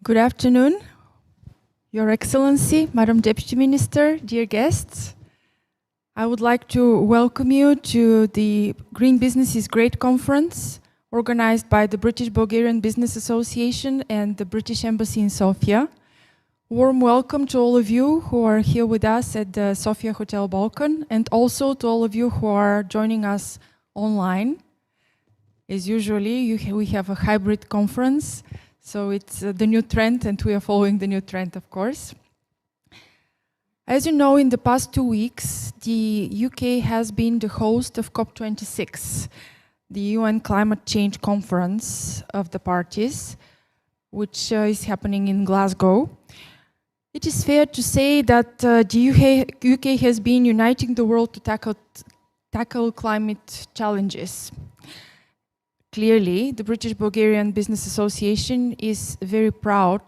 Good afternoon, Your Excellency, Madam Deputy Minister, dear guests. I would like to welcome you to the Green Business is Great conference organized by the British Bulgarian Business Association and the British Embassy in Sofia. Warm welcome to all of you who are here with us at the Sofia Hotel Balkan, and also to all of you who are joining us online. As usually, we have a hybrid conference. So it's the new trend, and we are following the new trend, of course. As you know, in the past 2 weeks, the UK has been the host of COP26, the UN Climate Change Conference of the Parties, which is happening in Glasgow. It is fair to say that the UK has been uniting the world to tackle climate challenges. Clearly, the British Bulgarian Business Association is very proud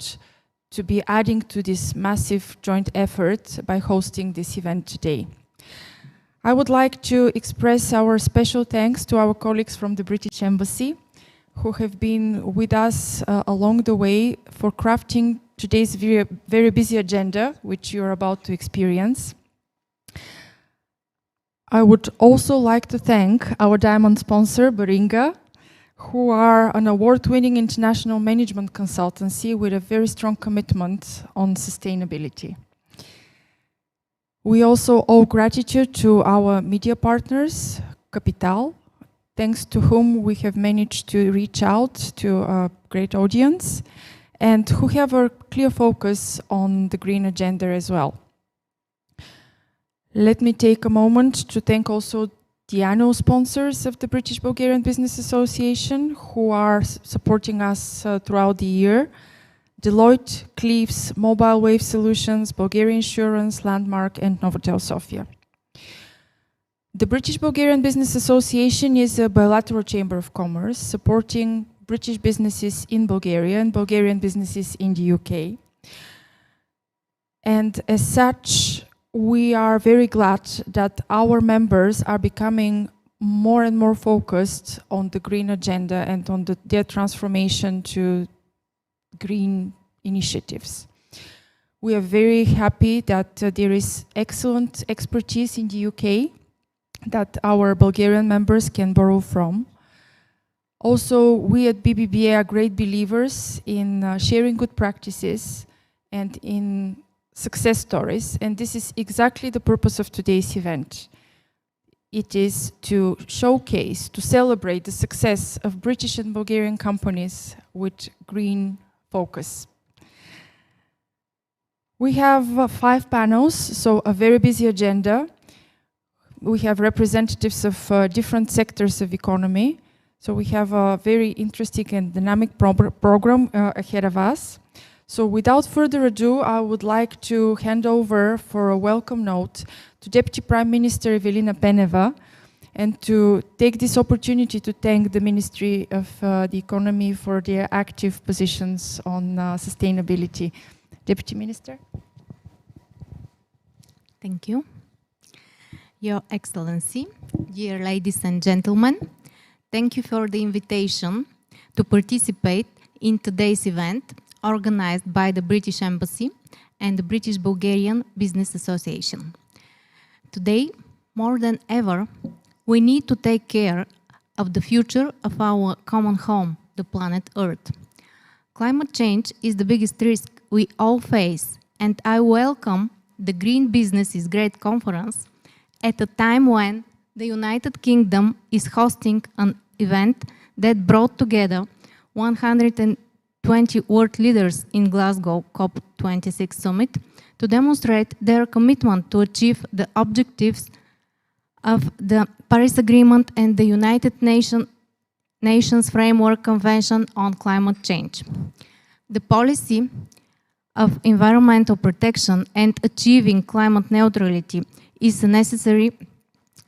to be adding to this massive joint effort by hosting this event today. I would like to express our special thanks to our colleagues from the British Embassy, who have been with us along the way for crafting today's very busy agenda, which you're about to experience. I would also like to thank our diamond sponsor, Baringa, who are an award-winning international management consultancy with a very strong commitment on sustainability. We also owe gratitude to our media partners, Capital, thanks to whom we have managed to reach out to a great audience, and who have a clear focus on the green agenda as well. Let me take a moment to thank also the annual sponsors of the British Bulgarian Business Association, who are supporting us throughout the year: Deloitte, Cleves, Mobile Wave Solutions, Bulgaria Insurance, Landmark, and Novotel Sofia. The British Bulgarian Business Association is a bilateral chamber of commerce supporting British businesses in Bulgaria and Bulgarian businesses in the UK. And as such, we are very glad that our members are becoming more and more focused on the green agenda and on their transformation to green initiatives. We are very happy that there is excellent expertise in the UK that our Bulgarian members can borrow from. Also, we at BBBA are great believers in sharing good practices and in success stories, and this is exactly the purpose of today's event. It is to showcase, to celebrate the success of British and Bulgarian companies with green focus. We have 5 panels, so a very busy agenda. We have representatives of different sectors of economy, so we have a very interesting and dynamic program ahead of us. So without further ado, I would like to hand over for a welcome note to Deputy Prime Minister Evelina Peneva, and to take this opportunity to thank the Ministry of the Economy for their active positions on sustainability. Deputy Minister. Thank you. Your Excellency, dear ladies and gentlemen, thank you for the invitation to participate in today's event organized by the British Embassy and the British Bulgarian Business Association. Today, more than ever, we need to take care of the future of our common home, the planet Earth. Climate change is the biggest risk we all face, and I welcome the Green Business is Great conference at a time when the United Kingdom is hosting an event that brought together 120 world leaders in Glasgow COP26 summit to demonstrate their commitment to achieve the objectives of the Paris Agreement and the United Nations Framework Convention on Climate Change. The policy of environmental protection and achieving climate neutrality is a necessary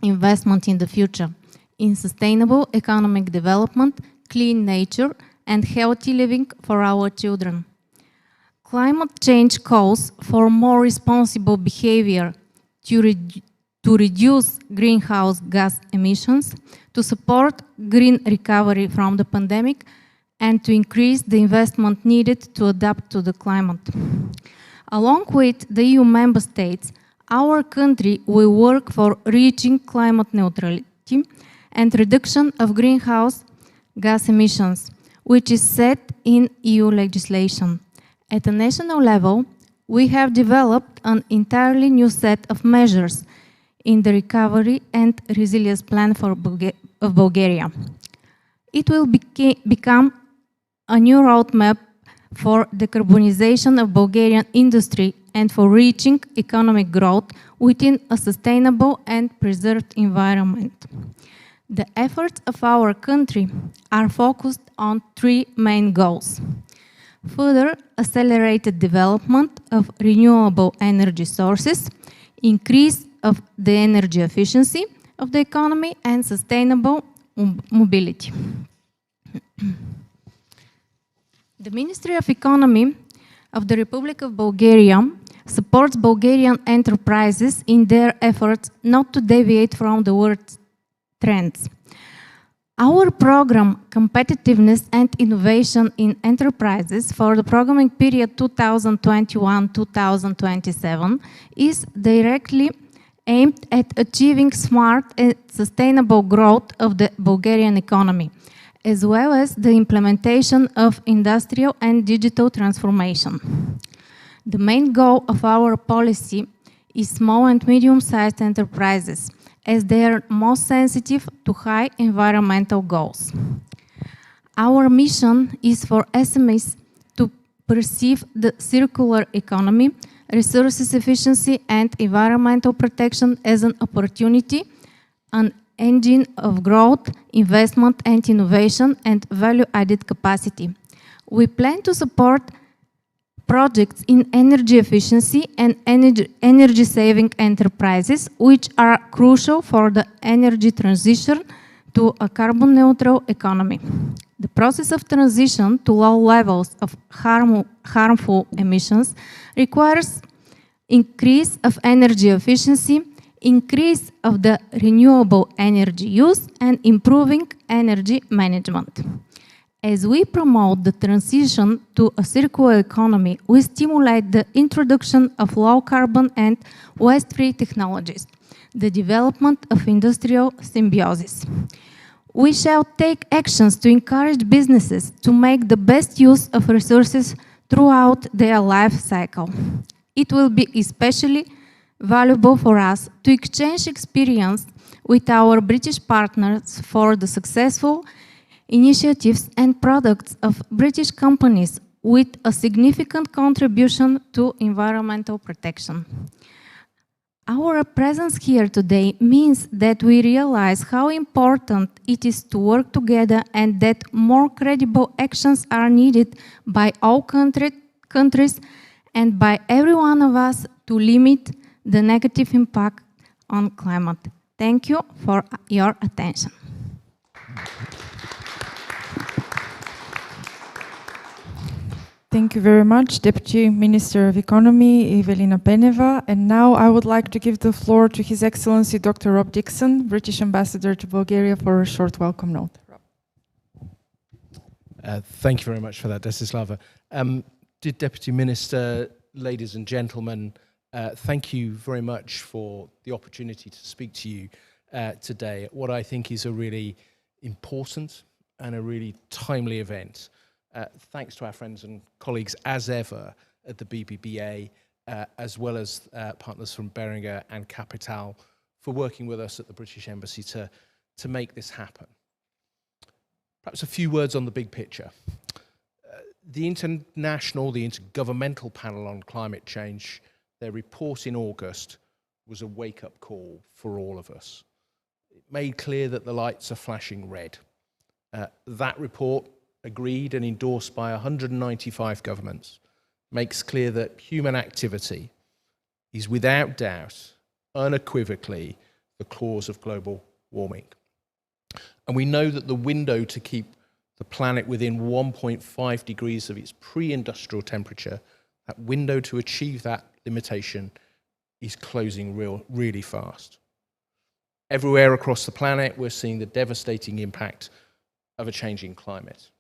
investment in the future, in sustainable economic development, clean nature, and healthy living for our children. Climate change calls for more responsible behavior to reduce greenhouse gas emissions, to support green recovery from the pandemic, and to increase the investment needed to adapt to the climate. Along with the EU member states, our country will work for reaching climate neutrality and reduction of greenhouse gas emissions, which is set in EU legislation. At a national level, we have developed an entirely new set of measures in the Recovery and Resilience Plan for Bulgaria. It will become a new roadmap for decarbonization of Bulgarian industry and for reaching economic growth within a sustainable and preserved environment. The efforts of our country are focused on three main goals: further accelerated development of renewable energy sources, increase of the energy efficiency of the economy, and sustainable mobility. The Ministry of Economy of the Republic of Bulgaria supports Bulgarian enterprises in their efforts not to deviate from the world's trends. Our program, Competitiveness and Innovation in Enterprises for the programming period 2021-2027, is directly aimed at achieving smart and sustainable growth of the Bulgarian economy, as well as the implementation of industrial and digital transformation. The main goal of our policy is small and medium-sized enterprises, as they are most sensitive to high environmental goals. Our mission is for SMEs to perceive the circular economy, resources efficiency, and environmental protection as an opportunity, an engine of growth, investment and innovation, and value-added capacity. We plan to support projects in energy efficiency and energy-saving enterprises, which are crucial for the energy transition to a carbon-neutral economy. The process of transition to low levels of harmful emissions requires increase of energy efficiency, increase of the renewable energy use, and improving energy management. As we promote the transition to a circular economy, we stimulate the introduction of low-carbon and waste-free technologies, the development of industrial symbiosis. We shall take actions to encourage businesses to make the best use of resources throughout their life cycle. It will be especially valuable for us to exchange experience with our British partners for the successful initiatives and products of British companies with a significant contribution to environmental protection. Our presence here today means that we realize how important it is to work together and that more credible actions are needed by all countries and by every one of us to limit the negative impact on climate. Thank you for your attention. Thank you very much, Deputy Minister of Economy, Evelina Peneva. And now I would like to give the floor to His Excellency Dr. Rob Dixon, British Ambassador to Bulgaria, for a short welcome note. Thank you very much for that, Desislava. Dear Deputy Minister, ladies and gentlemen, thank you very much for the opportunity to speak to you today at what I think is a really important and a really timely event. Thanks to our friends and colleagues, as ever, at the BBBA, as well as partners from Beringer and Capital, for working with us at the British Embassy to make this happen. Perhaps a few words on the big picture. The Intergovernmental Panel on Climate Change, their report in August was a wake-up call for all of us. It made clear that the lights are flashing red. That report, agreed and endorsed by 195 governments, makes clear that human activity is without doubt, unequivocally, the cause of global warming. And we know that the window to keep the planet within 1.5 degrees of its pre-industrial temperature, that window to achieve that limitation is closing really fast. Everywhere across the planet, we're seeing the devastating impact of a changing climate.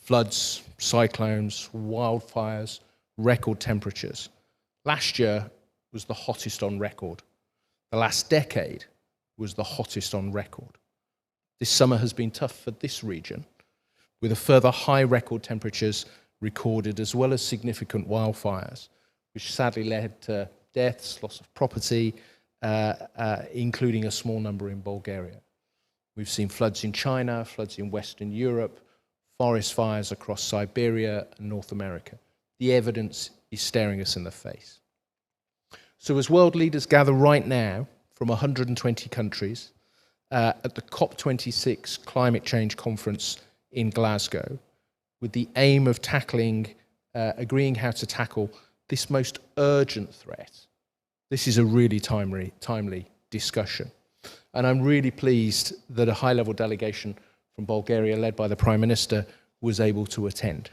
Floods, cyclones, wildfires, record temperatures. Last year was the hottest on record. The last decade was the hottest on record. This summer has been tough for this region, with a further high record temperatures recorded, as well as significant wildfires, which sadly led to deaths, loss of property, including a small number in Bulgaria. We've seen floods in China, floods in Western Europe, forest fires across Siberia and North America. The evidence is staring us in the face. So as world leaders gather right now from 120 countries at the COP26 Climate Change Conference in Glasgow, with the aim of agreeing how to tackle this most urgent threat, this is a really timely discussion. And I'm really pleased that a high-level delegation from Bulgaria, led by the Prime Minister, was able to attend.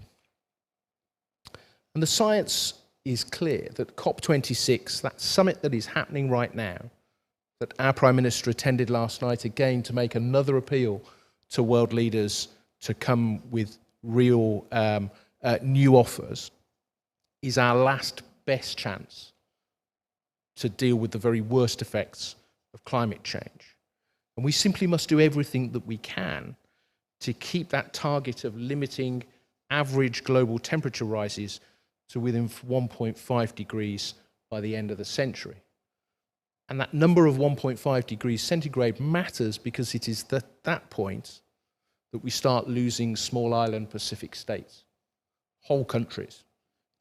And the science is clear that COP26, that summit that is happening right now, that our Prime Minister attended last night again to make another appeal to world leaders to come with real new offers, is our last best chance to deal with the very worst effects of climate change. And we simply must do everything that we can to keep that target of limiting average global temperature rises to within 1.5 degrees by the end of the century. And that number of 1.5 degrees centigrade matters because it is at that point that we start losing small island Pacific states, whole countries.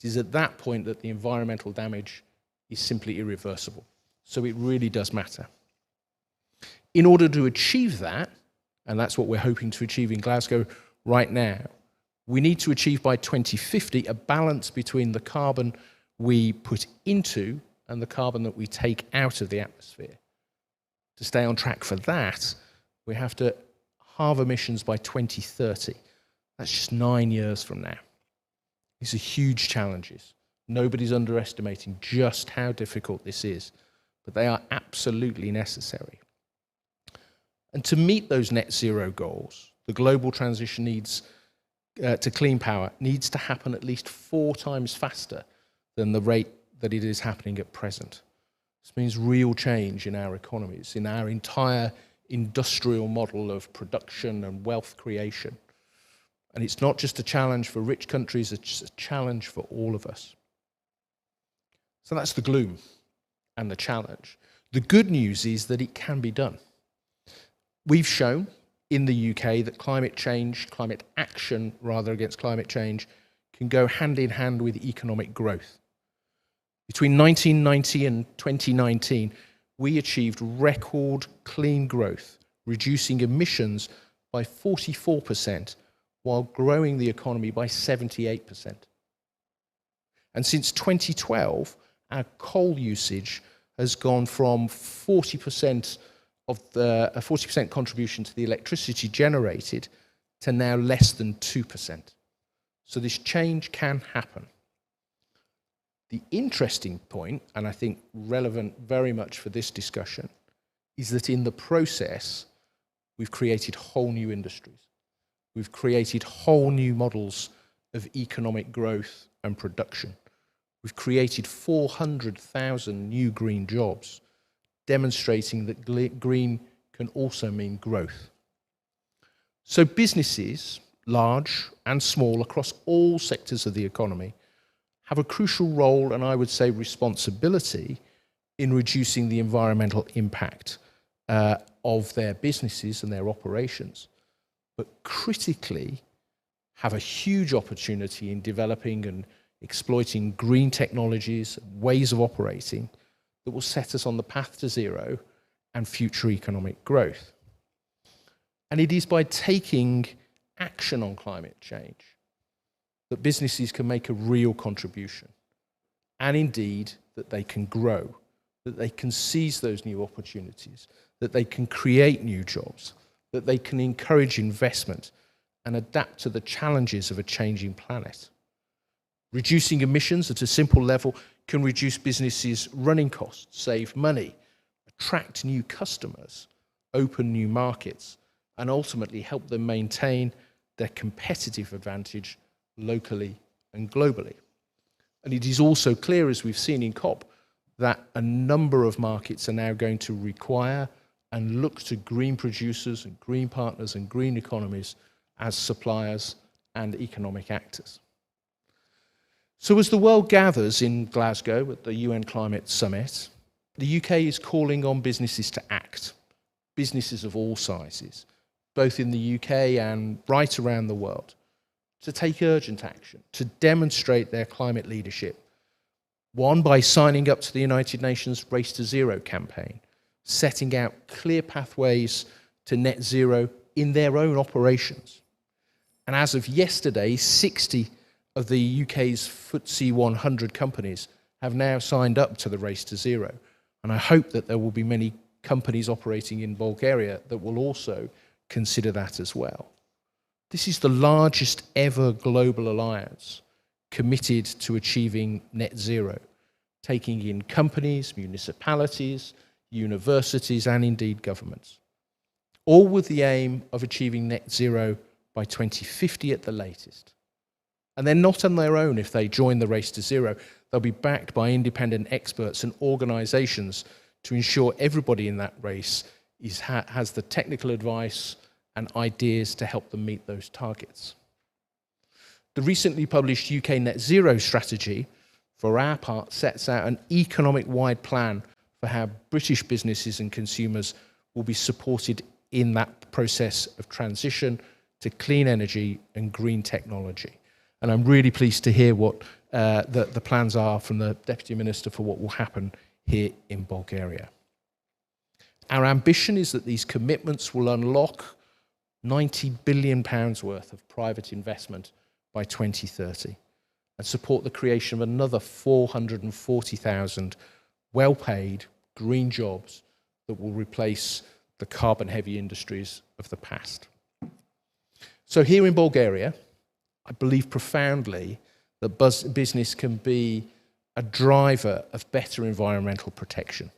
It is at that point that the environmental damage is simply irreversible. So it really does matter. In order to achieve that, and that's what we're hoping to achieve in Glasgow right now, we need to achieve by 2050 a balance between the carbon we put into and the carbon that we take out of the atmosphere. To stay on track for that, we have to halve emissions by 2030. That's just 9 years from now. These are huge challenges. Nobody's underestimating just how difficult this is, but they are absolutely necessary. And to meet those net zero goals, the global transition to clean power needs to happen at least 4 times faster than the rate that it is happening at present. This means real change in our economies, in our entire industrial model of production and wealth creation. And it's not just a challenge for rich countries, it's a challenge for all of us. So that's the gloom and the challenge. The good news is that it can be done. We've shown in the UK that climate action against climate change, can go hand in hand with economic growth. Between 1990 and 2019, we achieved record clean growth, reducing emissions by 44%, while growing the economy by 78%. And since 2012, our coal usage has gone from 40% of a 40% contribution to the electricity generated to now less than 2%. So this change can happen. The interesting point, and I think relevant very much for this discussion, is that in the process, we've created whole new industries. We've created whole new models of economic growth and production. We've created 400,000 new green jobs, demonstrating that green can also mean growth. So businesses, large and small, across all sectors of the economy, have a crucial role, and I would say responsibility, in reducing the environmental impact of their businesses and their operations, but critically have a huge opportunity in developing and exploiting green technologies, ways of operating that will set us on the path to zero and future economic growth. And it is by taking action on climate change that businesses can make a real contribution, and indeed that they can grow, that they can seize those new opportunities, that they can create new jobs, that they can encourage investment and adapt to the challenges of a changing planet. Reducing emissions at a simple level can reduce businesses' running costs, save money, attract new customers, open new markets, and ultimately help them maintain their competitive advantage locally and globally. And it is also clear, as we've seen in COP, that a number of markets are now going to require and look to green producers and green partners and green economies as suppliers and economic actors. So as the world gathers in Glasgow at the UN Climate Summit, the UK is calling on businesses to act, businesses of all sizes, both in the UK and right around the world, to take urgent action, to demonstrate their climate leadership. One, by signing up to the United Nations Race to Zero campaign, setting out clear pathways to net zero in their own operations. And as of yesterday, 60 of the UK's FTSE 100 companies have now signed up to the Race to Zero. And I hope that there will be many companies operating in Bulgaria that will also consider that as well. This is the largest ever global alliance committed to achieving net zero, taking in companies, municipalities, universities, and indeed governments, all with the aim of achieving net zero by 2050 at the latest. And they're not on their own if they join the Race to Zero. They'll be backed by independent experts and organisations to ensure everybody in that race has the technical advice and ideas to help them meet those targets. The recently published UK Net Zero strategy, for our part, sets out an economic-wide plan for how British businesses and consumers will be supported in that process of transition to clean energy and green technology. And I'm really pleased to hear what the plans are from the Deputy Minister for what will happen here in Bulgaria. Our ambition is that these commitments will unlock £90 billion worth of private investment by 2030 and support the creation of another 440,000 well-paid green jobs that will replace the carbon-heavy industries of the past. So here in Bulgaria, I believe profoundly that business can be a driver of better environmental protection,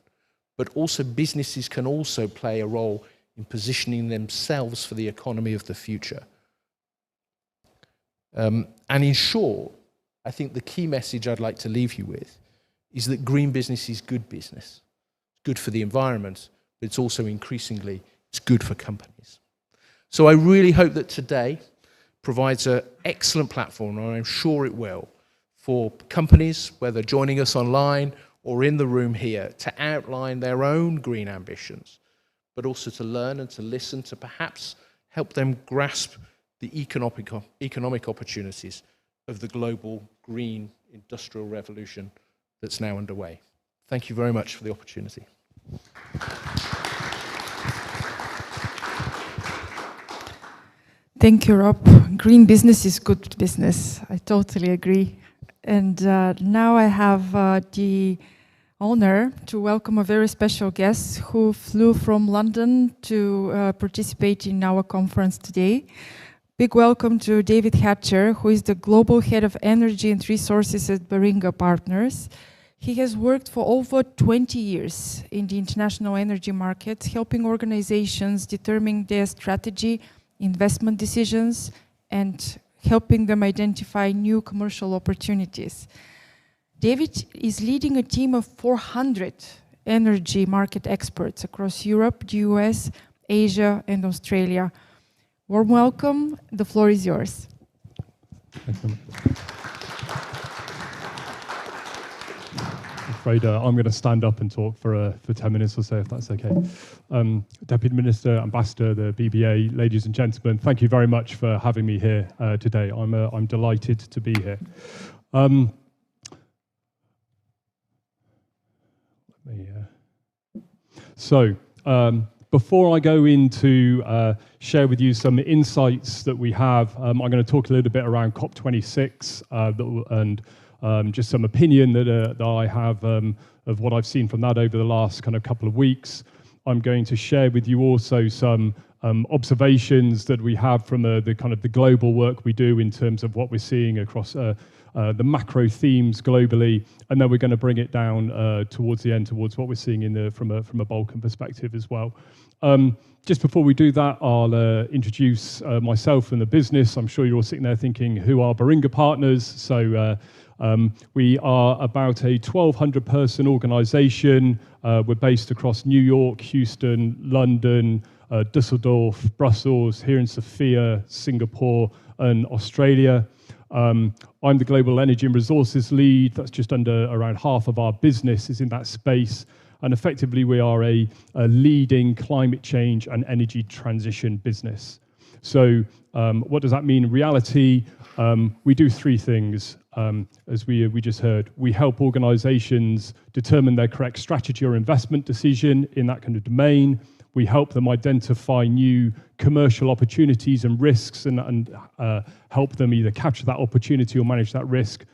but also businesses can also play a role in positioning themselves for the economy of the future. And in short, I think the key message I'd like to leave you with is that green business is good business. It's good for the environment, but it's also increasingly, it's good for companies. So I really hope that today provides an excellent platform, and I'm sure it will, for companies, whether joining us online or in the room here, to outline their own green ambitions, but also to learn and to listen, to perhaps help them grasp the economic opportunities of the global green industrial revolution that's now underway. Thank you very much for the opportunity. Thank you, Rob. Green business is good business. I totally agree. And now I have the honor to welcome a very special guest who flew from London to participate in our conference today. Big welcome to David Hatcher, who is the Global Head of Energy and Resources at Baringa Partners. He has worked for over 20 years in the international energy market, helping organizations determine their strategy, investment decisions, and helping them identify new commercial opportunities. David is leading a team of 400 energy market experts across Europe, the US, Asia, and Australia. Warm welcome. The floor is yours. Thanks so much. I'm afraid I'm going to stand up and talk for 10 minutes or so, if that's okay. Deputy Minister, Ambassador, the BBA, ladies and gentlemen, thank you very much for having me here today. I'm delighted to be here. Before I go into share with you some insights that we have, I'm going to talk a little bit around COP26 and just some opinion that I have of what I've seen from that over the last kind of couple of weeks. I'm going to share with you also some observations that we have from the kind of the global work we do in terms of what we're seeing across the macro themes globally, and then we're going to bring it down towards the end towards what we're seeing from a Balkan perspective as well. Just before we do that, I'll introduce myself and the business. I'm sure you're all sitting there thinking, who are Baringa Partners? So we are about a 1,200 person organisation. We're based across New York, Houston, London, Dusseldorf, Brussels, here in Sofia, Singapore, and Australia. I'm the Global Energy and Resources Lead. That's just under around half of our business is in that space. And effectively, we are a leading climate change and energy transition business. So what does that mean in reality? We do three things, as we just heard. We help organizations determine their correct strategy or investment decision in that kind of domain. We help them identify new commercial opportunities and risks and help them either capture that opportunity or manage that risk.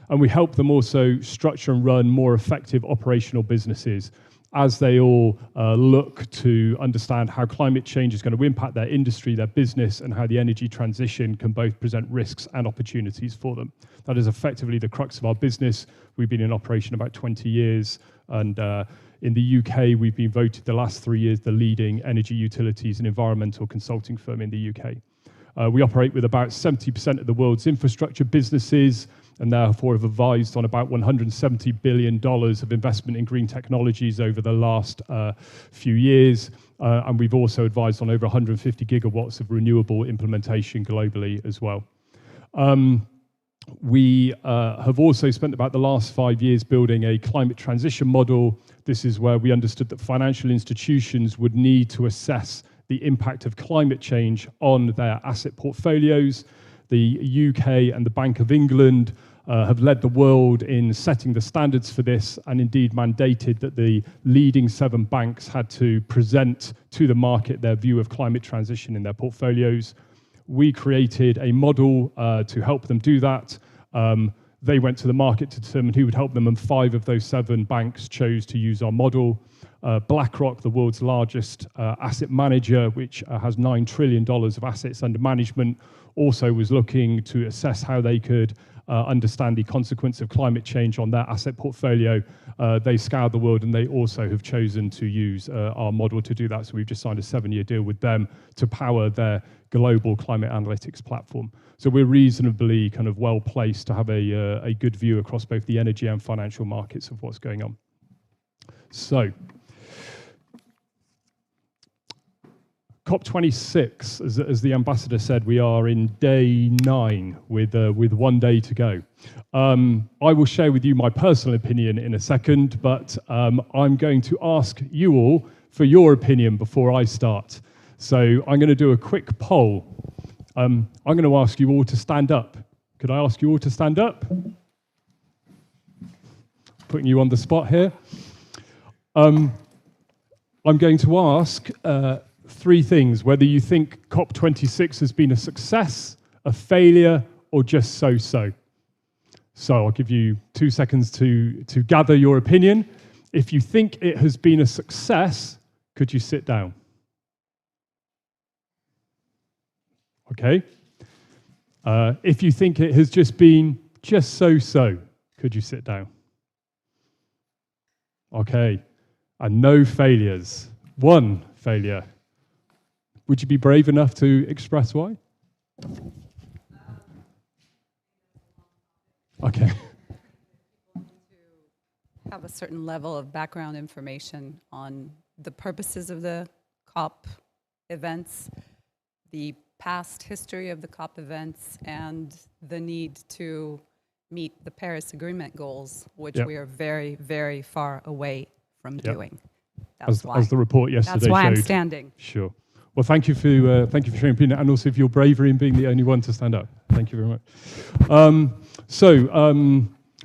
And we help them also structure and run more effective operational businesses as they all look to understand how climate change is going to impact their industry, their business, and how the energy transition can both present risks and opportunities for them. That is effectively the crux of our business. We've been in operation about 20 years, and in the UK, we've been voted the last 3 years the leading energy utilities and environmental consulting firm in the UK. We operate with about 70% of the world's infrastructure businesses, and therefore have advised on about $170 billion of investment in green technologies over the last few years. And we've also advised on over 150 gigawatts of renewable implementation globally as well. We have also spent about the last 5 years building a climate transition model. This is where we understood that financial institutions would need to assess the impact of climate change on their asset portfolios. The UK and the Bank of England have led the world in setting the standards for this, and indeed mandated that the leading 7 banks had to present to the market their view of climate transition in their portfolios. We created a model to help them do that. They went to the market to determine who would help them, and 5 of those 7 banks chose to use our model. BlackRock, the world's largest asset manager, which has $9 trillion of assets under management, also was looking to assess how they could understand the consequence of climate change on their asset portfolio. They scoured the world, and they also have chosen to use our model to do that. So we've just signed a 7-year deal with them to power their global climate analytics platform. So we're reasonably kind of well placed to have a good view across both the energy and financial markets of what's going on. So COP26, as the ambassador said, we are in day 9 with 1 day to go. I will share with you my personal opinion in a second, but I'm going to ask you all for your opinion before I start. So I'm going to do a quick poll. I'm going to ask you all to stand up. Could I ask you all to stand up? Putting you on the spot here. I'm going to ask 3 things: whether you think COP26 has been a success, a failure, or just so-so. So I'll give you 2 seconds to gather your opinion. If you think it has been a success, could you sit down? Okay. If you think it has just been just so-so, could you sit down? Okay. And no failures. 1 failure. Would you be brave enough to express why? Okay. Have a certain level of background information on the purposes of the COP events, the past history of the COP events, and the need to meet the Paris Agreement goals, which we are very, very far away from doing. That's why. As the report yesterday showed. That's why I'm standing. Sure. Well, thank you for sharing opinion, and also for your bravery in being the only one to stand up. Thank you very much.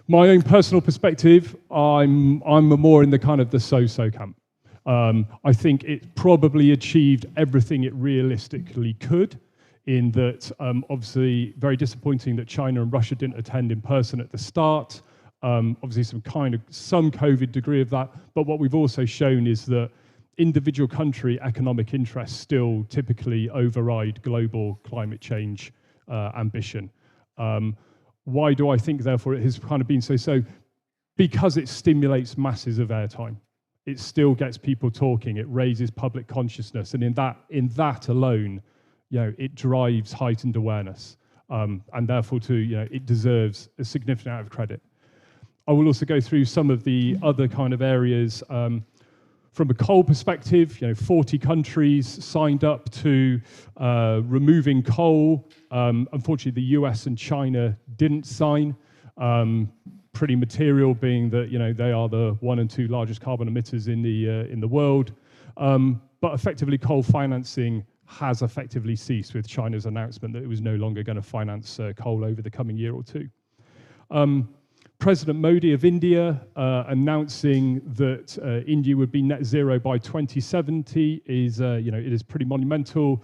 My own personal perspective, I'm more in the kind of the so-so camp. I think it probably achieved everything it realistically could, in that obviously very disappointing that China and Russia didn't attend in person at the start. Obviously some COVID degree of that, but what we've also shown is that individual country economic interests still typically override global climate change ambition. Why do I think, therefore, it has kind of been so? Because it stimulates masses of airtime. It still gets people talking. It raises public consciousness, and in that alone, it drives heightened awareness, and therefore, too, it deserves a significant amount of credit. I will also go through some of the other kind of areas. From a coal perspective, 40 countries signed up to removing coal. Unfortunately, the US and China didn't sign. Pretty material, being that they are the 1 and 2 largest carbon emitters in the world. But effectively, coal financing has effectively ceased with China's announcement that it was no longer going to finance coal over the coming year or two. President Modi of India announcing that India would be net zero by 2070 is, it is pretty monumental.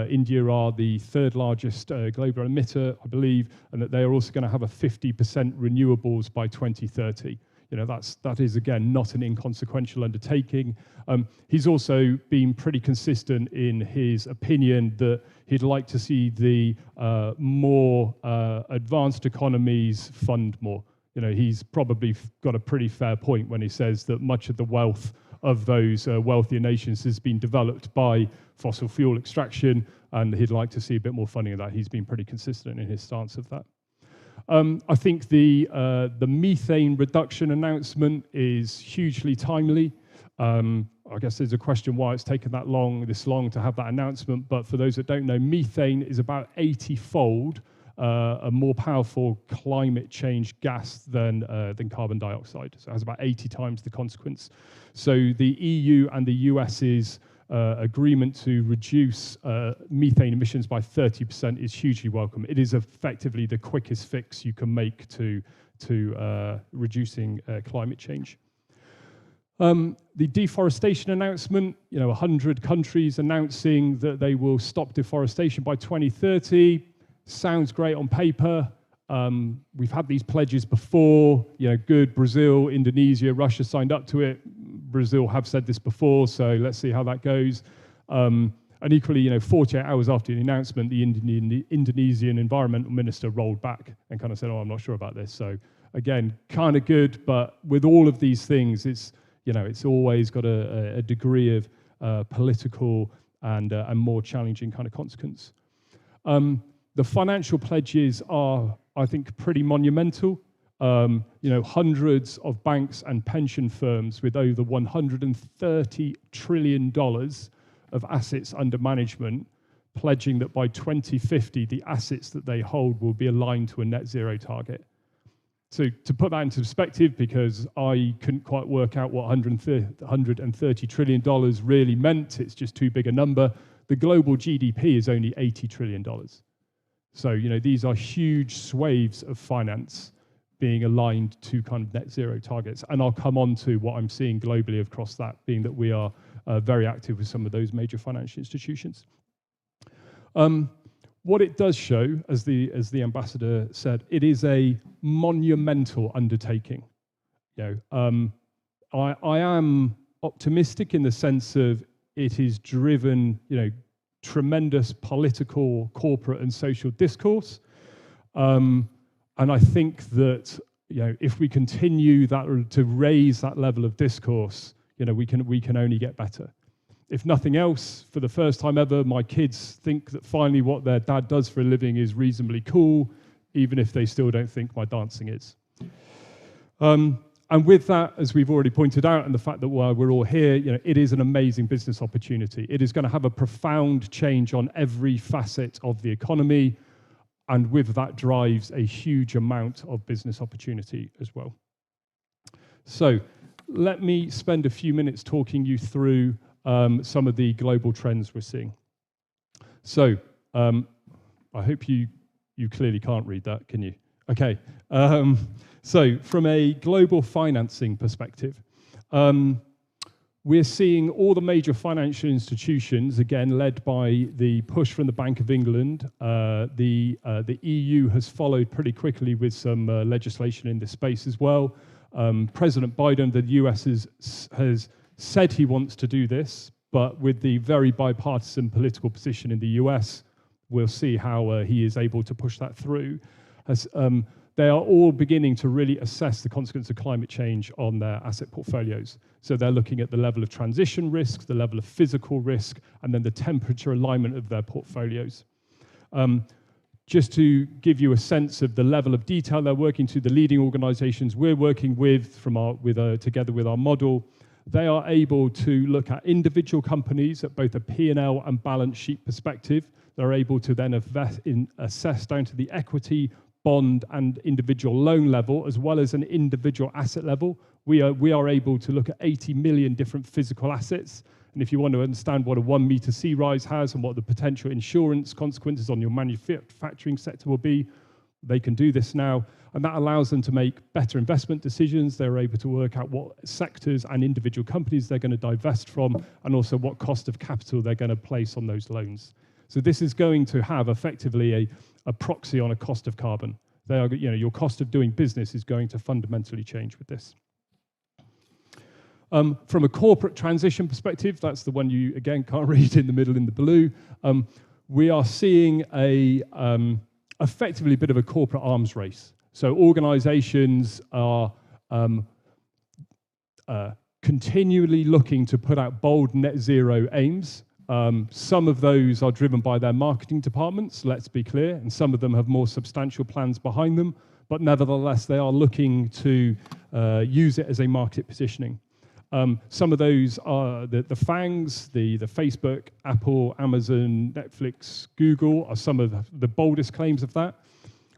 India are the 3rd largest global emitter, I believe, and that they are also going to have a 50% renewables by 2030. That is, again, not an inconsequential undertaking. He's also been pretty consistent in his opinion that he'd like to see the more advanced economies fund more. He's probably got a pretty fair point when he says that much of the wealth of those wealthier nations has been developed by fossil fuel extraction, and he'd like to see a bit more funding of that. He's been pretty consistent in his stance of that. I think the methane reduction announcement is hugely timely. I guess there's a question why it's taken this long to have that announcement, but for those that don't know, methane is about 80-fold a more powerful climate change gas than carbon dioxide. So it has about 80 times the consequence. So the EU and the US's agreement to reduce methane emissions by 30% is hugely welcome. It is effectively the quickest fix you can make to reducing climate change. The deforestation announcement, 100 countries announcing that they will stop deforestation by 2030. Sounds great on paper. We've had these pledges before, good. Brazil, Indonesia, Russia signed up to it. Brazil have said this before, so let's see how that goes. And equally, 48 hours after the announcement, the Indonesian environmental minister rolled back and kind of said, I'm not sure about this. So again, kind of good, but with all of these things, it's always got a degree of political and more challenging kind of consequence. The financial pledges are, I think, pretty monumental. Hundreds of banks and pension firms with over $130 trillion of assets under management pledging that by 2050, the assets that they hold will be aligned to a net zero target. So to put that into perspective, because I couldn't quite work out what $130 trillion really meant, it's just too big a number. The global GDP is only $80 trillion. So, these are huge swathes of finance being aligned to kind of net zero targets. And I'll come on to what I'm seeing globally across that, being that we are very active with some of those major financial institutions. What it does show, as the ambassador said, it is a monumental undertaking. I am optimistic in the sense of it is driven, tremendous political, corporate, and social discourse, and I think that if we continue that to raise that level of discourse, we can only get better. If nothing else, for the first time ever, my kids think that finally what their dad does for a living is reasonably cool, even if they still don't think my dancing is. And with that, as we've already pointed out, and the fact that while we're all here, it is an amazing business opportunity. It is going to have a profound change on every facet of the economy, and with that drives a huge amount of business opportunity as well. So let me spend a few minutes talking you through some of the global trends we're seeing. So I hope you clearly can't read that, can you? Okay. So from a global financing perspective, we're seeing all the major financial institutions, again, led by the push from the Bank of England. The EU has followed pretty quickly with some legislation in this space as well. President Biden, the US has said he wants to do this, but with the very bipartisan political position in the US, we'll see how he is able to push that through. They are all beginning to really assess the consequence of climate change on their asset portfolios. So they're looking at the level of transition risk, the level of physical risk, and then the temperature alignment of their portfolios. Just to give you a sense of the level of detail they're working to, the leading organizations we're working with together with our model, they are able to look at individual companies at both a P&L and balance sheet perspective. They're able to then assess down to the equity, bond, and individual loan level, as well as an individual asset level. We are able to look at 80 million different physical assets. And if you want to understand what a 1 meter sea rise has and what the potential insurance consequences on your manufacturing sector will be, they can do this now. And that allows them to make better investment decisions. They're able to work out what sectors and individual companies they're going to divest from, and also what cost of capital they're going to place on those loans. So this is going to have effectively a proxy on a cost of carbon. Your cost of doing business is going to fundamentally change with this. From a corporate transition perspective, that's the one you, again, can't read in the middle in the blue. We are seeing effectively a bit of a corporate arms race. So organizations are continually looking to put out bold net zero aims. Some of those are driven by their marketing departments, let's be clear, and some of them have more substantial plans behind them, but nevertheless, they are looking to use it as a market positioning. Some of those are the FANGs, the Facebook, Apple, Amazon, Netflix, Google are some of the boldest claims of that.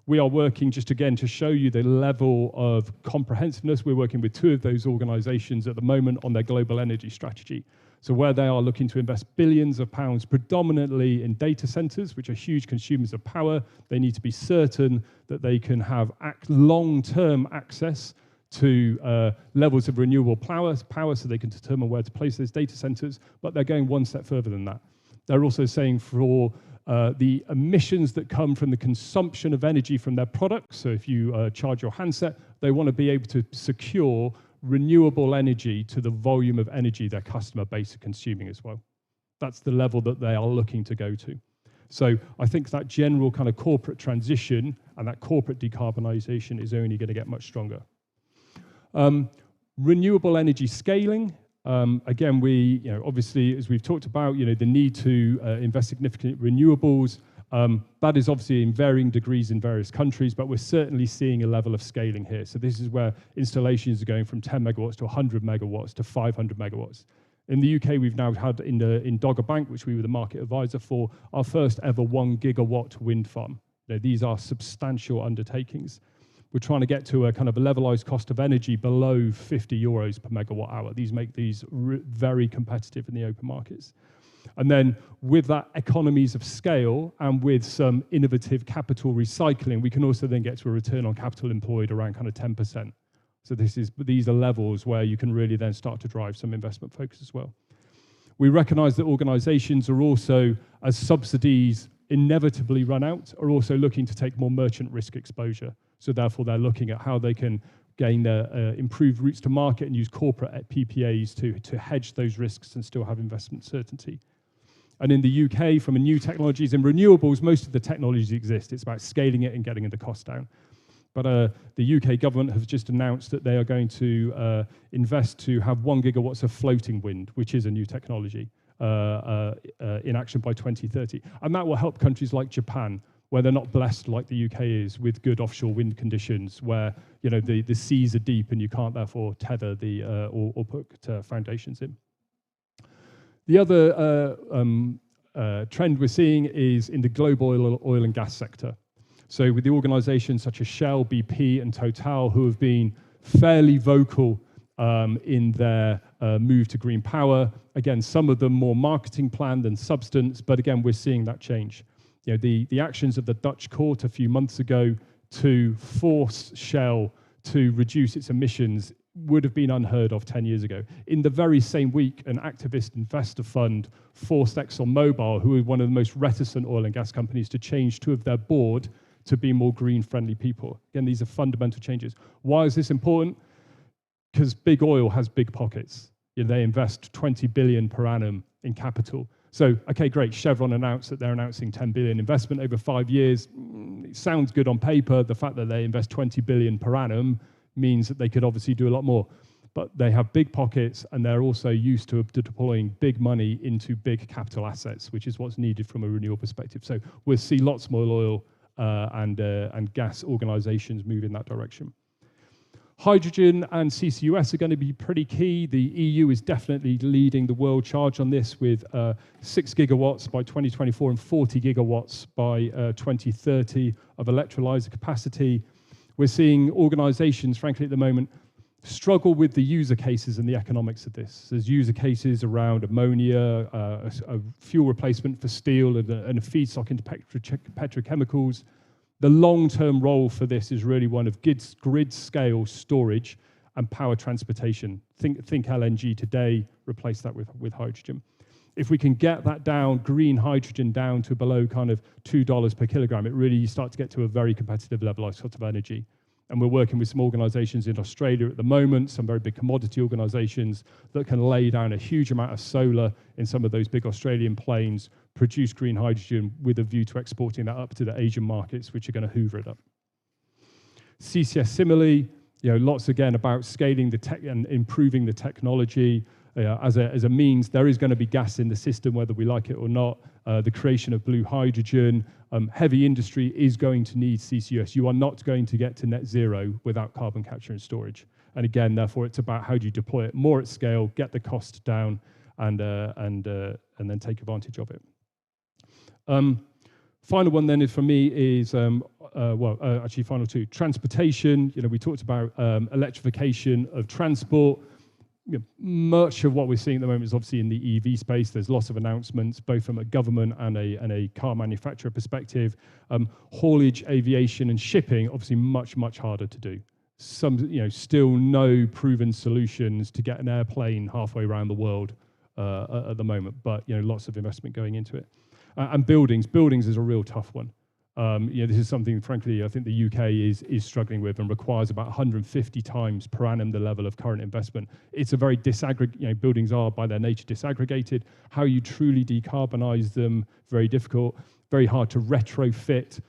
We are working, just again to show you the level of comprehensiveness, we're working with 2 of those organizations at the moment on their global energy strategy. So where they are looking to invest billions of pounds predominantly in data centers, which are huge consumers of power, they need to be certain that they can have long-term access to levels of renewable power so they can determine where to place those data centers, but they're going one step further than that. They're also saying for the emissions that come from the consumption of energy from their products, so if you charge your handset, they want to be able to secure renewable energy to the volume of energy their customer base are consuming as well. That's the level that they are looking to go to. So I think that general kind of corporate transition and that corporate decarbonization is only going to get much stronger. Renewable energy scaling. Again, obviously, as we've talked about, the need to invest significantly in renewables. That is obviously in varying degrees in various countries, but we're certainly seeing a level of scaling here. So this is where installations are going from 10 megawatts to 100 megawatts to 500 megawatts. In the UK, we've now had in Dogger Bank, which we were the market advisor for, our first ever 1 gigawatt wind farm. These are substantial undertakings. We're trying to get to a kind of a levelized cost of energy below 50 euros per megawatt hour. These make these very competitive in the open markets. And then with that economies of scale and with some innovative capital recycling, we can also then get to a return on capital employed around kind of 10%. So these are levels where you can really then start to drive some investment focus as well. We recognize that organizations are also, as subsidies inevitably run out, are also looking to take more merchant risk exposure. So therefore, they're looking at how they can gain improved routes to market and use corporate PPAs to hedge those risks and still have investment certainty. And in the UK, from a new technologies and renewables, most of the technologies exist. It's about scaling it and getting the cost down. But the UK government has just announced that they are going to invest to have 1 gigawatts of floating wind, which is a new technology, in action by 2030. And that will help countries like Japan, where they're not blessed like the UK is with good offshore wind conditions, where the seas are deep and you can't therefore tether or put foundations in. The other trend we're seeing is in the global oil and gas sector. So with the organizations such as Shell, BP, and Total, who have been fairly vocal in their move to green power, again, some of them more marketing plan than substance, but again, we're seeing that change. The actions of the Dutch court a few months ago to force Shell to reduce its emissions would have been unheard of 10 years ago. In the very same week, an activist investor fund forced ExxonMobil, who are one of the most reticent oil and gas companies, to change 2 of their board to be more green-friendly people. Again, these are fundamental changes. Why is this important? Because big oil has big pockets. They invest 20 billion per annum in capital. So, okay, great. Chevron announced that they're announcing 10 billion investment over 5 years. It sounds good on paper. The fact that they invest 20 billion per annum means that they could obviously do a lot more. But they have big pockets, and they're also used to deploying big money into big capital assets, which is what's needed from a renewal perspective. So we'll see lots more oil and gas organizations move in that direction. Hydrogen and CCUS are going to be pretty key. The EU is definitely leading the world charge on this with 6 gigawatts by 2024 and 40 gigawatts by 2030 of electrolyzer capacity. We're seeing organizations, frankly, at the moment, struggle with the user cases and the economics of this. There's user cases around ammonia, a fuel replacement for steel, and a feedstock into petrochemicals. The long-term role for this is really one of grid-scale storage and power transportation. Think LNG today, replace that with hydrogen. If we can get that down, green hydrogen down to below kind of $2 per kilogram, it really, you start to get to a very competitive levelized cost of energy. And we're working with some organizations in Australia at the moment, some very big commodity organizations that can lay down a huge amount of solar in some of those big Australian plains, produce green hydrogen with a view to exporting that up to the Asian markets, which are going to hoover it up. CCS similarly, lots again about scaling the tech and improving the technology. As a means, there is going to be gas in the system, whether we like it or not. The creation of blue hydrogen. Heavy industry is going to need CCUS. You are not going to get to net zero without carbon capture and storage. And again, therefore, it's about how do you deploy it more at scale, get the cost down, and then take advantage of it. Final one then is for me is, actually final two, transportation. We talked about electrification of transport. Much of what we're seeing at the moment is obviously in the EV space. There's lots of announcements, both from a government and a car manufacturer perspective. Haulage, aviation, and shipping, obviously much, much harder to do. Still no proven solutions to get an airplane halfway around the world at the moment, but lots of investment going into it. And buildings is a real tough one. This is something, frankly, I think the UK is struggling with and requires about 150 times per annum the level of current investment. It's a very buildings are by their nature disaggregated. How you truly decarbonize them, very difficult, very hard to retrofit.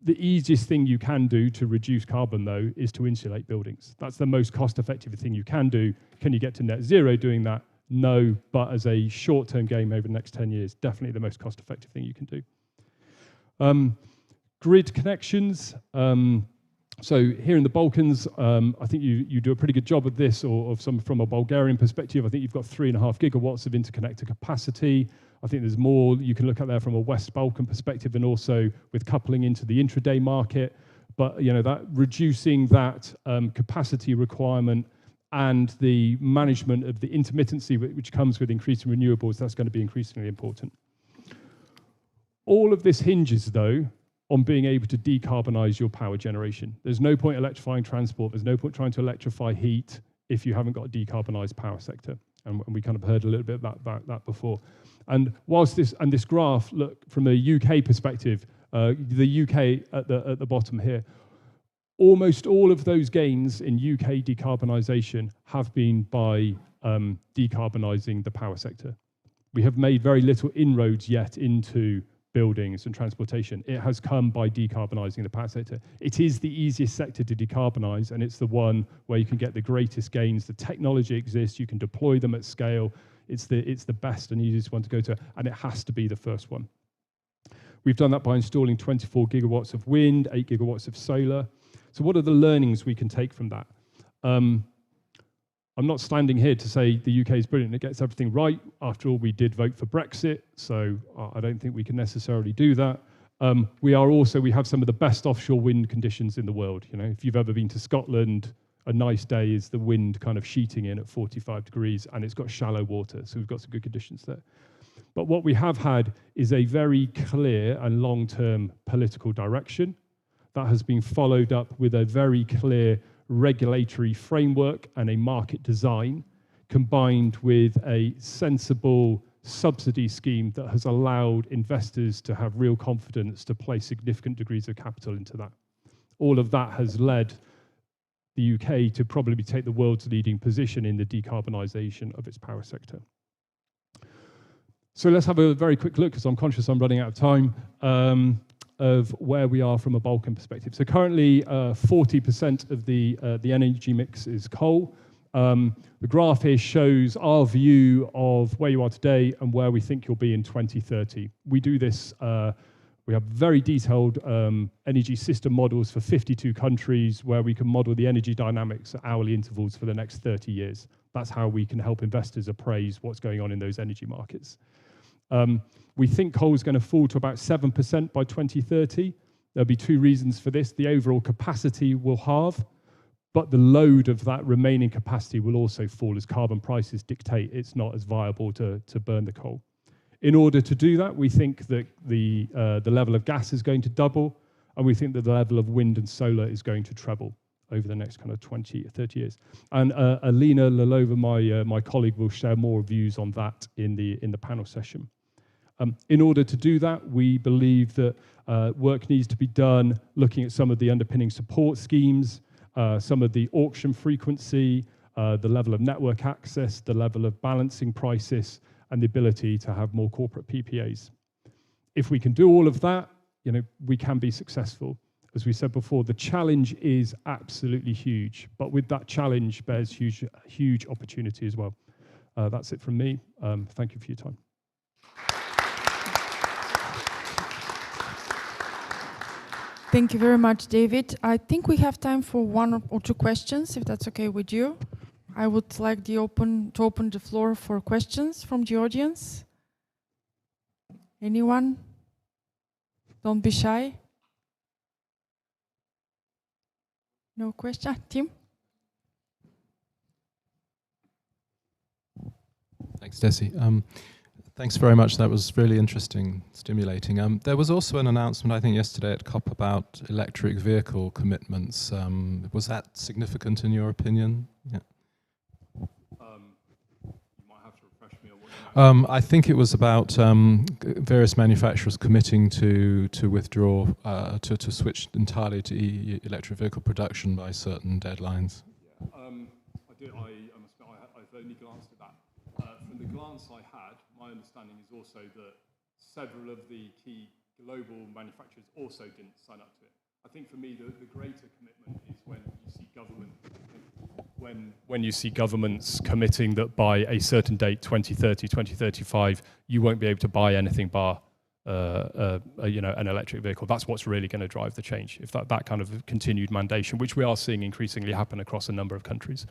The easiest thing you can do to reduce carbon, though, is to insulate buildings. That's the most cost-effective thing you can do. Can you get to net zero doing that? No, but as a short-term game over the next 10 years, definitely the most cost-effective thing you can do. Grid connections. So here in the Balkans, I think you do a pretty good job of this, or of some from a Bulgarian perspective. I think you've got 3.5 gigawatts of interconnector capacity. I think there's more you can look at there from a West Balkan perspective, and also with coupling into the intraday market. But that reducing that capacity requirement and the management of the intermittency which comes with increasing renewables, that's going to be increasingly important. All of this hinges, though, on being able to decarbonize your power generation. There's no point electrifying transport. There's no point trying to electrify heat if you haven't got a decarbonized power sector. And we kind of heard a little bit about that before. And whilst this graph, look, from a UK perspective, the UK at the bottom here, almost all of those gains in UK decarbonisation have been by decarbonising the power sector. We have made very little inroads yet into buildings and transportation. It has come by decarbonising the power sector. It is the easiest sector to decarbonise, and it's the one where you can get the greatest gains. The technology exists, you can deploy them at scale. It's the best and easiest one to go to, and it has to be the first one. We've done that by installing 24 gigawatts of wind, 8 gigawatts of solar. So what are the learnings we can take from that? I'm not standing here to say the UK is brilliant, it gets everything right. After all, we did vote for Brexit, so I don't think we can necessarily do that. We have some of the best offshore wind conditions in the world. If you've ever been to Scotland, a nice day is the wind kind of sheeting in at 45 degrees, and it's got shallow water, so we've got some good conditions there. But what we have had is a very clear and long-term political direction that has been followed up with a very clear regulatory framework and a market design, combined with a sensible subsidy scheme that has allowed investors to have real confidence to place significant degrees of capital into that. All of that has led the UK to probably take the world's leading position in the decarbonisation of its power sector. So let's have a very quick look, because I'm conscious I'm running out of time, of where we are from a Balkan perspective. So currently, 40% of the energy mix is coal. The graph here shows our view of where you are today and where we think you'll be in 2030. We do this, we have very detailed energy system models for 52 countries where we can model the energy dynamics at hourly intervals for the next 30 years. That's how we can help investors appraise what's going on in those energy markets. We think coal is going to fall to about 7% by 2030. There'll be two reasons for this. The overall capacity will halve, but the load of that remaining capacity will also fall as carbon prices dictate it's not as viable to burn the coal. In order to do that, we think that the level of gas is going to double, and we think that the level of wind and solar is going to treble over the next kind of 20 or 30 years. And Alina Lilova, my colleague, will share more views on that in the panel session. In order to do that, we believe that work needs to be done looking at some of the underpinning support schemes, some of the auction frequency, the level of network access, the level of balancing prices, and the ability to have more corporate PPAs. If we can do all of that, we can be successful. As we said before, the challenge is absolutely huge, but with that challenge bears huge opportunity as well. That's it from me. Thank you for your time. Thank you very much, David. I think we have time for one or two questions, if that's okay with you. I would like to open the floor for questions from the audience. Anyone? Don't be shy. No question? Tim? Thanks, Desi. Thanks very much. That was really interesting, stimulating. There was also an announcement, I think, yesterday at COP about electric vehicle commitments. Was that significant in your opinion? Yeah. You might have to refresh me on what you know. I think it was about various manufacturers committing to withdraw, to switch entirely to electric vehicle production by certain deadlines. Yeah. I must admit, I've only glanced at that. From the glance I had, my understanding is also that several of the key global manufacturers also didn't sign up to it. I think for me, the greater commitment is when you see governments committing that by a certain date, 2030, 2035, you won't be able to buy anything bar an electric vehicle. That's what's really going to drive the change. If that kind of continued mandation, which we are seeing increasingly happen across a number of countries.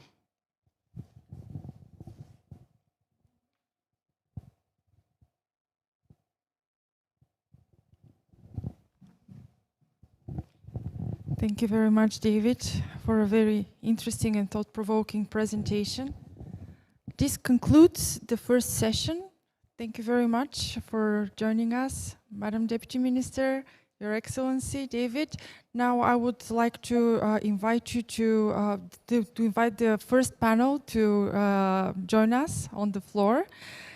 Thank you very much, David, for a very interesting and thought-provoking presentation. This concludes the first session. Thank you very much for joining us, Madam Deputy Minister, Your Excellency, David. Now I would like to invite you to invite the first panel to join us on the floor,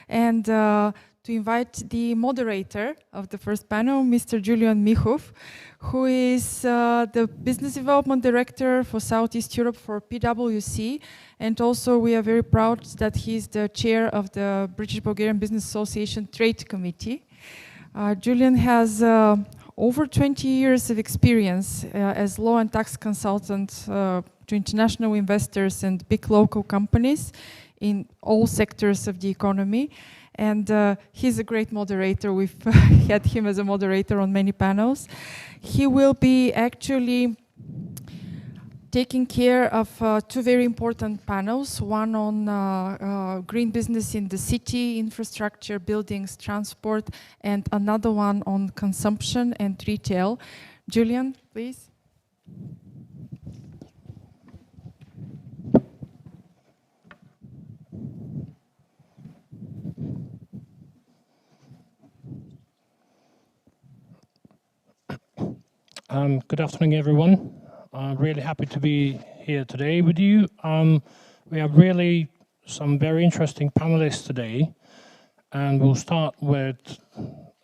and to invite the moderator of the first panel, Mr. Julian Michov, who is the Business Development Director for Southeast Europe for PwC. And also we are very proud that he's the chair of the British Bulgarian Business Association Trade Committee. Julian has over 20 years of experience as law and tax consultant to international investors and big local companies in all sectors of the economy. And he's a great moderator. We've had him as a moderator on many panels. He will be actually taking care of two very important panels, one on green business in the city, infrastructure, buildings, transport, and another one on consumption and retail. Julian, please. Good afternoon, everyone. I'm really happy to be here today with you. We have really some very interesting panelists today, and we'll start with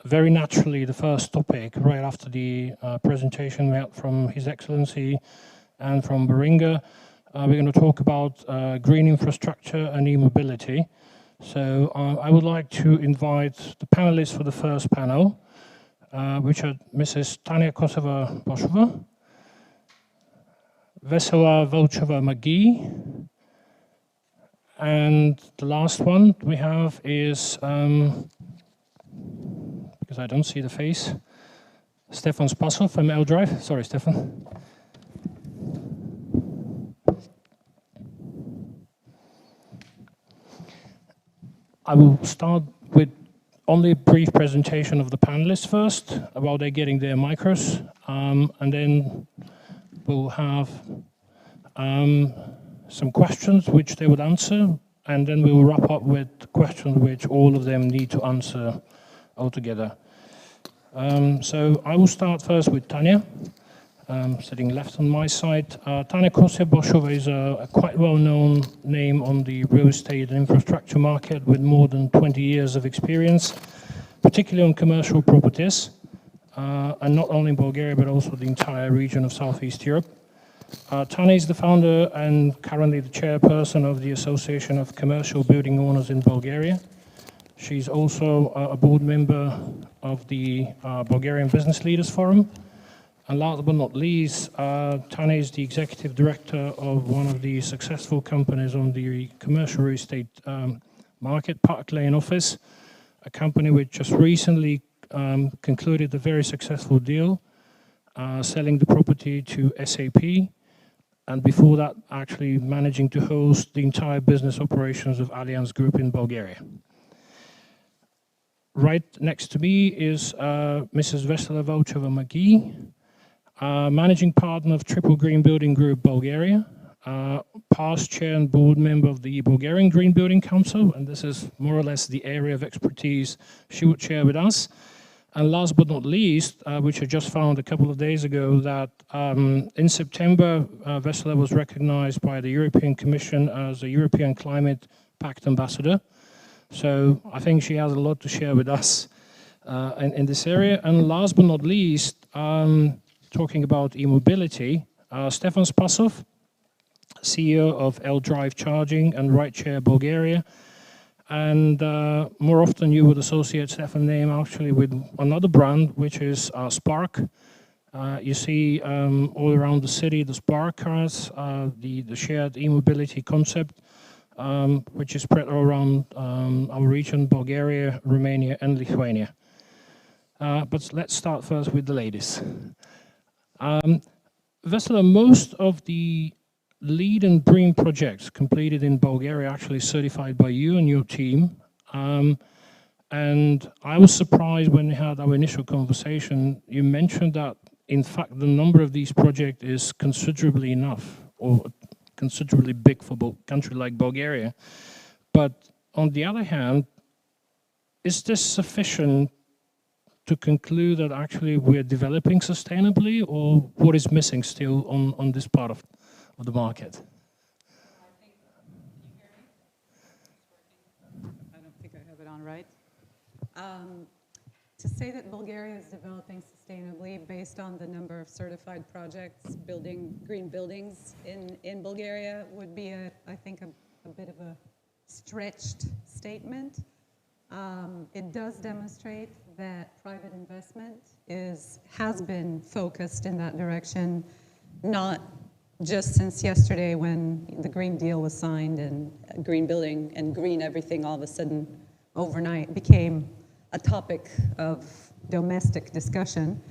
very naturally the first topic right after the presentation we had from His Excellency and from Beringa. We're going to talk about green infrastructure and e-mobility. So I would like to invite the panelists for the first panel, which are Mrs. Tania Kosova-Boshova, Vesela Volchova-McGee, and the last one we have is, because I don't see the face, Stefan Spasov from L-Drive. Sorry, Stefan. I will start with only a brief presentation of the panelists first, while they're getting their micros, and then we'll have some questions which they would answer, and then we'll wrap up with questions which all of them need to answer altogether. So I will start first with Tania, sitting left on my side. Tania Kosova-Boshova is a quite well-known name on the real estate and infrastructure market with more than 20 years of experience, particularly on commercial properties, and not only in Bulgaria, but also the entire region of Southeast Europe. Tania is the founder and currently the chairperson of the Association of Commercial Building Owners in Bulgaria. She's also a board member of the Bulgarian Business Leaders Forum. And last but not least, Tania is the executive director of one of the successful companies on the commercial real estate market, Park Lane Office, a company which just recently concluded a very successful deal, selling the property to SAP, and before that, actually managing to host the entire business operations of Allianz Group in Bulgaria. Right next to me is Mrs. Vesela Volchova-McGee, managing partner of Triple Green Building Group Bulgaria, past chair and board member of the Bulgarian Green Building Council, and this is more or less the area of expertise she would share with us. And last but not least, which I just found a couple of days ago, that in September, Vesela was recognized by the European Commission as a European Climate Pact Ambassador. So I think she has a lot to share with us in this area. And last but not least, talking about e-mobility, Stefan Spasov, CEO of L-Drive Charging and Rideshare Bulgaria. And more often you would associate Stefan's name actually with another brand, which is Spark. You see all around the city the Spark cars, the shared e-mobility concept, which is spread all around our region, Bulgaria, Romania, and Lithuania. But let's start first with the ladies. Vesela, most of the LEED and BREEAM projects completed in Bulgaria actually certified by you and your team. And I was surprised when we had our initial conversation. You mentioned that, in fact, the number of these projects is considerably enough, or considerably big for a country like Bulgaria. But on the other hand, is this sufficient to conclude that actually we're developing sustainably, or what is missing still on this part of the market? I think, can you hear me? It's working. I don't think I have it on right. To say that Bulgaria is developing sustainably based on the number of certified projects building green buildings in Bulgaria would be, I think, a bit of a stretched statement. It does demonstrate that private investment has been focused in that direction, not just since yesterday when the Green Deal was signed and green building and green everything all of a sudden overnight became a topic of domestic discussion.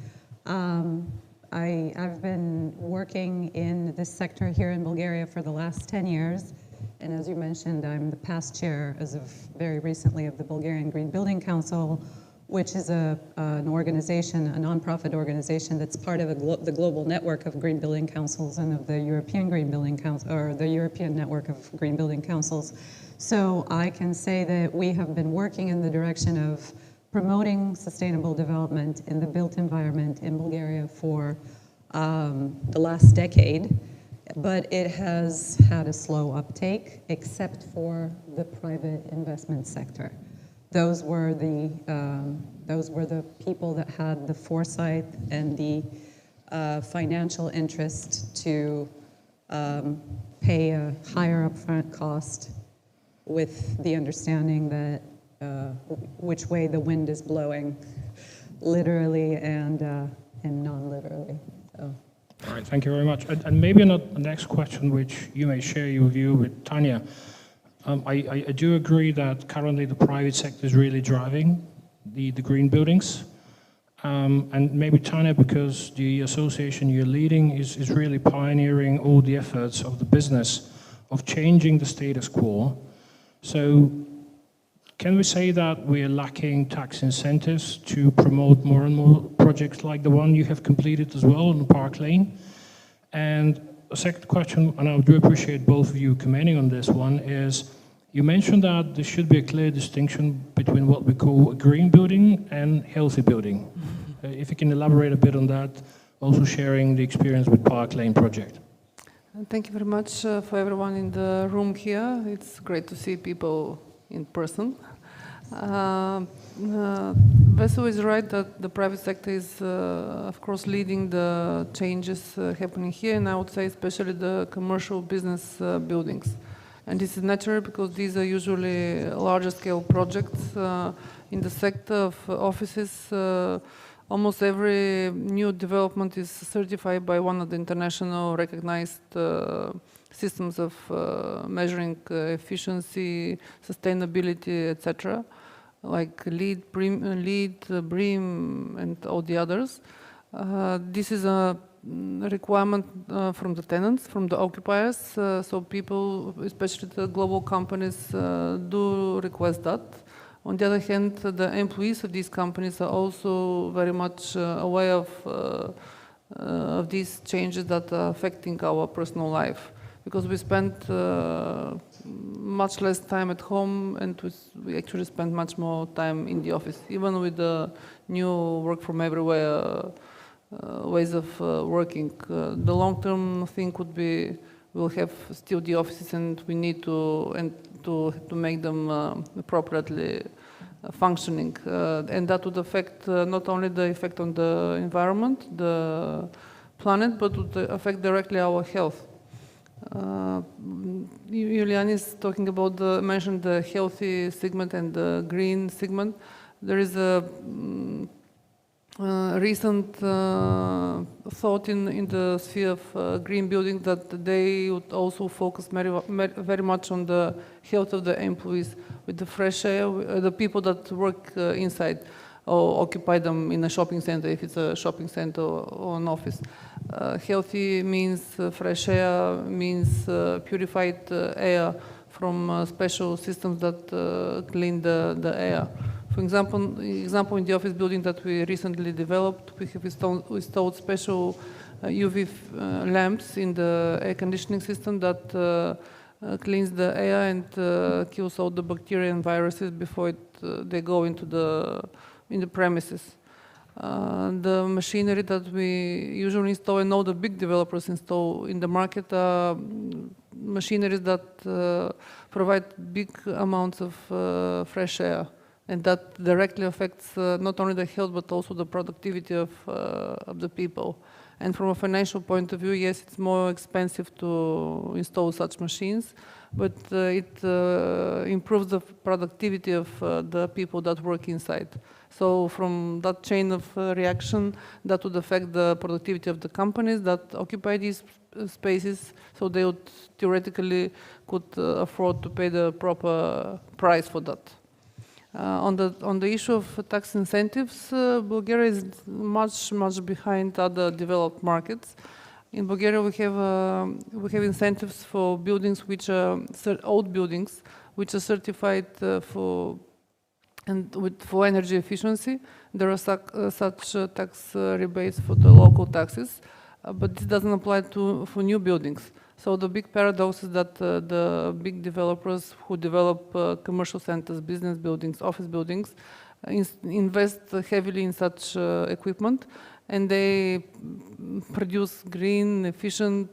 I've been working in this sector here in Bulgaria for the last 10 years. And as you mentioned, I'm the past chair, as of very recently, of the Bulgarian Green Building Council, which is an organization, a nonprofit organization that's part of the global network of green building councils and of the European Green Building Council, or the European network of green building councils. So I can say that we have been working in the direction of promoting sustainable development in the built environment in Bulgaria for the last decade. But it has had a slow uptake, except for the private investment sector. Those were the people that had the foresight and the financial interest to pay a higher upfront cost with the understanding that which way the wind is blowing, literally and non-literally. So. All right, thank you very much. And maybe the next question, which you may share your view with Tanya. I do agree that currently the private sector is really driving the green buildings. And maybe Tanya, because the association you're leading is really pioneering all the efforts of the business of changing the status quo. So can we say that we're lacking tax incentives to promote more and more projects like the one you have completed as well in Park Lane? And a second question, and I do appreciate both of you commenting on this one, is you mentioned that there should be a clear distinction between what we call a green building and healthy building. If you can elaborate a bit on that, also sharing the experience with Park Lane project. Thank you very much for everyone in the room here. It's great to see people in person. Vesu is right that the private sector is, of course, leading the changes happening here, and I would say especially the commercial business buildings. And this is natural because these are usually larger scale projects in the sector of offices. Almost every new development is certified by one of the international recognized systems of measuring efficiency, sustainability, etc., like LEED, BREEAM, and all the others. This is a requirement from the tenants, from the occupiers, so people, especially the global companies, do request that. On the other hand, the employees of these companies are also very much aware of these changes that are affecting our personal life, because we spend much less time at home and we actually spend much more time in the office, even with the new work from everywhere ways of working. The long-term thing would be we'll have still the offices, and we need to make them appropriately functioning, and that would affect not only the effect on the environment, the planet, but would affect directly our health. Julian is talking about mentioned the healthy segment and the green segment. There is a recent thought in the sphere of green building that they would also focus very much on the health of the employees, with the fresh air, the people that work inside or occupy them in a shopping center, if it's a shopping center or an office. Healthy means fresh air, means purified air from special systems that clean the air. For example, in the office building that we recently developed, we have installed special UV lamps in the air conditioning system that cleans the air and kills all the bacteria and viruses before they go into the premises. The machinery that we usually install and all the big developers install in the market are machineries that provide big amounts of fresh air. And that directly affects not only the health, but also the productivity of the people. And from a financial point of view, yes, it's more expensive to install such machines, but it improves the productivity of the people that work inside. So from that chain of reaction, that would affect the productivity of the companies that occupy these spaces, so they would theoretically could afford to pay the proper price for that. On the issue of tax incentives, Bulgaria is much behind other developed markets. In Bulgaria, we have incentives for buildings which are old buildings, which are certified for energy efficiency. There are such tax rebates for the local taxes, but this doesn't apply for new buildings. So the big paradox is that the big developers who develop commercial centers, business buildings, office buildings, invest heavily in such equipment, and they produce green, efficient,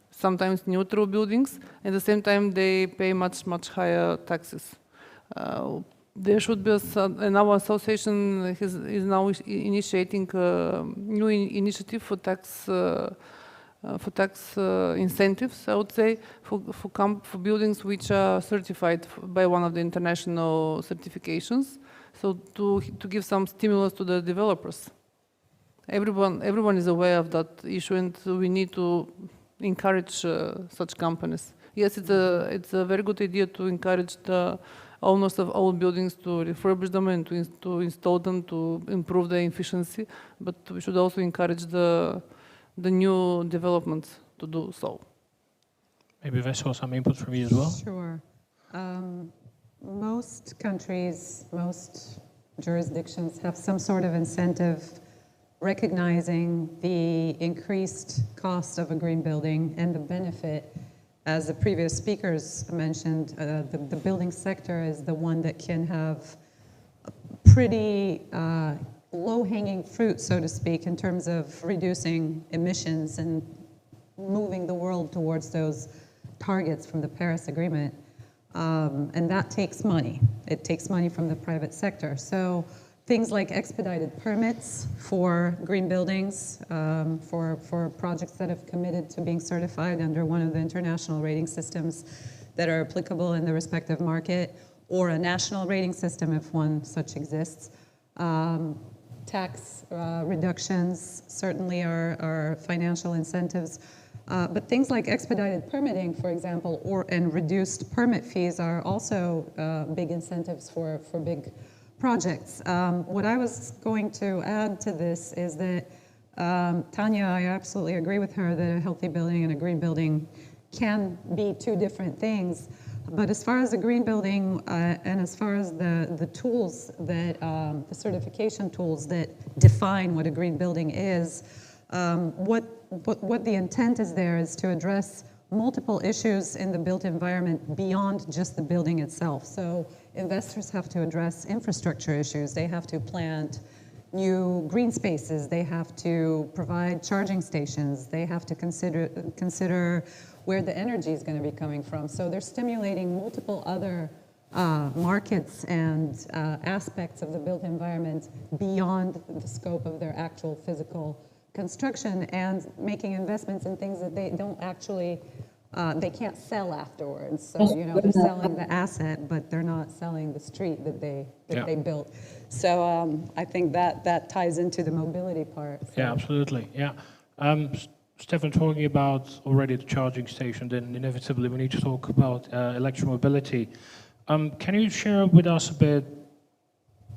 sometimes neutral buildings. At the same time, they pay much higher taxes. There should be, and our association is now initiating a new initiative for tax tax incentives, I would say, for buildings which are certified by one of the international certifications. So to give some stimulus to the developers. Everyone is aware of that issue, and we need to encourage such companies. Yes, it's a very good idea to encourage the owners of old buildings to refurbish them and to install them to improve their efficiency, but we should also encourage the new developments to do so. Maybe Vessel, some input from you as well? Sure. Most countries, most jurisdictions have some sort of incentive recognizing the increased cost of a green building and the benefit. As the previous speakers mentioned, the building sector is the one that can have a pretty low-hanging fruit, so to speak, in terms of reducing emissions and moving the world towards those targets from the Paris Agreement. And that takes money. It takes money from the private sector. So things like expedited permits for green buildings, for projects that have committed to being certified under one of the international rating systems that are applicable in the respective market, or a national rating system if one such exists. Tax reductions certainly are financial incentives. But things like expedited permitting, for example, and reduced permit fees are also big incentives for big projects. What I was going to add to this is that Tanya, I absolutely agree with her that a healthy building and a green building can be two different things. But as far as the green building and as far as the tools that, the certification tools that define what a green building is, what the intent is there is to address multiple issues in the built environment beyond just the building itself. So investors have to address infrastructure issues. They have to plant new green spaces. They have to provide charging stations. They have to consider where the energy is going to be coming from. So they're stimulating multiple other markets and aspects of the built environment beyond the scope of their actual physical construction, and making investments in things that they don't actually, they can't sell afterwards. So, you know, they're selling the asset, but they're not selling the street that they built. So I think that ties into the mobility part. So. Yeah, absolutely. Yeah. Stefan, talking about already the charging station, then inevitably we need to talk about electromobility. Can you share with us a bit,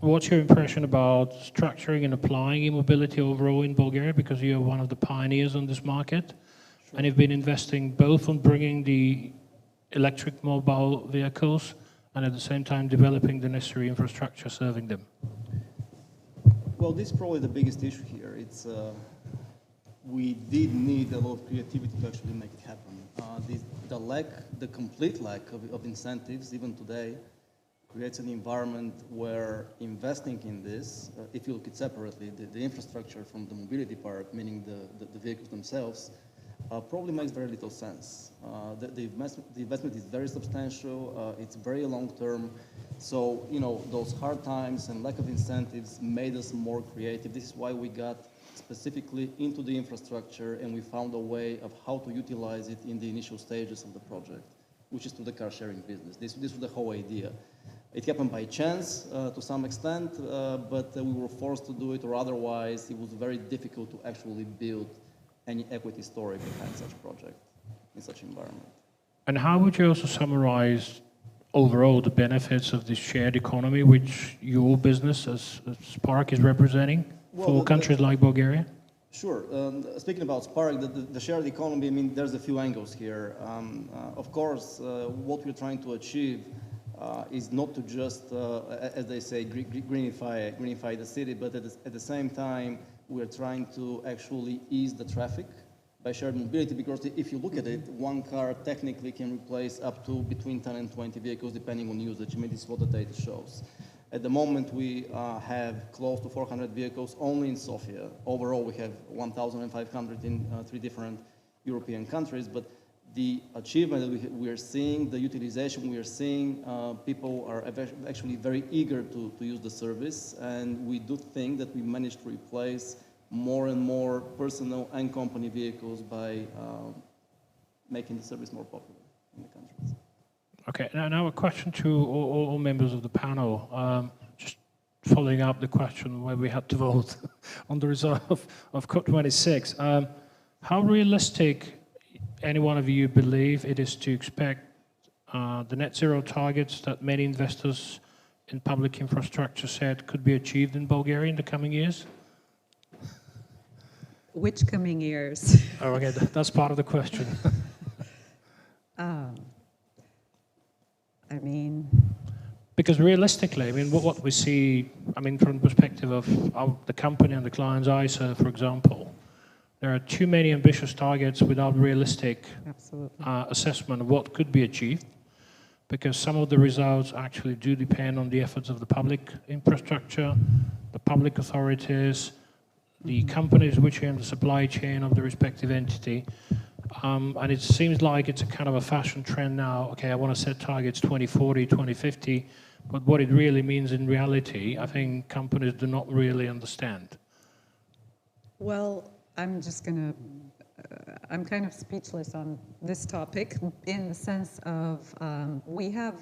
what's your impression about structuring and applying e-mobility overall in Bulgaria? Because you're one of the pioneers on this market, sure. And you've been investing both on bringing the electric mobile vehicles and at the same time developing the necessary infrastructure serving them. Well, this is probably the biggest issue here. It's we did need a lot of creativity to actually make it happen. The complete lack of incentives, even today, creates an environment where investing in this, if you look at separately, the infrastructure from the mobility part, meaning the vehicles themselves, probably makes very little sense. The investment is very substantial, it's very long-term, so you know those hard times and lack of incentives made us more creative. This is why we got specifically into the infrastructure, and we found a way of how to utilize it in the initial stages of the project, which is to the car sharing business. This was the whole idea. It happened by chance to some extent, but we were forced to do it, or otherwise it was very difficult to actually build any equity story behind such project in such environment. And how would you also summarize overall the benefits of this shared economy which your business as Spark is representing for countries like Bulgaria? Sure. Speaking about Spark, the shared economy, I mean, there's a few angles here. Of course, what we're trying to achieve is not to just, as they say, greenify the city, but at the same time, we're trying to actually ease the traffic by shared mobility, because if you look at it, one car technically can replace up to between 10 and 20 vehicles depending on usage. I mean, this is what the data shows. At the moment, we have close to 400 vehicles only in Sofia. Overall, we have 1,500 in 3 different European countries, but the achievement that we are seeing, the utilization we are seeing, people are actually very eager to use the service, and we do think that we managed to replace more and more personal and company vehicles by making the service more popular in the countries. Okay, now a question to all members of the panel. Just following up the question where we had to vote on the result of COP26. How realistic any one of you believe it is to expect the net zero targets that many investors in public infrastructure said could be achieved in Bulgaria in the coming years? Which coming years? Oh, okay, that's part of the question. I mean... Because realistically, I mean, what we see, I mean, from the perspective of the company and the client's ISA, for example, there are too many ambitious targets without realistic assessment of what could be achieved, because some of the results actually do depend on the efforts of the public infrastructure, the public authorities, the companies which are in the supply chain of the respective entity. And it seems like it's a kind of a fashion trend now. Okay, I want to set targets 2040, 2050, but what it really means in reality, I think companies do not really understand. Well, I'm just going to, I'm kind of speechless on this topic in the sense of we have,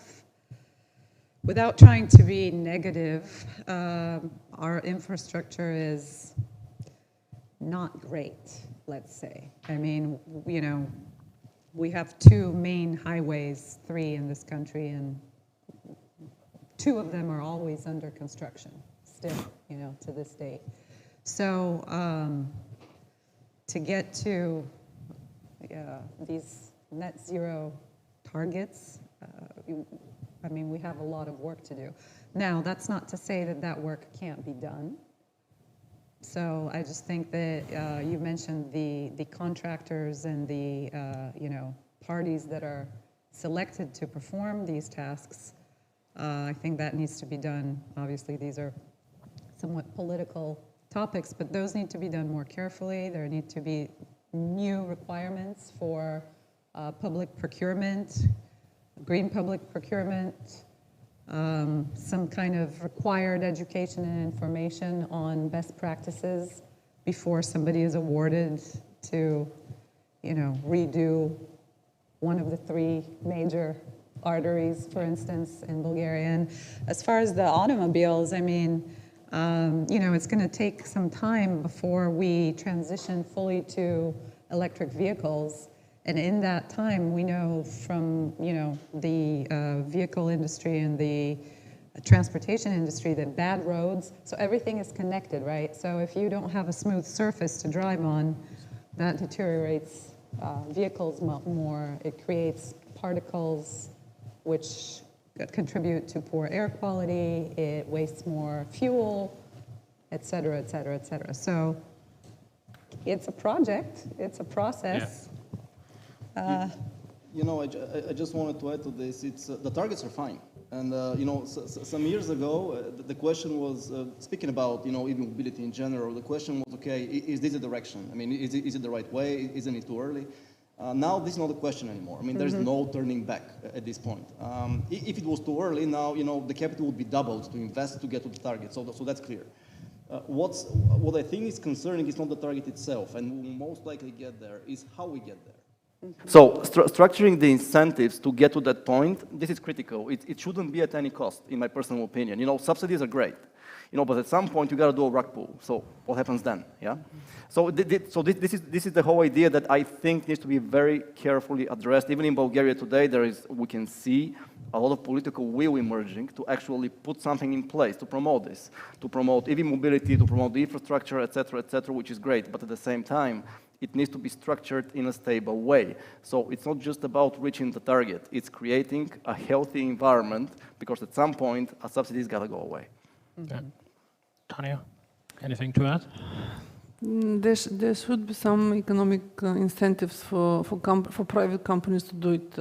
without trying to be negative, our infrastructure is not great, let's say. I mean, you know, we have 2 main highways, 3 in this country, and 2 of them are always under construction, still, you know, to this day. So to get to these net zero targets, I mean, we have a lot of work to do. Now, that's not to say that that work can't be done. So I just think that you mentioned the contractors and the you know, parties that are selected to perform these tasks. I think that needs to be done. Obviously, these are somewhat political topics, but those need to be done more carefully. There need to be new requirements for public procurement, green public procurement, some kind of required education and information on best practices before somebody is awarded to, you know, redo one of the 3 major arteries, for instance, in Bulgaria. And as far as the automobiles, I mean, you know, it's going to take some time before we transition fully to electric vehicles. And in that time, we know from, you know, the vehicle industry and the transportation industry that bad roads, so everything is connected, right? So if you don't have a smooth surface to drive on, that deteriorates vehicles more. It creates particles which contribute to poor air quality, it wastes more fuel, et cetera, et cetera, et cetera. So it's a project, it's a process. Yeah. You know, I just wanted to add to this. It's the targets are fine, and you know, some years ago, the question was speaking about, you know, even mobility in general. The question was, okay, is this the direction? I mean, is it the right way? Isn't it too early? Now this is not a question anymore. I mean, there's no turning back at this point. If it was too early, now, you know, the capital would be doubled to invest to get to the target. So that's clear. What I think is concerning is not the target itself, and we will most likely get there, is how we get there. So structuring the incentives to get to that point, this is critical. It shouldn't be at any cost, in my personal opinion. You know, subsidies are great, you know, but at some point you got to do a rug pull. So what happens then? Yeah. So this is the whole idea that I think needs to be very carefully addressed. Even in Bulgaria today, we can see a lot of political will emerging to actually put something in place to promote this, to promote EV mobility, to promote the infrastructure, et cetera, which is great. But at the same time, it needs to be structured in a stable way. So it's not just about reaching the target, it's creating a healthy environment, because at some point, a subsidy's got to go away. Yeah. Tanya, anything to add? There should be some economic incentives for private companies to do it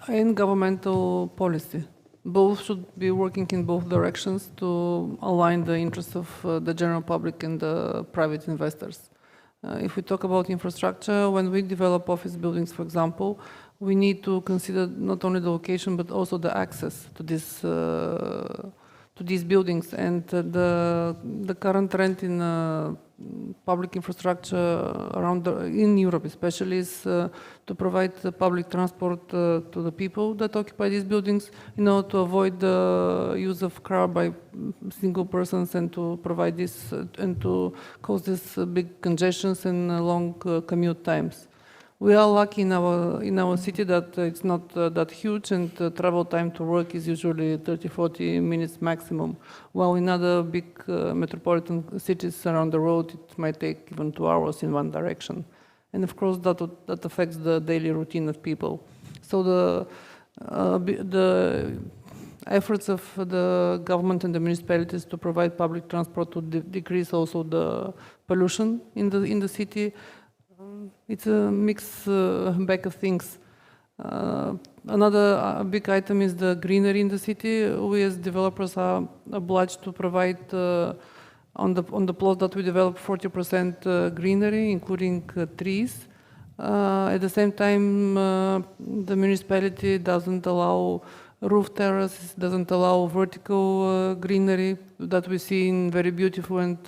in governmental policy. Both should be working in both directions to align the interests of the general public and the private investors. If we talk about infrastructure, when we develop office buildings, for example, we need to consider not only the location but also the access to to these buildings, and the current trend in public infrastructure in Europe especially is to provide public transport to the people that occupy these buildings in order to avoid the use of car by single persons and to provide this and to cause this big congestions and long commute times. We are lucky in our city that it's not that huge, and travel time to work is usually 30-40 minutes maximum, while in other big metropolitan cities around the road it might take even 2 hours in one direction. And of course that affects the daily routine of people. So the efforts of the government and the municipalities to provide public transport would decrease also the pollution in the city. It's a mixed bag of things. Another big item is the greenery in the city. We as developers are obliged to provide on the plot that we develop 40% greenery, including trees. At the same time, the municipality doesn't allow roof terraces, doesn't allow vertical greenery that we see in very beautiful and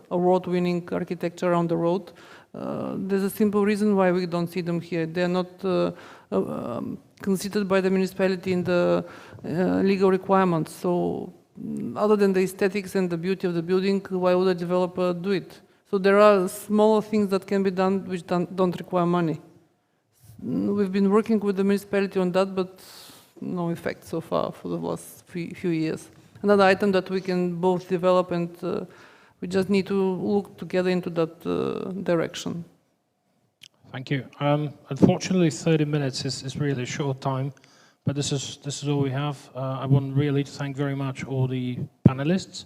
award-winning architecture around the road. There's a simple reason why we don't see them here. They are not considered by the municipality in the legal requirements. So other than the aesthetics and the beauty of the building, why would a developer do it? So there are smaller things that can be done which don't require money. We've been working with the municipality on that, but no effect so far for the last few years. Another item that we can both develop, and we just need to look together into that direction. Thank you. Unfortunately, 30 minutes is really a short time, but this is all we have. I want really to thank very much all the panelists.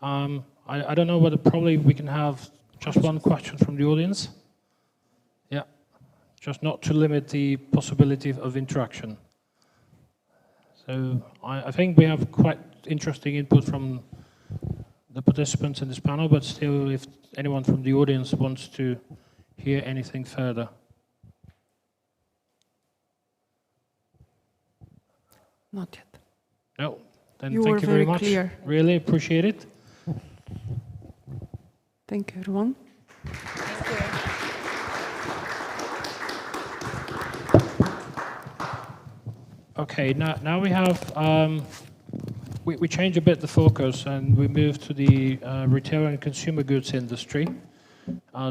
I don't know whether probably we can have just one question from the audience. Yeah, just not to limit the possibility of interaction. So I think we have quite interesting input from the participants in this panel, but still, if anyone from the audience wants to hear anything further. Not yet. No, then You thank were you very very much. clear. Really appreciate it. Thank you, everyone. Okay, now we have, we change a bit the focus and we move to the retail and consumer goods industry,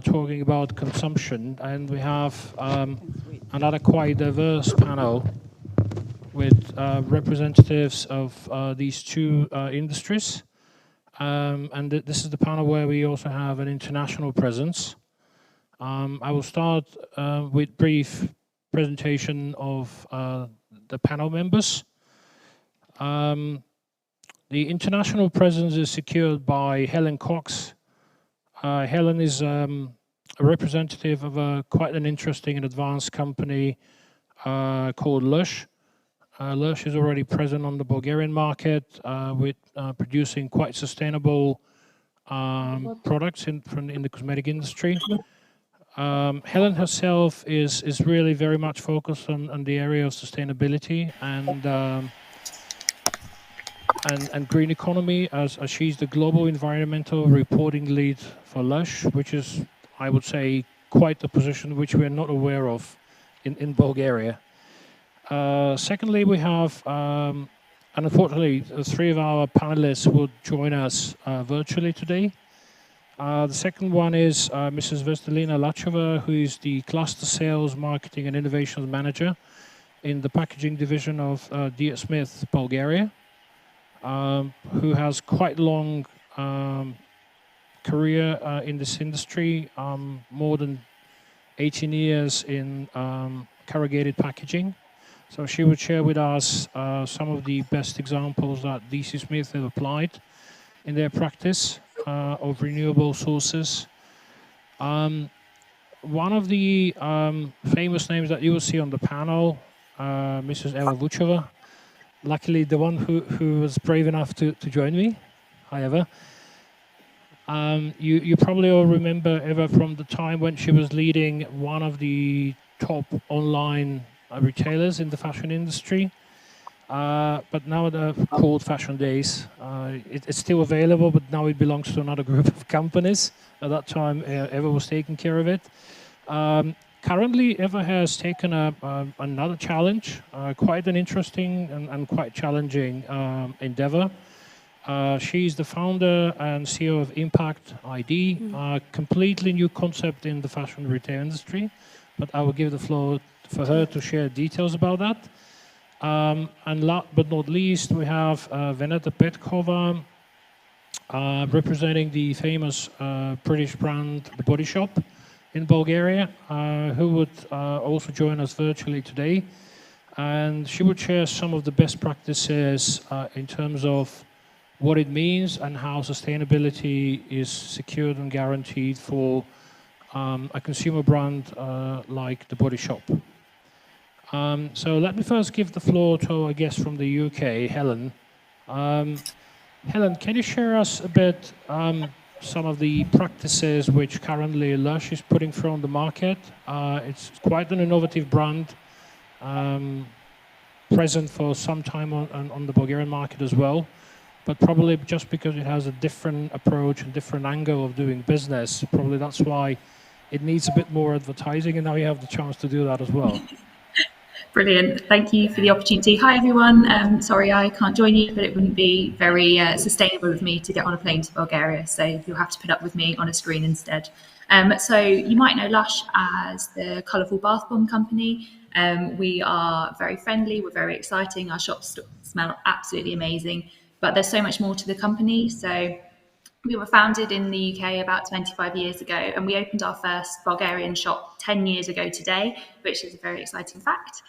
talking about consumption, and we have another quite diverse panel with representatives of these two industries. And this is the panel where we also have an international presence. I will start with brief presentation of the panel members. The international presence is secured by Helen Cox. Helen is a representative of quite an interesting and advanced company called Lush. Lush is already present on the Bulgarian market with producing quite sustainable products in the cosmetic industry. Helen herself is really very much focused on the area of sustainability and green economy, as she's the global environmental reporting lead for Lush, which is, I would say, quite a position which we are not aware of in Bulgaria. Secondly, we have, and unfortunately, three of our panelists will join us virtually today. The second one is Mrs. Vestelina Lachova, who is the Cluster Sales, Marketing and Innovations Manager in the packaging division of D. Smith, Bulgaria, who has quite long career in this industry, more than 18 years in corrugated packaging. So she would share with us some of the best examples that D.C. Smith have applied in their practice of renewable sources. One of the famous names that you will see on the panel, Mrs. Eva Vuchova, luckily the one who was brave enough to join me, however. You probably all remember Eva from the time when she was leading one of the top online retailers in the fashion industry. but now they're called Fashion Days. It's still available, but now it belongs to another group of companies. At that time, Eva was taking care of it. Currently, Eva has taken up another challenge, quite an interesting and quite challenging endeavor. She's the founder and CEO of Impact ID, a completely new concept in the fashion retail industry. But I will give the floor for her to share details about that. And last but not least, we have Veneta Petkova, representing the famous British brand, The Body Shop in Bulgaria, who would also join us virtually today. And she would share some of the best practices in terms of what it means and how sustainability is secured and guaranteed for a consumer brand like The Body Shop. So let me first give the floor to our guest from the UK, Helen. Helen, can you share us a bit some of the practices which currently Lush is putting through on the market? It's quite an innovative brand, present for some time on the Bulgarian market as well, but probably just because it has a different approach and different angle of doing business, probably that's why it needs a bit more advertising, and now you have the chance to do that as well. Brilliant. Thank you for the opportunity. Hi, everyone. Sorry I can't join you, but it wouldn't be very sustainable of me to get on a plane to Bulgaria, so you'll have to put up with me on a screen instead. So you might know Lush as the colourful bath bomb company. We are very friendly, we're very exciting, our shops smell absolutely amazing, but there's so much more to the company. So we were founded in the UK about 25 years ago, and we opened our first Bulgarian shop 10 years ago today, which is a very exciting fact.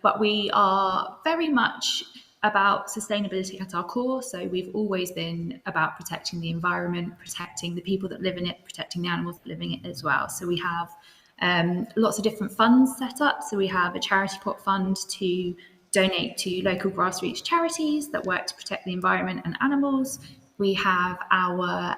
But we are very much about sustainability at our core. So we've always been about protecting the environment, protecting the people that live in it, protecting the animals that live in it as well. So we have lots of different funds set up. So we have a charity pot fund to donate to local grassroots charities that work to protect the environment and animals. We have our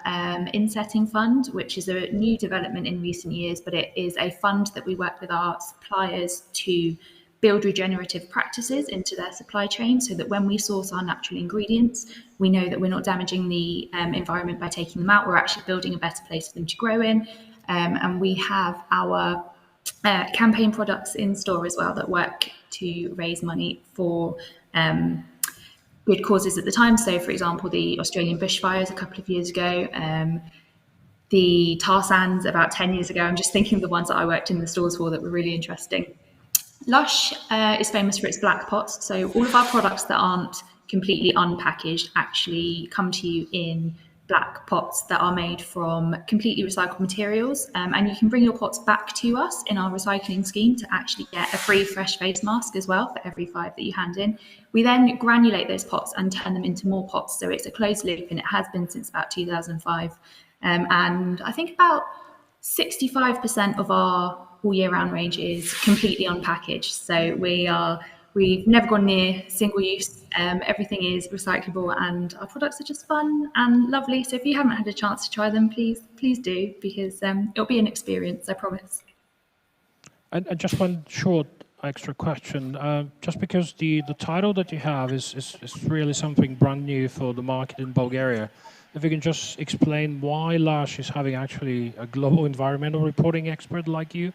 insetting fund, which is a new development in recent years, but it is a fund that we work with our suppliers to build regenerative practices into their supply chain so that when we source our natural ingredients, we know that we're not damaging the environment by taking them out. We're actually building a better place for them to grow in. And we have our campaign products in store as well that work to raise money for good causes at the time. So, for example, the Australian bushfires a couple of years ago, the tar sands about 10 years ago. I'm just thinking of the ones that I worked in the stores for that were really interesting. Lush is famous for its black pots. So all of our products that aren't completely unpackaged actually come to you in black pots that are made from completely recycled materials. And you can bring your pots back to us in our recycling scheme to actually get a free fresh face mask as well for every 5 that you hand in. We then granulate those pots and turn them into more pots. So it's a closed loop, and it has been since about 2005. And I think about 65% of our all year round range is completely unpackaged. So we've never gone near single use. Everything is recyclable, and our products are just fun and lovely. So if you haven't had a chance to try them, please do, because it'll be an experience, I promise. And just one short extra question. Just because the title that you have is really something brand new for the market in Bulgaria, if you can just explain why Lush is having actually a global environmental reporting expert like you?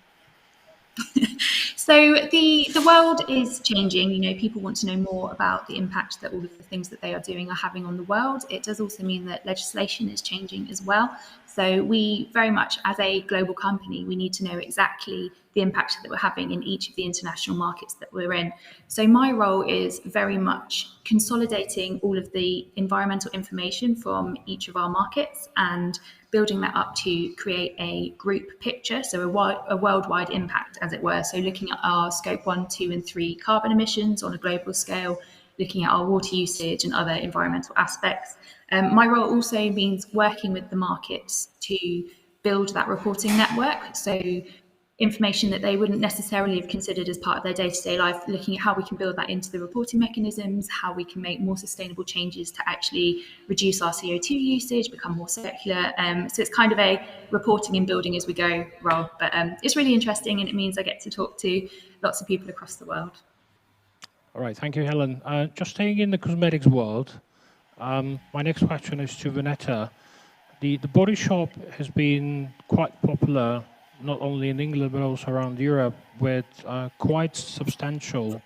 So the world is changing. You know, people want to know more about the impact that all of the things that they are doing are having on the world. It does also mean that legislation is changing as well. So we very much, as a global company, we need to know exactly the impact that we're having in each of the international markets that we're in. So my role is very much consolidating all of the environmental information from each of our markets and building that up to create a group picture, so a worldwide impact, as it were. So looking at our scope 1, 2, and 3 carbon emissions on a global scale, looking at our water usage and other environmental aspects. My role also means working with the markets to build that reporting network. So information that they wouldn't necessarily have considered as part of their day-to-day life, looking at how we can build that into the reporting mechanisms, how we can make more sustainable changes to actually reduce our CO2 usage, become more circular. So it's kind of a reporting and building as we go role. But it's really interesting, and it means I get to talk to lots of people across the world. All right, thank you, Helen. Just staying in the cosmetics world, my next question is to Vanetta. The Body Shop has been quite popular, not only in England, but also around Europe, with quite substantial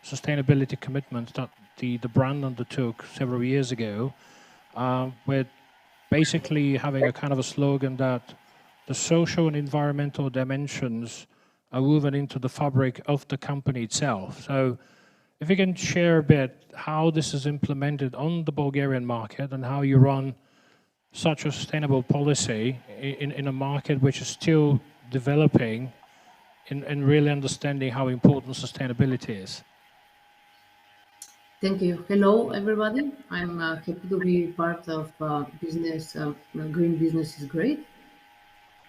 sustainability commitments that the brand undertook several years ago, with basically having a kind of a slogan that the social and environmental dimensions are woven into the fabric of the company itself. So if you can share a bit how this is implemented on the Bulgarian market and how you run such a sustainable policy in a market which is still developing and really understanding how important sustainability is. Thank you. Hello, everybody. I'm happy to be part of business. Green Business is Great.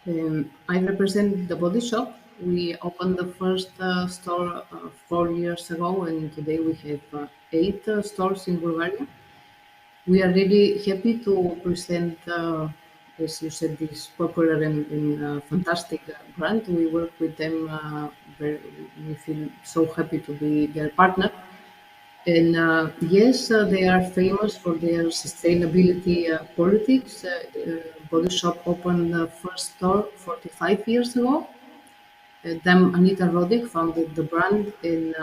I represent the Body Shop. We opened the first store 4 years ago, and today we have 8 stores in Bulgaria. We are really happy to present, as you said, this popular and fantastic brand. We work with them. We feel so happy to be their partner. And yes, they are famous for their sustainability politics. Body Shop opened the first store 45 years ago. Then Anita Roddick founded the brand, and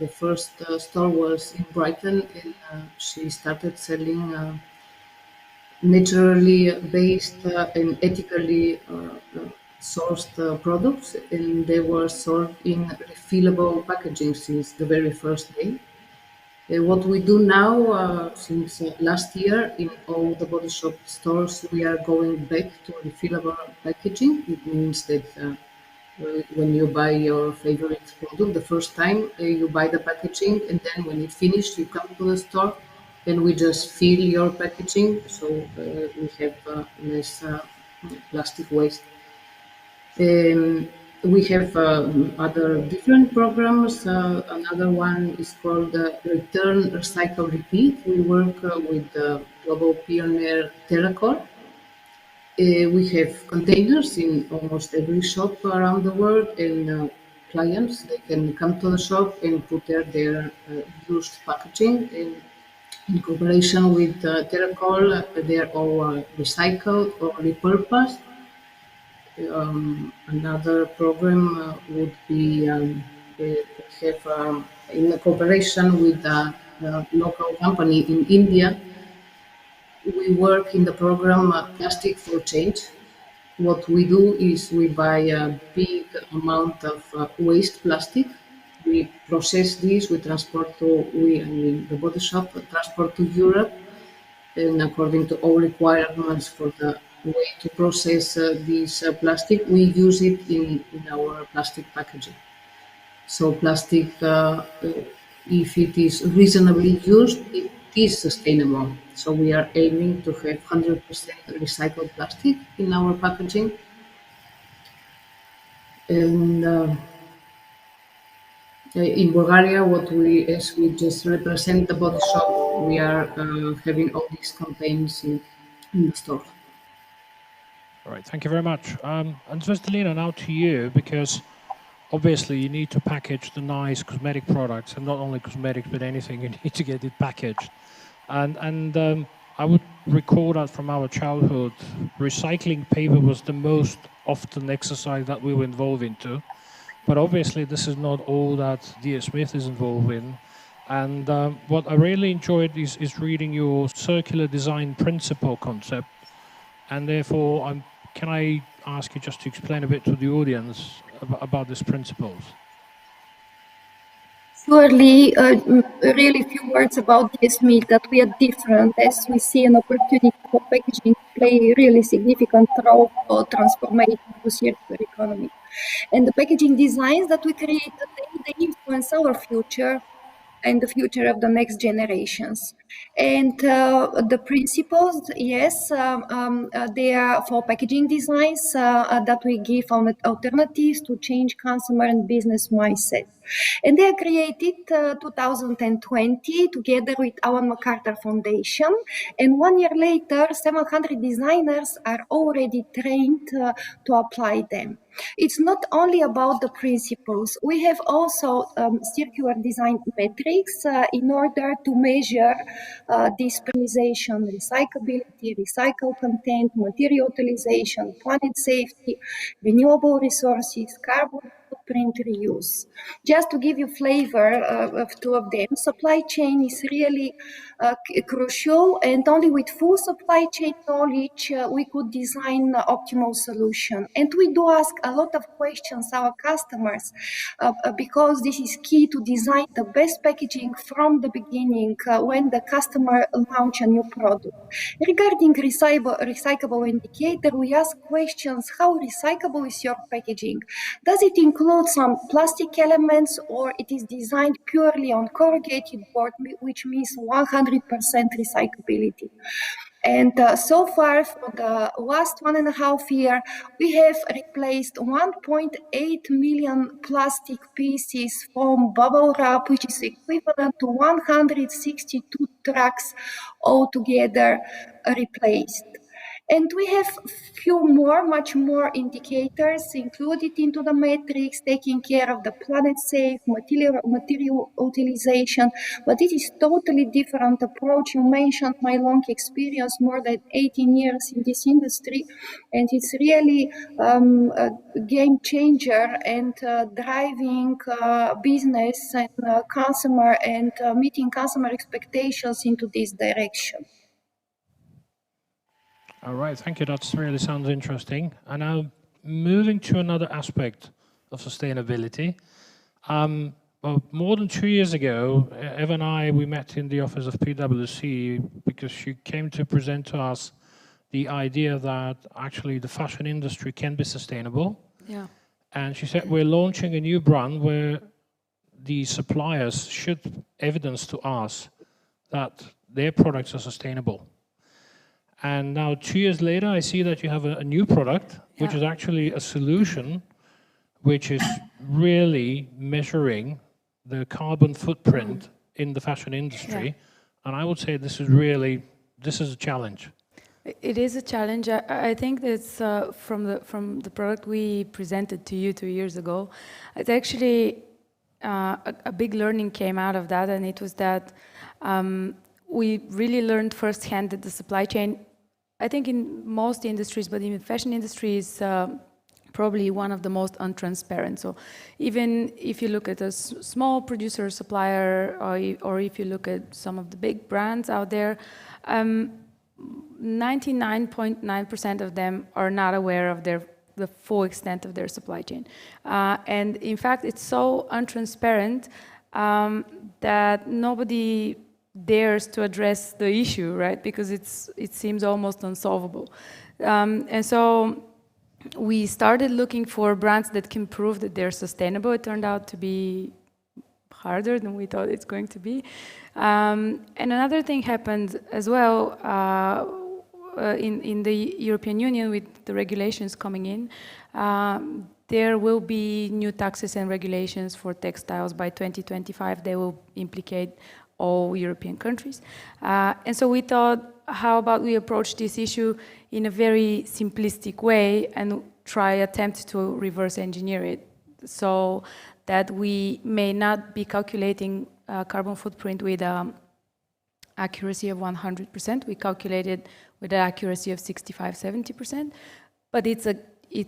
the first store was in Brighton, and she started selling naturally based and ethically sourced products, and they were sold in refillable packaging since the very first day. What we do now, since last year, in all the Body Shop stores, we are going back to refillable packaging. It means that when you buy your favorite product the first time, you buy the packaging, and then when it's finished, you come to the store, and we just fill your packaging, so we have less plastic waste. We have other different programs. Another one is called Return, Recycle, Repeat. We work with the global pioneer Terracor. We have containers in almost every shop around the world, and clients, they can come to the shop and put their used packaging. In cooperation with Terracor, they are all recycled or repurposed. Another program would be we have in a cooperation with a local company in India. We work in the program Plastic for Change. What we do is we buy a big amount of waste plastic. We process this. We transport to the Body Shop transport to Europe, and according to all requirements for the way to process this plastic, we use it in our plastic packaging. So plastic, if it is reasonably used, it is sustainable. So we are aiming to have 100% recycled plastic in our packaging. And in Bulgaria, as we just represent the Body Shop, we are having all these campaigns in the store. All right, thank you very much. And Svetlana, now to you, because obviously you need to package the nice cosmetic products, and not only cosmetics, but anything, you need to get it packaged. And I would recall that from our childhood, recycling paper was the most often exercise that we were involved into. But obviously this is not all that D.A. Smith is involved in. And what I really enjoyed is reading your circular design principle concept. And therefore, can I ask you just to explain a bit to the audience about these principles? Surely, really few words about D.A. Smith, that we are different, as we see an opportunity for packaging to play a really significant role for transformation to circular economy. And the packaging designs that we create today, they influence our future and the future of the next generations. And the principles, yes, they are for packaging designs that we give on alternatives to change consumer and business mindset. And they are created 2020 together with Alan MacArthur Foundation. And 1 year later, 700 designers are already trained to apply them. It's not only about the principles. We have also circular design metrics in order to measure this premiumization, recyclability, recycled content, material utilization, planet safety, renewable resources, carbon footprint reuse. Just to give you flavor of two of them, supply chain is really crucial, and only with full supply chain knowledge we could design optimal solution. And we do ask a lot of questions our customers because this is key to design the best packaging from the beginning when the customer launch a new product. Regarding recyclable indicator, we ask questions: how recyclable is your packaging? Does it include some plastic elements, or it is designed purely on corrugated board, which means 100% recyclability? And so far, for the last 1.5 years, we have replaced 1.8 million plastic pieces from bubble wrap, which is equivalent to 162 trucks altogether replaced. And we have much more indicators included into the metrics, taking care of the planet safe, material utilization, but it is totally different approach. You mentioned my long experience, more than 18 years in this industry, and it's really a game changer and driving business and consumer and meeting customer expectations into this direction. All right, thank you. That really sounds interesting. And now moving to another aspect of sustainability. Well, more than 2 years ago, Eva and I, we met in the office of PwC because she came to present to us the idea that actually the fashion industry can be sustainable. Yeah. And she said, we're launching a new brand where the suppliers should evidence to us that their products are sustainable. And now 2 years later, I see that you have a new product, which is actually a solution which is really measuring the carbon footprint in the fashion industry. Yeah. And I would say this is a challenge. It is a challenge. I think that's from the product we presented to you 2 years ago. It's actually a big learning came out of that, and it was that we really learned firsthand that the supply chain, I think in most industries, but in the fashion industry is probably one of the most untransparent. So even if you look at a small producer, supplier, or if you look at some of the big brands out there, 99.9% of them are not aware of the full extent of their supply chain. And in fact, it's so untransparent that nobody dares to address the issue, right? Because it seems almost unsolvable. And so we started looking for brands that can prove that they're sustainable. It turned out to be harder than we thought it's going to be. And another thing happened as well in the European Union with the regulations coming in. There will be new taxes and regulations for textiles by 2025. They will implicate all European countries. And so we thought, how about we approach this issue in a very simplistic way and attempt to reverse engineer it so that we may not be calculating carbon footprint with accuracy of 100%. We calculated with an accuracy of 65–70%, but it's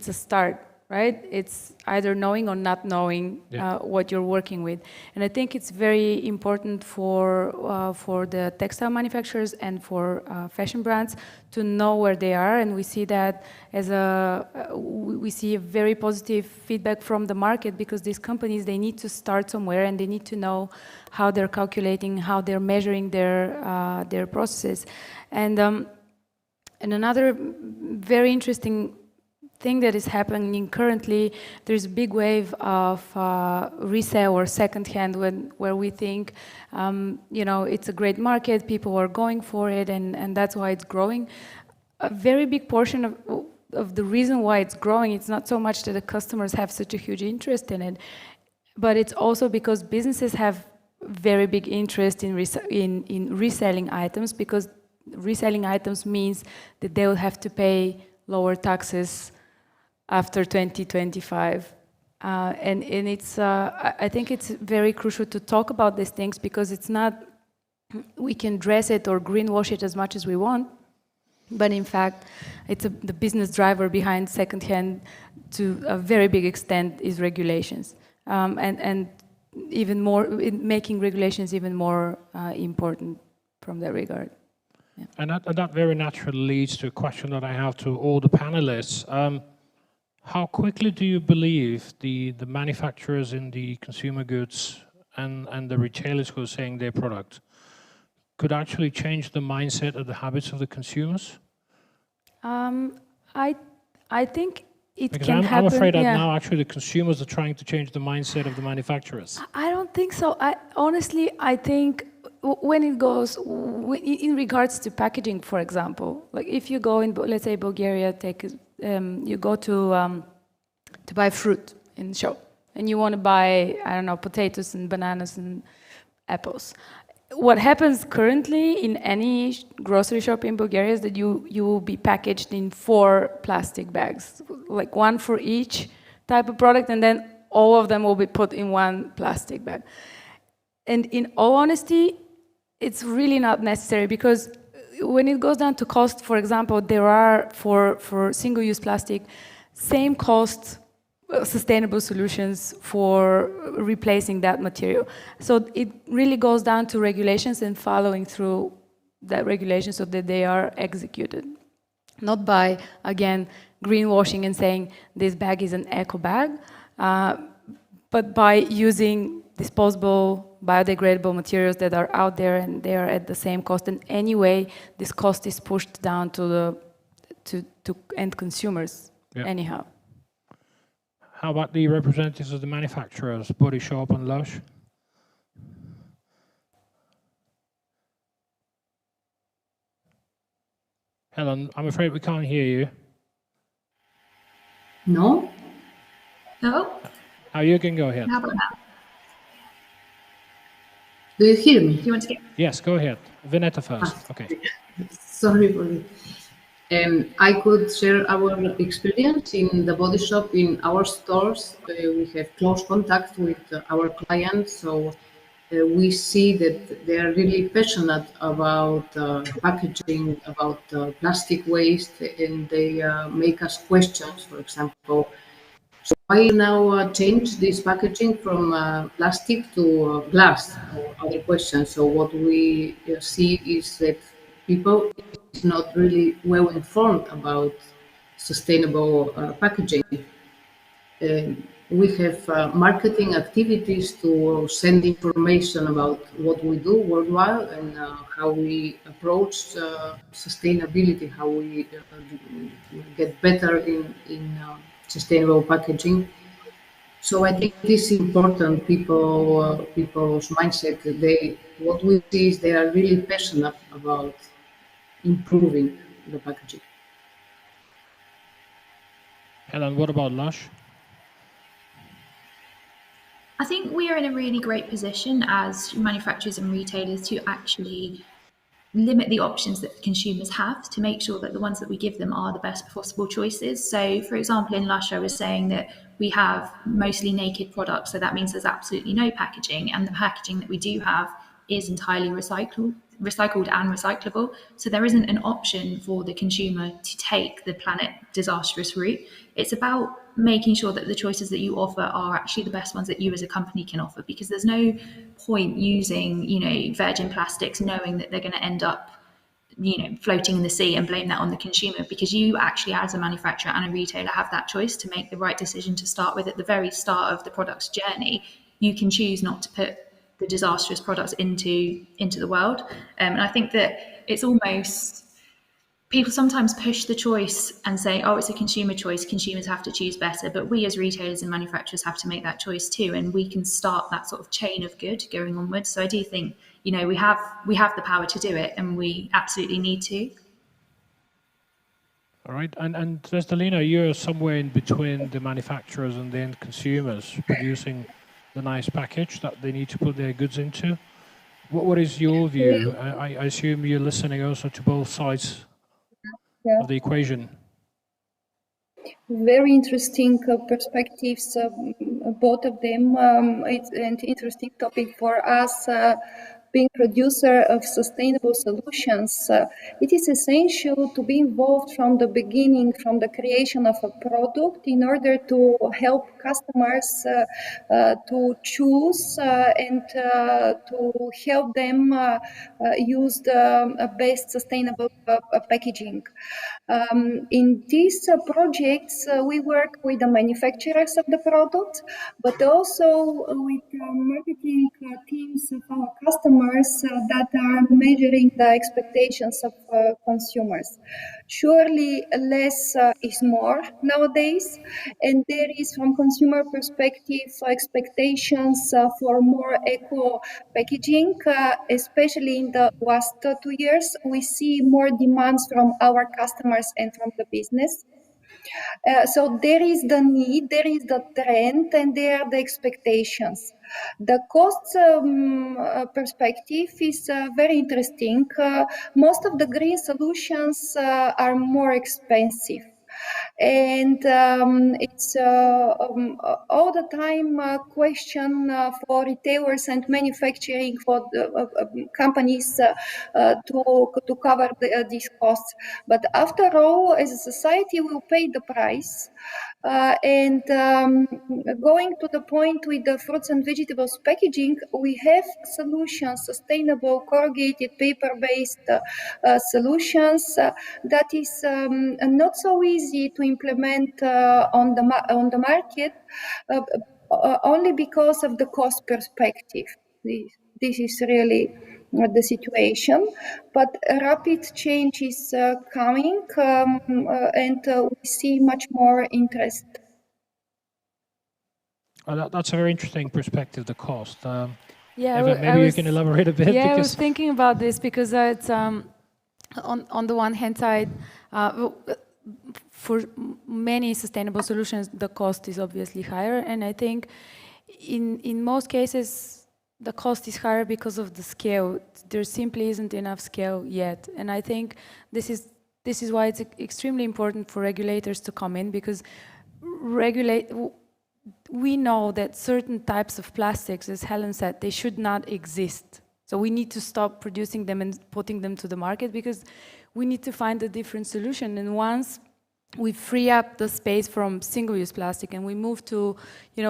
a start, right? It's either knowing or not knowing what you're working with. And I think it's very important for the textile manufacturers and for fashion brands to know where they are. And we see that we see a very positive feedback from the market, because these companies, they need to start somewhere and they need to know how they're calculating, how they're measuring their processes. And another very interesting thing that is happening currently, there's a big wave of resale or secondhand where we think, it's a great market, people are going for it, and that's why it's growing. A very big portion of the reason why it's growing, it's not so much that the customers have such a huge interest in it, but it's also because businesses have very big interest in reselling items, because reselling items means that they will have to pay lower taxes after 2025. And it's, I think it's very crucial to talk about these things, because it's not, we can dress it or greenwash it as much as we want, but in fact, it's the business driver behind secondhand to a very big extent is regulations. And even more, making regulations even more important from that regard. Yeah. And that very naturally leads to a question that I have to all the panelists. How quickly do you believe the manufacturers in the consumer goods and the retailers who are selling their product could actually change the mindset of the habits of the consumers? I think it because can happen. I'm afraid that now actually the consumers are trying to change the mindset of the manufacturers. I don't think so. Honestly, I think when it goes, in regards to packaging, for example, like if you go in, let's say Bulgaria, you go to buy fruit in the shop, and you want to buy, I don't know, potatoes and bananas and apples. What happens currently in any grocery shop in Bulgaria is that you will be packaged in 4 plastic bags, like one for each type of product, and then all of them will be put in one plastic bag. And in all honesty, it's really not necessary, because when it goes down to cost, for example, there are for single-use plastic, same cost sustainable solutions for replacing that material. So it really goes down to regulations and following through that regulation so that they are executed. Not by, again, greenwashing and saying this bag is an eco bag, but by using disposable, biodegradable materials that are out there, and they are at the same cost. And anyway, this cost is pushed down to end consumers, anyhow. How about the representatives of the manufacturers, Body Shop and Lush? Helen, I'm afraid we can't hear you. No? No? Oh, you can go ahead. How about now? Do you hear me? Do you want to get? Yes, go ahead. Vineta first. Okay. Sorry for it. I could share our experience in the Body Shop. In our stores, we have close contact with our clients, so we see that they are really passionate about packaging, about plastic waste, and they make us questions. For example, so why now change this packaging from plastic to glass, or other questions? So what we see is that people is not really well informed about sustainable packaging. We have marketing activities to send information about what we do worldwide and how we approach sustainability, how we get better in sustainable packaging. So I think this is important. People's mindset. What we see is they are really passionate about improving the packaging. Helen, what about Lush? I think we are in a really great position as manufacturers and retailers to actually limit the options that consumers have, to make sure that the ones that we give them are the best possible choices. So, for example, in Lush, I was saying that we have mostly naked products, so that means there's absolutely no packaging, and the packaging that we do have is entirely recycled and recyclable. So there isn't an option for the consumer to take the planet disastrous route. It's about making sure that the choices that you offer are actually the best ones that you as a company can offer, because there's no point using, virgin plastics knowing that they're going to end up, floating in the sea and blame that on the consumer, because you actually, as a manufacturer and a retailer, have that choice to make the right decision to start with. At the very start of the product's journey, you can choose not to put the disastrous products into the world. And I think that it's almost people sometimes push the choice and say, oh, it's a consumer choice, consumers have to choose better, but we as retailers and manufacturers have to make that choice too, and we can start that sort of chain of good going onwards. So I do think, you know, we have the power to do it, and we absolutely need to. All right, and Vestalina, you're somewhere in between the manufacturers and the end consumers, producing the nice package that they need to put their goods into. What is your view? I assume you're listening also to both sides of the equation. Very interesting perspectives, both of them. It's an interesting topic for us. Being producer of sustainable solutions, it is essential to be involved from the beginning, from the creation of a product, in order to help customers to choose and to help them use the best sustainable packaging. In these projects, we work with the manufacturers of the product, but also with marketing teams of our customers that are measuring the expectations of consumers. Surely less is more nowadays, and there is, from consumer perspective, expectations for more eco packaging, especially in the last 2 years. We see more demands from our customers and from the business. So there is the need, there is the trend, and there are the expectations. The cost perspective is very interesting. Most of the green solutions are more expensive. And it's all the time a question for retailers and manufacturing, for the companies to cover these costs. But after all, as a society, we'll pay the price. And going to the point with the fruits and vegetables packaging, we have solutions, sustainable corrugated paper-based solutions that is not so easy to implement on the market, only because of the cost perspective. This is really the situation, but rapid change is coming, and we see much more interest. That's a very interesting perspective, the cost. Yeah, Eva, maybe you can elaborate a bit. Yeah, because I was thinking about this because it's on the one hand side, for many sustainable solutions, the cost is obviously higher, and I think in most cases the cost is higher because of the scale. There simply isn't enough scale yet, and I think this is why it's extremely important for regulators to come in, because we know that certain types of plastics, as Helen said, they should not exist. So we need to stop producing them and putting them to the market, because we need to find a different solution. And once we free up the space from single-use plastic and we move to,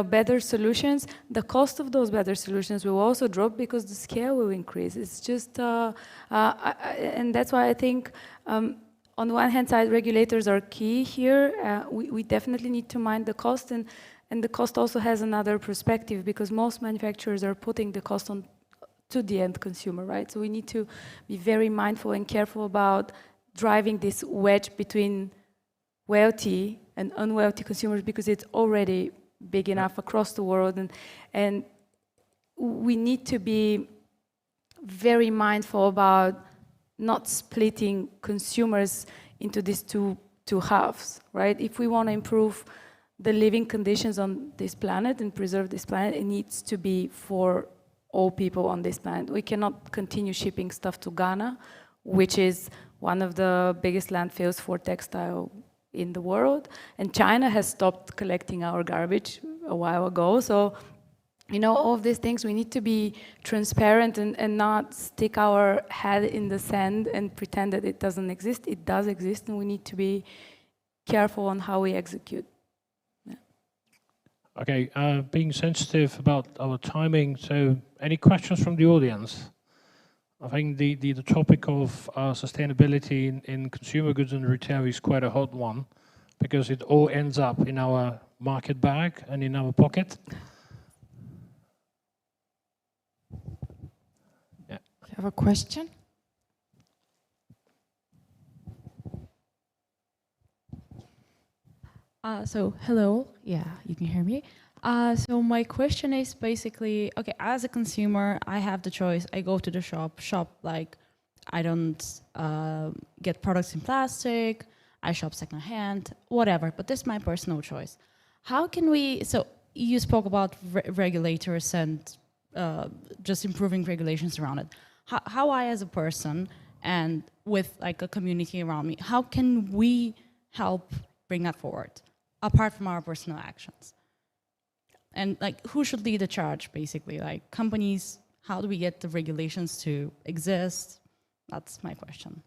better solutions, the cost of those better solutions will also drop because the scale will increase. It's just, and that's why I think, on the one hand side, regulators are key here. We definitely need to mind the cost, and the cost also has another perspective, because most manufacturers are putting the cost on to the end consumer, right? So we need to be very mindful and careful about driving this wedge between wealthy and unwealthy consumers, because it's already big enough across the world, and we need to be very mindful about not splitting consumers into these two halves, right? If we want to improve the living conditions on this planet and preserve this planet, it needs to be for all people on this planet. We cannot continue shipping stuff to Ghana, which is one of the biggest landfills for textile in the world, and China has stopped collecting our garbage a while ago. So, all of these things, we need to be transparent and not stick our head in the sand and pretend that it doesn't exist. It does exist, and we need to be careful on how we execute. Yeah. Okay, being sensitive about our timing, so any questions from the audience? I think the topic of sustainability in consumer goods and retail is quite a hot one, because it all ends up in our market bag and in our pocket. Yeah. You have a question? So hello, yeah, you can hear me. So my question is basically, okay, as a consumer, I have the choice. I go to the shop like I don't get products in plastic, I shop secondhand, whatever, but this is my personal choice. How can we, so you spoke about regulators and just improving regulations around it. How I as a person and with like a community around me, how can we help bring that forward? Apart from our personal actions. And like, who should lead the charge, basically? Like companies, how do we get the regulations to exist? That's my question.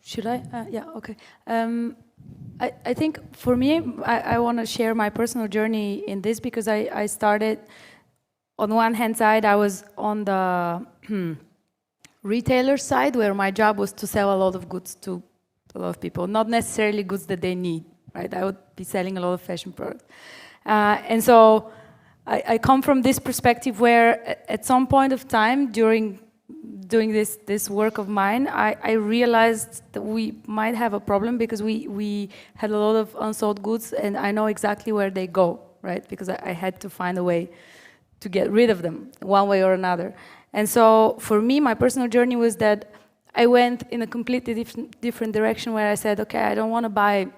Should I? Yeah, okay. I think for me, I want to share my personal journey in this because I started, on one hand side, I was on the retailer side where my job was to sell a lot of goods to a lot of people, not necessarily goods that they need. Right, I would be selling a lot of fashion products. And so I come from this perspective where at some point of time during doing this work of mine, I realized that we might have a problem because we had a lot of unsold goods and I know exactly where they go, right? Because I had to find a way to get rid of them one way or another. And so for me, my personal journey was that I went in a completely different direction where I said, okay, I don't want to buy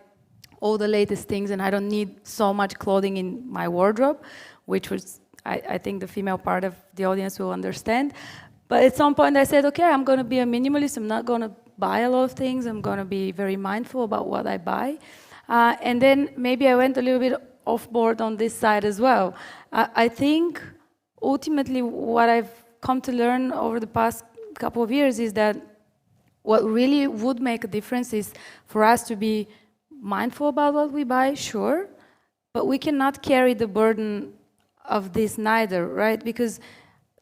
all the latest things and I don't need so much clothing in my wardrobe, which was, I think the female part of the audience will understand. But at some point I said, okay, I'm going to be a minimalist. I'm not going to buy a lot of things. I'm going to be very mindful about what I buy. And then maybe I went a little bit off board on this side as well. I think ultimately what I've come to learn over the past couple of years is that what really would make a difference is for us to be mindful about what we buy, sure, but we cannot carry the burden of this neither, right? Because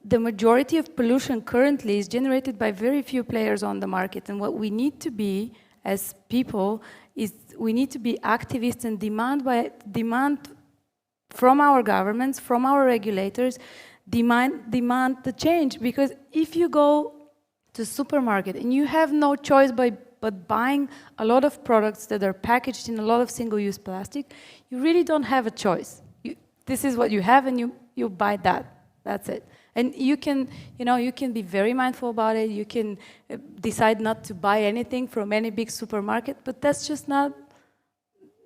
the majority of pollution currently is generated by very few players on the market. And what we need to be as people is we need to be activists and demand from our governments, from our regulators, demand the change. Because if you go to supermarket and you have no choice but buying a lot of products that are packaged in a lot of single-use plastic, you really don't have a choice. This is what you have and you buy that. That's it. And you can be very mindful about it. You can decide not to buy anything from any big supermarket, but that's just not,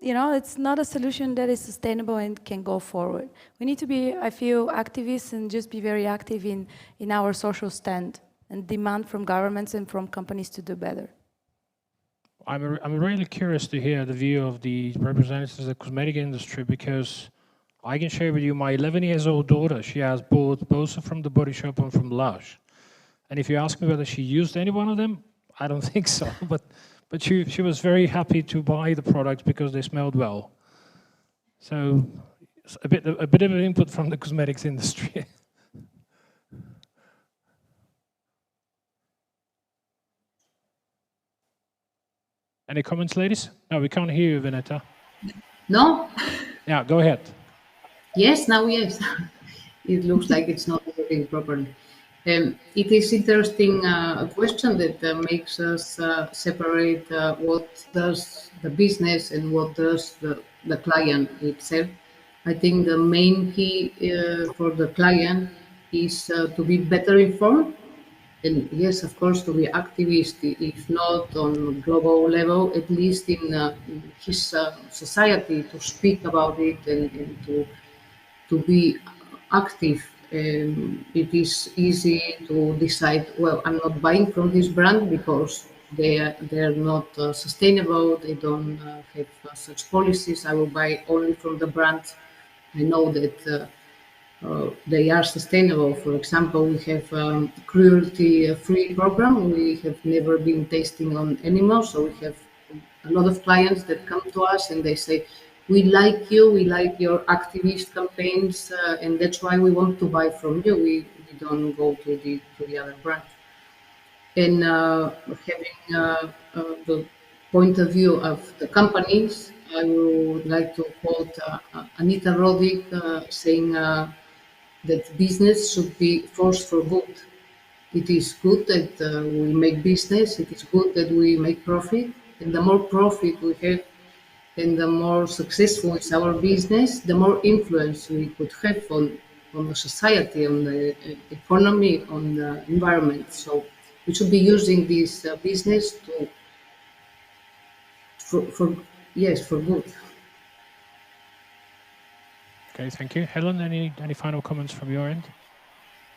it's not a solution that is sustainable and can go forward. We need to be, I feel, activists and just be very active in our social stand and demand from governments and from companies to do better. I'm really curious to hear the view of the representatives of the cosmetic industry because I can share with you my 11-year-old daughter. She has bought both from the Body Shop and from Lush. And if you ask me whether she used any one of them, I don't think so. But she was very happy to buy the products because they smelled well. So a bit of an input from the cosmetics industry. Any comments, ladies? No, we can't hear you, Vineta. No? Yeah, go ahead. Yes, now yes. It looks like it's not working properly. It is interesting question that makes us separate what does the business and what does the client itself. I think the main key for the client is to be better informed. And yes, of course, to be activist, if not on global level, at least in his society, to speak about it and to be active. It is easy to decide, well, I'm not buying from this brand because they're not sustainable, they don't have such policies. I will buy only from the brand I know that they are sustainable. For example, we have cruelty-free program. We have never been testing on animals, so we have a lot of clients that come to us and they say, we like you, we like your activist campaigns, and that's why we want to buy from you. We don't go to the other brand. And having the point of view of the companies, I would like to quote Anita Roddick saying that business should be force for good. It is good that we make business, it is good that we make profit, and the more profit we have, and the more successful is our business, the more influence we could have on the society, on the economy, on the environment. So we should be using this business to for yes, for good. Okay, thank you. Helen, any final comments from your end?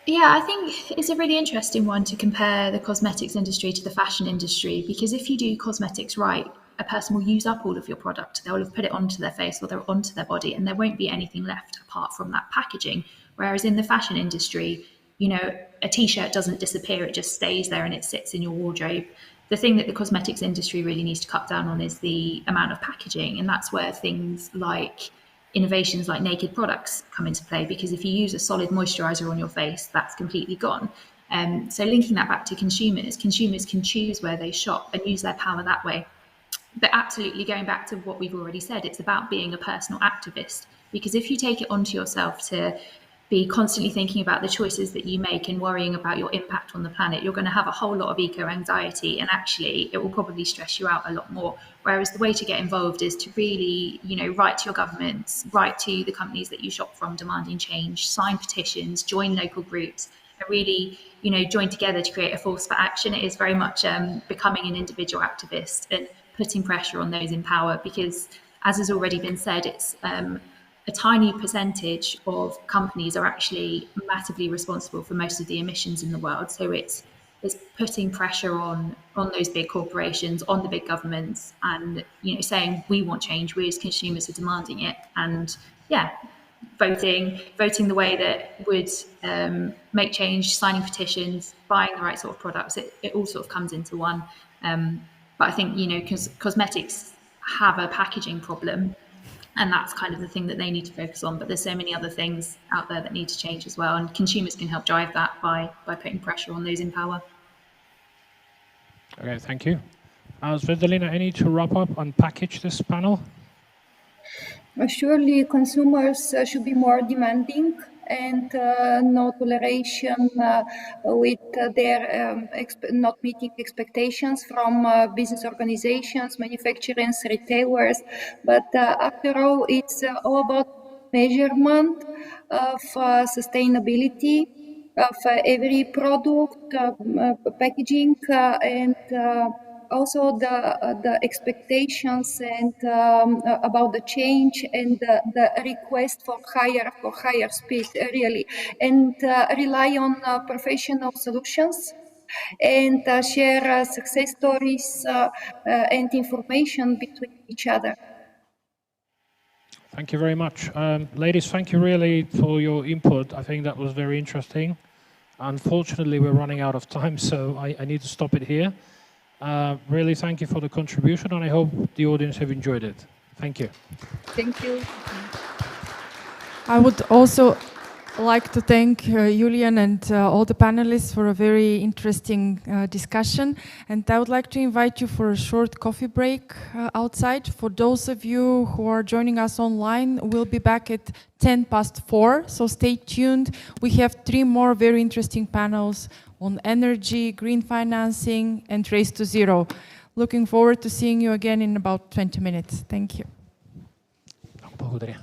Yeah, I think it's a really interesting one to compare the cosmetics industry to the fashion industry, because if you do cosmetics right, a person will use up all of your product. They'll have put it onto their face or they're onto their body, and there won't be anything left apart from that packaging. Whereas in the fashion industry, you know, a t-shirt doesn't disappear, it just stays there and it sits in your wardrobe. The thing that the cosmetics industry really needs to cut down on is the amount of packaging, and that's where things like innovations like naked products come into play, because if you use a solid moisturizer on your face, that's completely gone. So linking that back to consumers can choose where they shop and use their power that way. But absolutely, going back to what we've already said, it's about being a personal activist, because if you take it onto yourself to be constantly thinking about the choices that you make and worrying about your impact on the planet, you're going to have a whole lot of eco anxiety, and actually it will probably stress you out a lot more. Whereas the way to get involved is to really, you know, write to your governments, write to the companies that you shop from demanding change, sign petitions, join local groups, and really, you know, join together to create a force for action. It is very much becoming an individual activist and putting pressure on those in power, because as has already been said, it's a tiny percentage of companies are actually massively responsible for most of the emissions in the world. So it's putting pressure on those big corporations, on the big governments, and, you know, saying we want change, we as consumers are demanding it, and yeah, voting the way that would make change, signing petitions, buying the right sort of products. It all sort of comes into one. But I think, you know, cosmetics have a packaging problem, and that's kind of the thing that they need to focus on. But there's so many other things out there that need to change as well, and consumers can help drive that by putting pressure on those in power. Okay, thank you. Svedalina, any to wrap up and package this panel? Surely consumers should be more demanding and no toleration with their not meeting expectations from business organizations, manufacturers, retailers. But after all, it's all about measurement of sustainability of every product, packaging, and also the expectations and about the change and the request for higher speed really, and rely on professional solutions and share success stories and information between each other. Thank you very much. Ladies, thank you really for your input. I think that was very interesting. Unfortunately, we're running out of time, so I need to stop it here. Really thank you for the contribution, and I hope the audience have enjoyed it. Thank you. Thank you. I would also like to thank Julian and all the panelists for a very interesting discussion. And I would like to invite you for a short coffee break outside. For those of you who are joining us online, we'll be back at 4:10, so stay tuned. We have 3 more very interesting panels on energy, green financing, and Race to Zero. Looking forward to seeing you again in about 20 minutes. Thank you. Благодаря.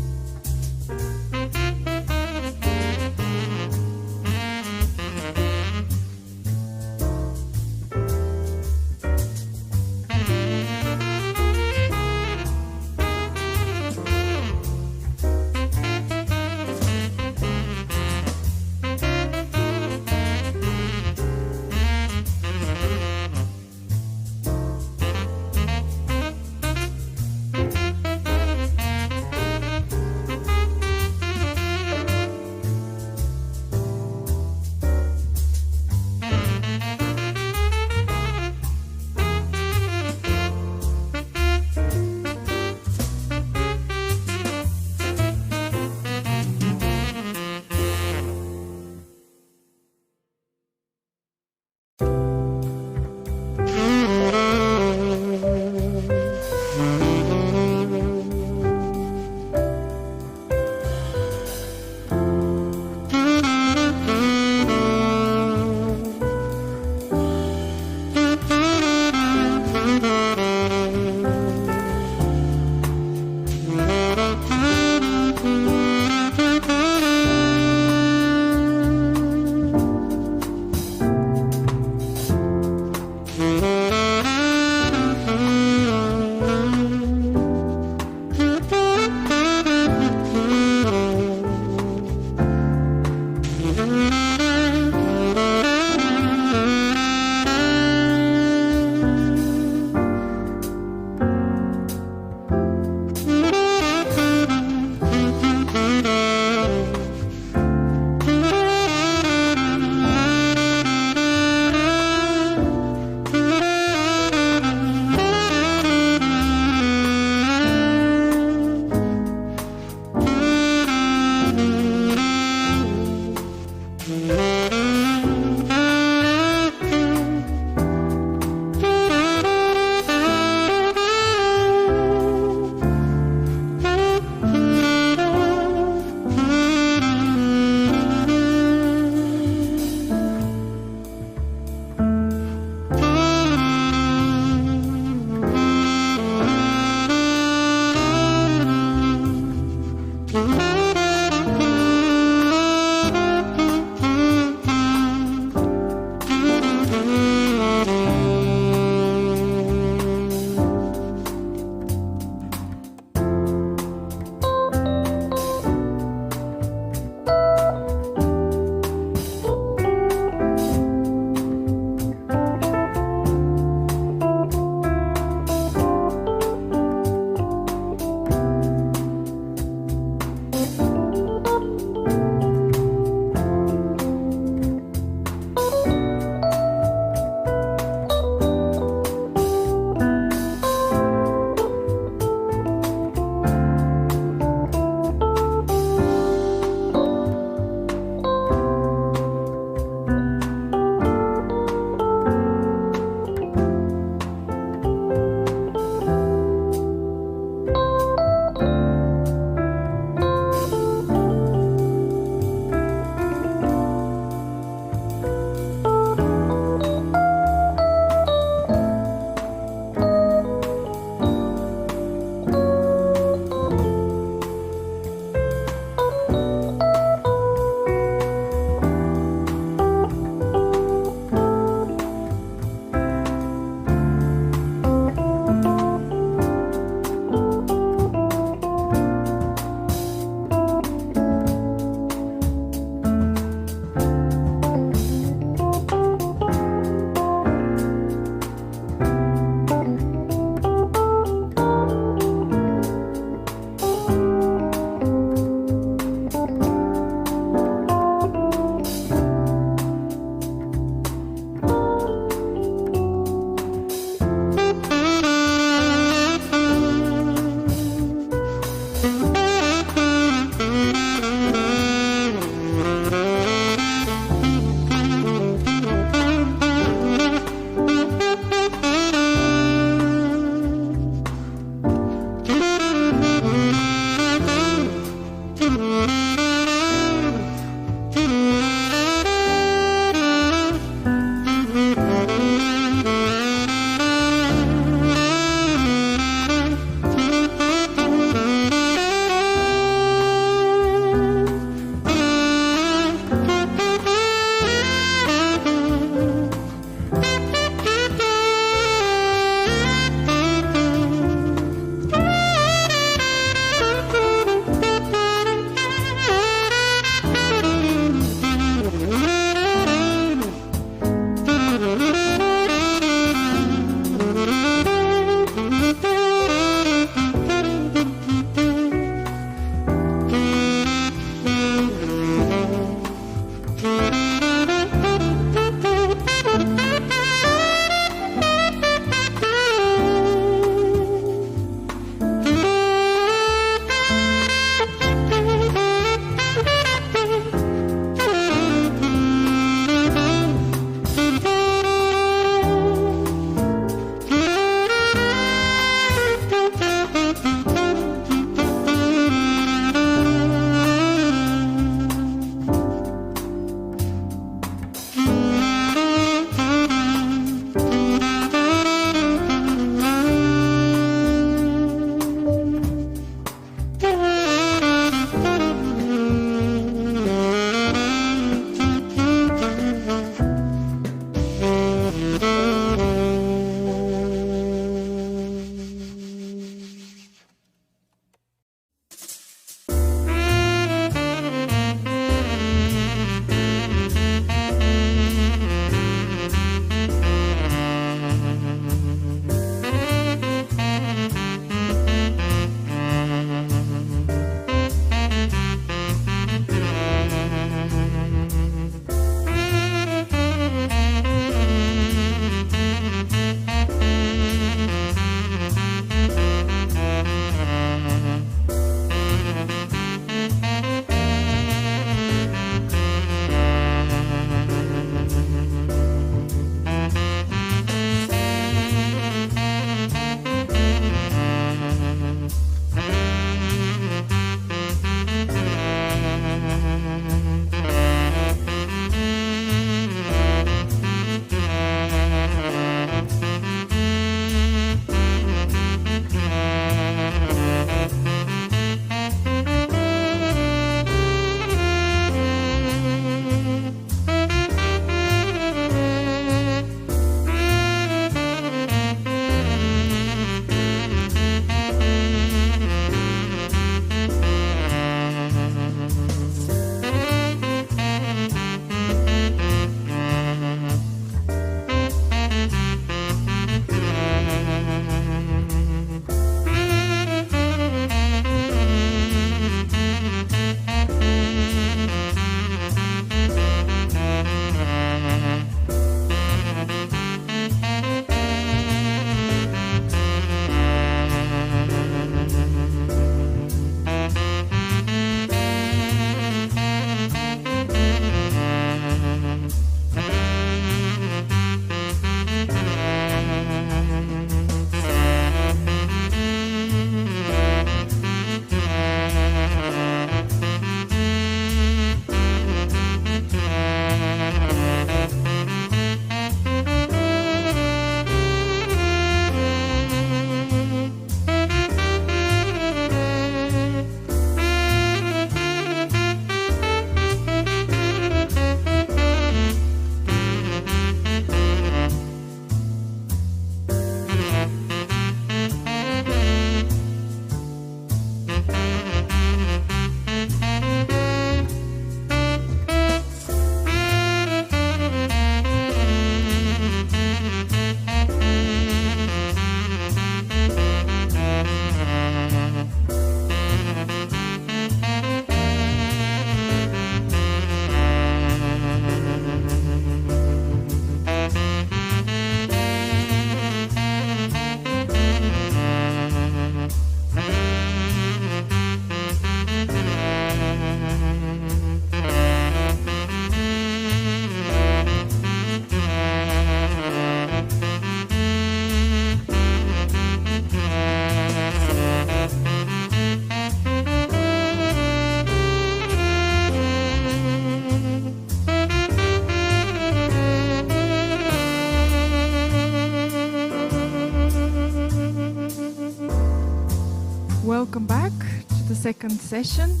second session.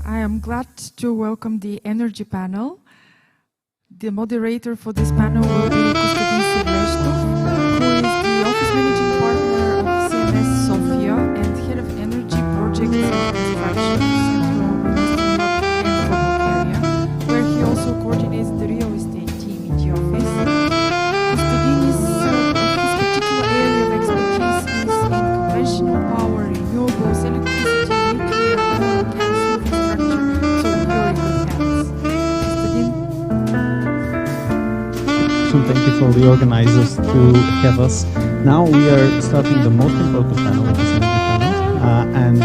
I am glad to welcome the energy panel. The moderator for this panel will be Kostadin Sivleshto, who is the office managing partner of CMS Sofia and head of energy projects and construction Central Eastern Europe and for Bulgaria, where he also coordinates the real estate team in the office. Kostadin his particular area of expertise is in conventional power, renewables, electricity, nuclear, oil and gas infrastructure. So you're in good hands. Kostadin. So thank you for the organizers to have us. Now we are starting the most important panel, which is energy panel, and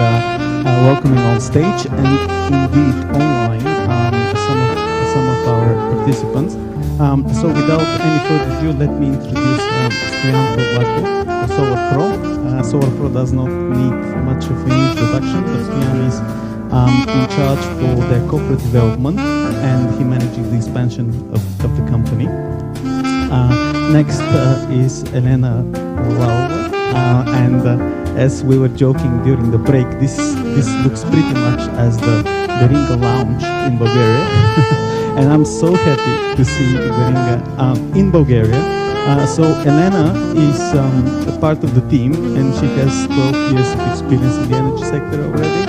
welcoming on stage and indeed online some of our participants. So without any further ado, let me introduce Stoyan Glasgow, Solar Pro. Solar Pro does not need much of an introduction, but Stoyan is in charge for their corporate development, and he manages the expansion of the company. Next is Elena Laura, and as we were joking during the break, this looks pretty much as the Ringa Lounge in Bulgaria, and I'm so happy to see the Ringa in Bulgaria. So Elena is a part of the team, and she has 12 years of experience in the energy sector already.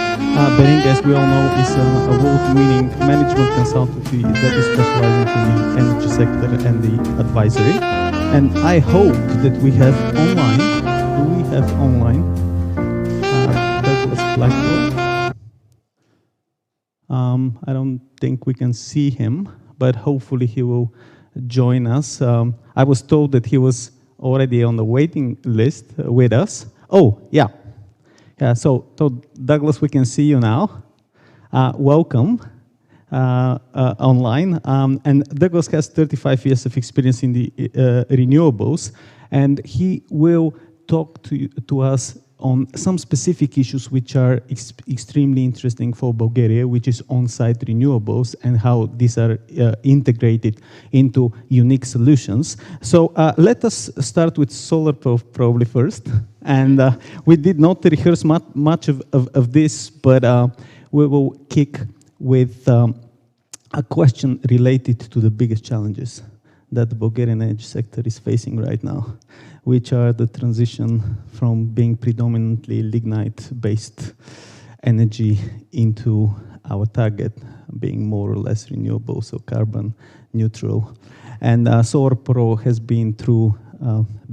Beringa, as we all know, is an award-winning management consultancy that is specializing in the energy sector and the advisory. And I hope that we have online, Douglas Blackwell. I don't think we can see him, but hopefully he will join us. I was told that he was already on the waiting list with us. Oh, yeah. Yeah, so Douglas, we can see you now. Welcome online. And Douglas has 35 years of experience in the renewables, and he will talk to us on some specific issues which are extremely interesting for Bulgaria, which is on-site renewables and how these are integrated into unique solutions. So let us start with solar probably first. And we did not rehearse much of this, but we will kick with a question related to the biggest challenges that the Bulgarian energy sector is facing right now, which are the transition from being predominantly lignite-based energy into our target being more or less renewable, so carbon neutral. And Solar Pro has been through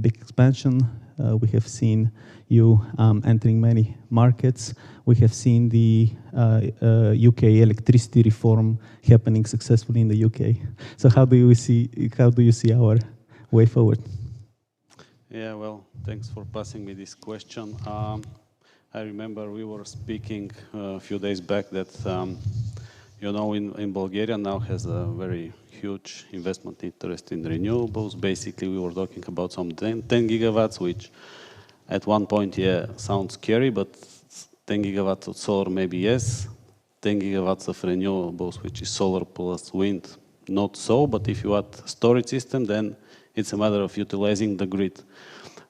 big expansion. We have seen you entering many markets. We have seen the UK electricity reform happening successfully in the UK. So how do you see our way forward? Yeah, well, thanks for passing me this question. I remember we were speaking a few days back that, you know, in Bulgaria now has a very huge investment interest in renewables. Basically, we were talking about some 10 gigawatts, which at one point, yeah, sounds scary, but 10 gigawatts of solar, maybe yes. 10 gigawatts of renewables, which is solar plus wind, not so. But if you add storage system, then it's a matter of utilizing the grid.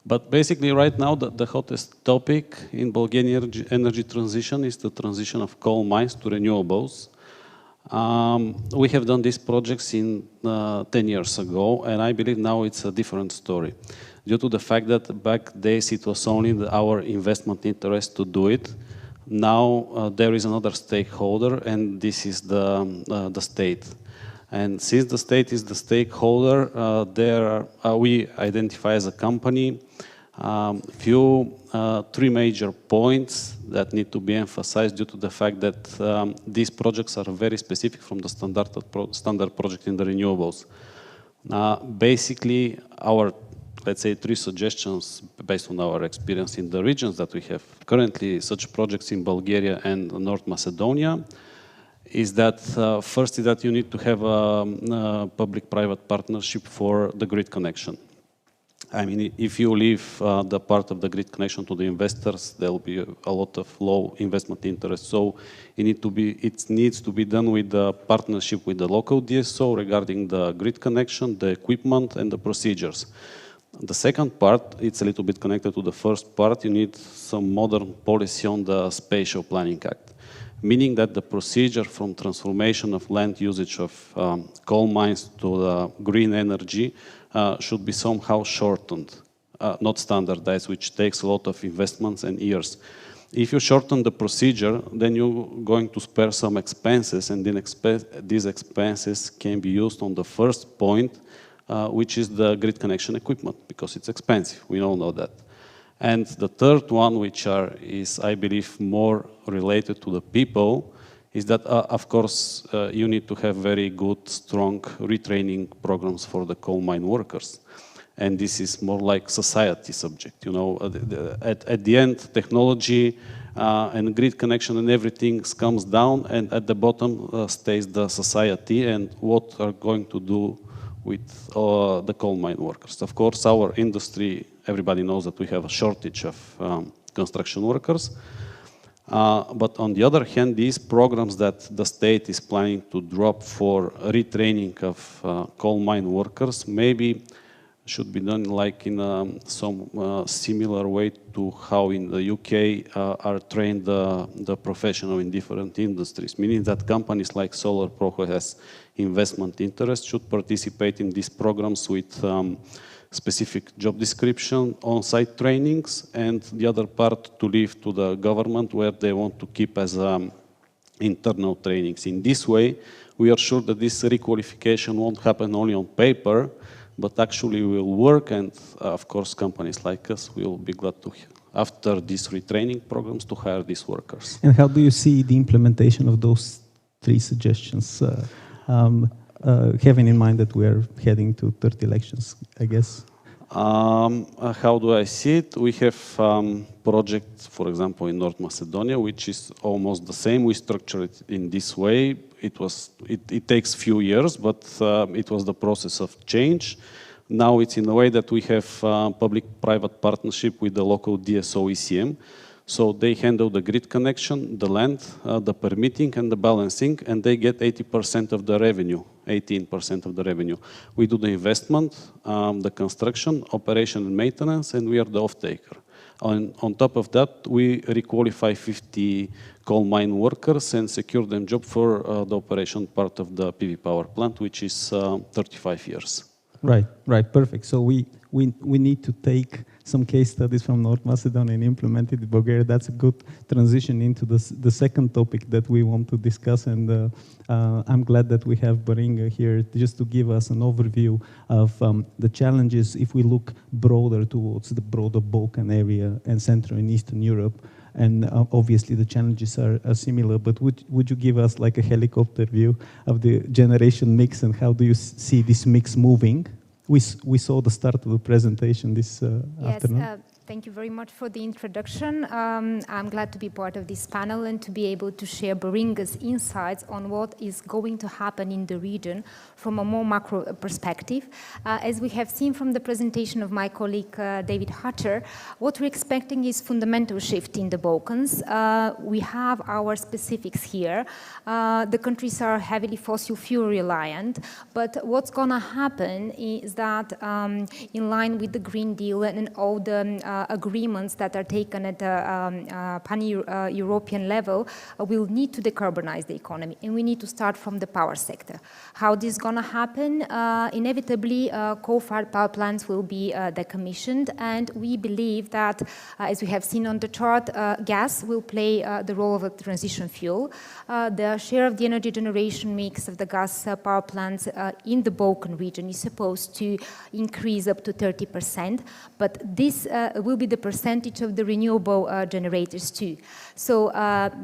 But basically, right now, the hottest topic in Bulgarian energy transition is the transition of coal mines to renewables. We have done these projects 10 years ago, and I believe now it's a different story. Due to the fact that back days it was only our investment interest to do it. Now there is another stakeholder, and this is the state. And since the state is the stakeholder, we identify as a company three major points that need to be emphasized due to the fact that these projects are very specific from the standard project in the renewables. Basically, our, let's say, three suggestions based on our experience in the regions that we have currently such projects in Bulgaria and North Macedonia is that first is that you need to have a public-private partnership for the grid connection. I mean, if you leave the part of the grid connection to the investors, there will be a lot of low investment interest. So it needs to be done with the partnership with the local DSO regarding the grid connection, the equipment, and the procedures. The second part, it's a little bit connected to the first part. You need some modern policy on the Spatial Planning Act. meaning that the procedure from transformation of land usage of coal mines to green energy should be somehow shortened, not standardized, which takes a lot of investments and years. If you shorten the procedure, then you're going to spare some expenses, and then these expenses can be used on the first point, which is the grid connection equipment, because it's expensive. We all know that. And the third one, which is, I believe, more related to the people, is that, of course, you need to have very good, strong retraining programs for the coal mine workers. And this is more like society subject, you know. At the end, technology and grid connection and everything comes down, and at the bottom stays the society and what are going to do with the coal mine workers. Of course, our industry, everybody knows that we have a shortage of construction workers. But on the other hand, these programs that the state is planning to drop for retraining of coal mine workers maybe should be done like in some similar way to how in the UK are trained the professional in different industries, meaning that companies like Solar Pro, who has investment interest, should participate in these programs with specific job description, on-site trainings, and the other part to leave to the government where they want to keep as internal trainings. In this way, we are sure that this requalification won't happen only on paper, but actually will work, and of course companies like us will be glad to, after these retraining programs, to hire these workers. And how do you see the implementation of those three suggestions, having in mind that we are heading to third elections, I guess? How do I see it? We have project, for example, in North Macedonia, which is almost the same. We structure it in this way. It takes few years, but it was the process of change. Now it's in a way that we have public-private partnership with the local DSO ECM. So they handle the grid connection, the land, the permitting and the balancing, and they get 80% of the revenue, 18% of the revenue. We do the investment, the construction, operation and maintenance, and we are the off-taker. On top of that, we requalify 50 coal mine workers and secure them job for the operation part of the PV power plant, which is 35 years. Right, perfect. So we need to take some case studies from North Macedonia and implement it in Bulgaria. That's a good transition into the second topic that we want to discuss, and I'm glad that we have Baringa here just to give us an overview of the challenges if we look broader towards the broader Balkan area and Central and Eastern Europe. And obviously the challenges are similar, but would you give us like a helicopter view of the generation mix and how do you see this mix moving? We saw the start of the presentation this afternoon. Thank you very much for the introduction. I'm glad to be part of this panel and to be able to share Baringa's insights on what is going to happen in the region from a more macro perspective. As we have seen from the presentation of my colleague David Hatcher, what we're expecting is fundamental shift in the Balkans. We have our specifics here. The countries are heavily fossil fuel reliant, but what's going to happen is that in line with the Green Deal and all the agreements that are taken at a pan-European level, we'll need to decarbonize the economy, and we need to start from the power sector. How this is going to happen? Inevitably, coal-fired power plants will be decommissioned, and we believe that, as we have seen on the chart, gas will play the role of a transition fuel. The share of the energy generation mix of the gas power plants in the Balkan region is supposed to increase up to 30%, but this will be the percentage of the renewable generators too. So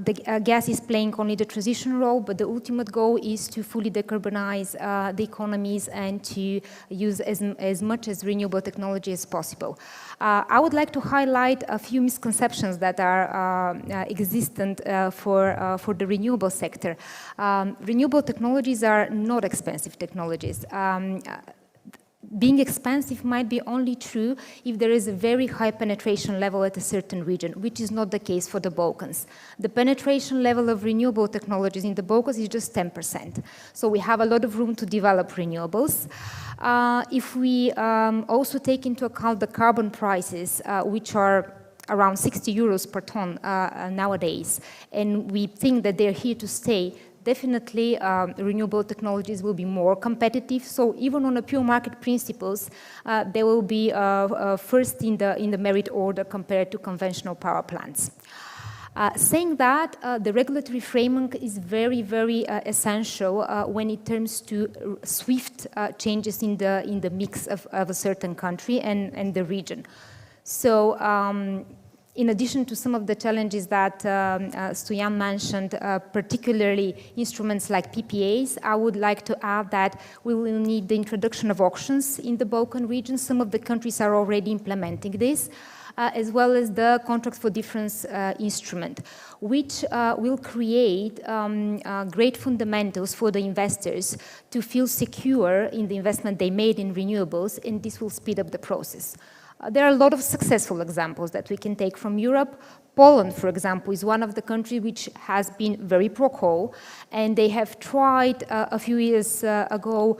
the gas is playing only the transition role, but the ultimate goal is to fully decarbonize the economies and to use as much as renewable technology as possible. I would like to highlight a few misconceptions that are existent for the renewable sector. Renewable technologies are not expensive technologies. Being expensive might be only true if there is a very high penetration level at a certain region, which is not the case for the Balkans. The penetration level of renewable technologies in the Balkans is just 10%. So we have a lot of room to develop renewables. If we also take into account the carbon prices, which are around 60 euros per ton nowadays, and we think that they're here to stay, definitely renewable technologies will be more competitive. So even on a pure market principles, they will be first in the merit order compared to conventional power plants. Saying that, the regulatory framework is very, very essential when it comes to swift changes in the mix of a certain country and the region. So in addition to some of the challenges that Stoyan mentioned, particularly instruments like PPAs, I would like to add that we will need the introduction of auctions in the Balkan region. Some of the countries are already implementing this, as well as the contract for difference instrument, which will create great fundamentals for the investors to feel secure in the investment they made in renewables, and this will speed up the process. There are a lot of successful examples that we can take from Europe. Poland, for example, is one of the countries which has been very pro-coal, and they have tried a few years ago,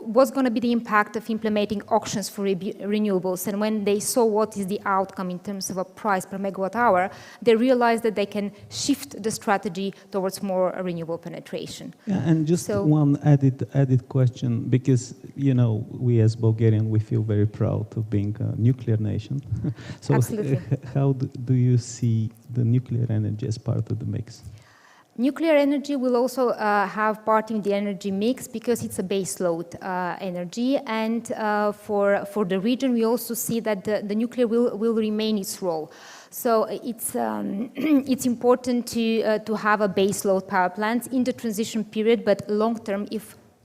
what's going to be the impact of implementing auctions for renewables. And when they saw what is the outcome in terms of a price per megawatt hour, they realized that they can shift the strategy towards more renewable penetration. Yeah, and just one added question, because, you know, we as Bulgarian, we feel very proud of being a nuclear nation. So absolutely. How do you see the nuclear energy as part of the mix? Nuclear energy will also have part in the energy mix because it's a base load energy, and for the region we also see that the nuclear will remain its role. So it's important to have a base load power plant in the transition period, but long term,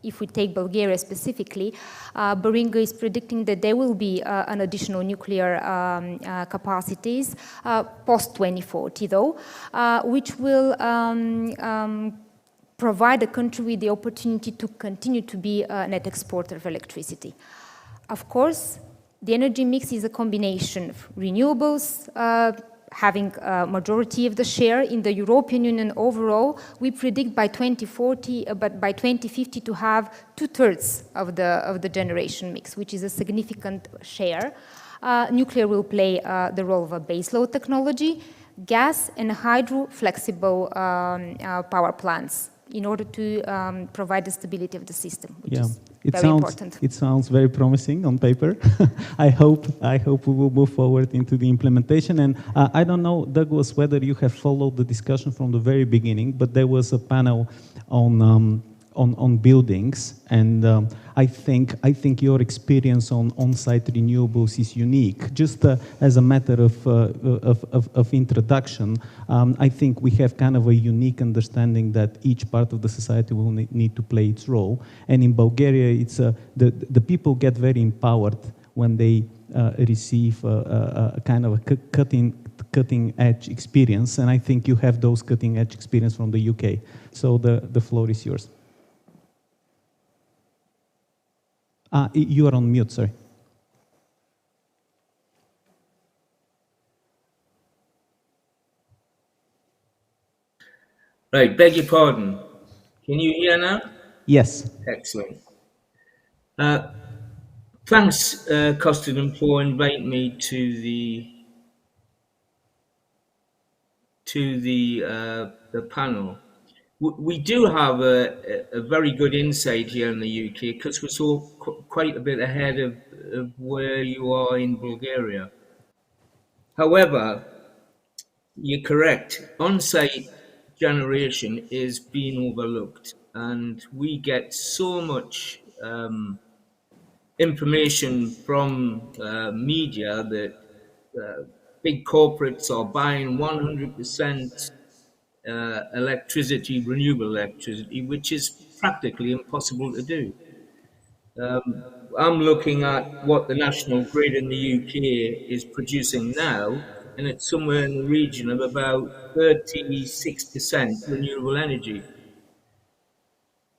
if we take Bulgaria specifically, Baringa is predicting that there will be an additional nuclear capacities post-2040 though, which will provide the country with the opportunity to continue to be a net exporter of electricity. Of course, the energy mix is a combination of renewables, having a majority of the share in the European Union overall. We predict by 2040, but by 2050 to have 2/3 of the generation mix, which is a significant share. Nuclear will play the role of a baseload technology, gas and hydro flexible power plants in order to provide the stability of the system, which is very important. It sounds very promising on paper. I hope we will move forward into the implementation. And I don't know, Douglas, whether you have followed the discussion from the very beginning, but there was a panel on buildings, and I think your experience on on-site renewables is unique. Just as a matter of introduction, I think we have kind of a unique understanding that each part of the society will need to play its role. And in Bulgaria, it's the people get very empowered when they receive a kind of a cutting edge experience, and I think you have those cutting edge experience from the UK. So the floor is yours. You are on mute, sorry. Right, beg your pardon. Can you hear now? Yes. Excellent. Thanks, Costigan, for inviting me to the panel. We do have a very good insight here in the UK because we're so quite a bit ahead of where you are in Bulgaria. However, you're correct. On-site generation is being overlooked, and we get so much information from media that big corporates are buying 100% electricity, renewable electricity, which is practically impossible to do. I'm looking at what the national grid in the UK is producing now, and it's somewhere in the region of about 36% renewable energy.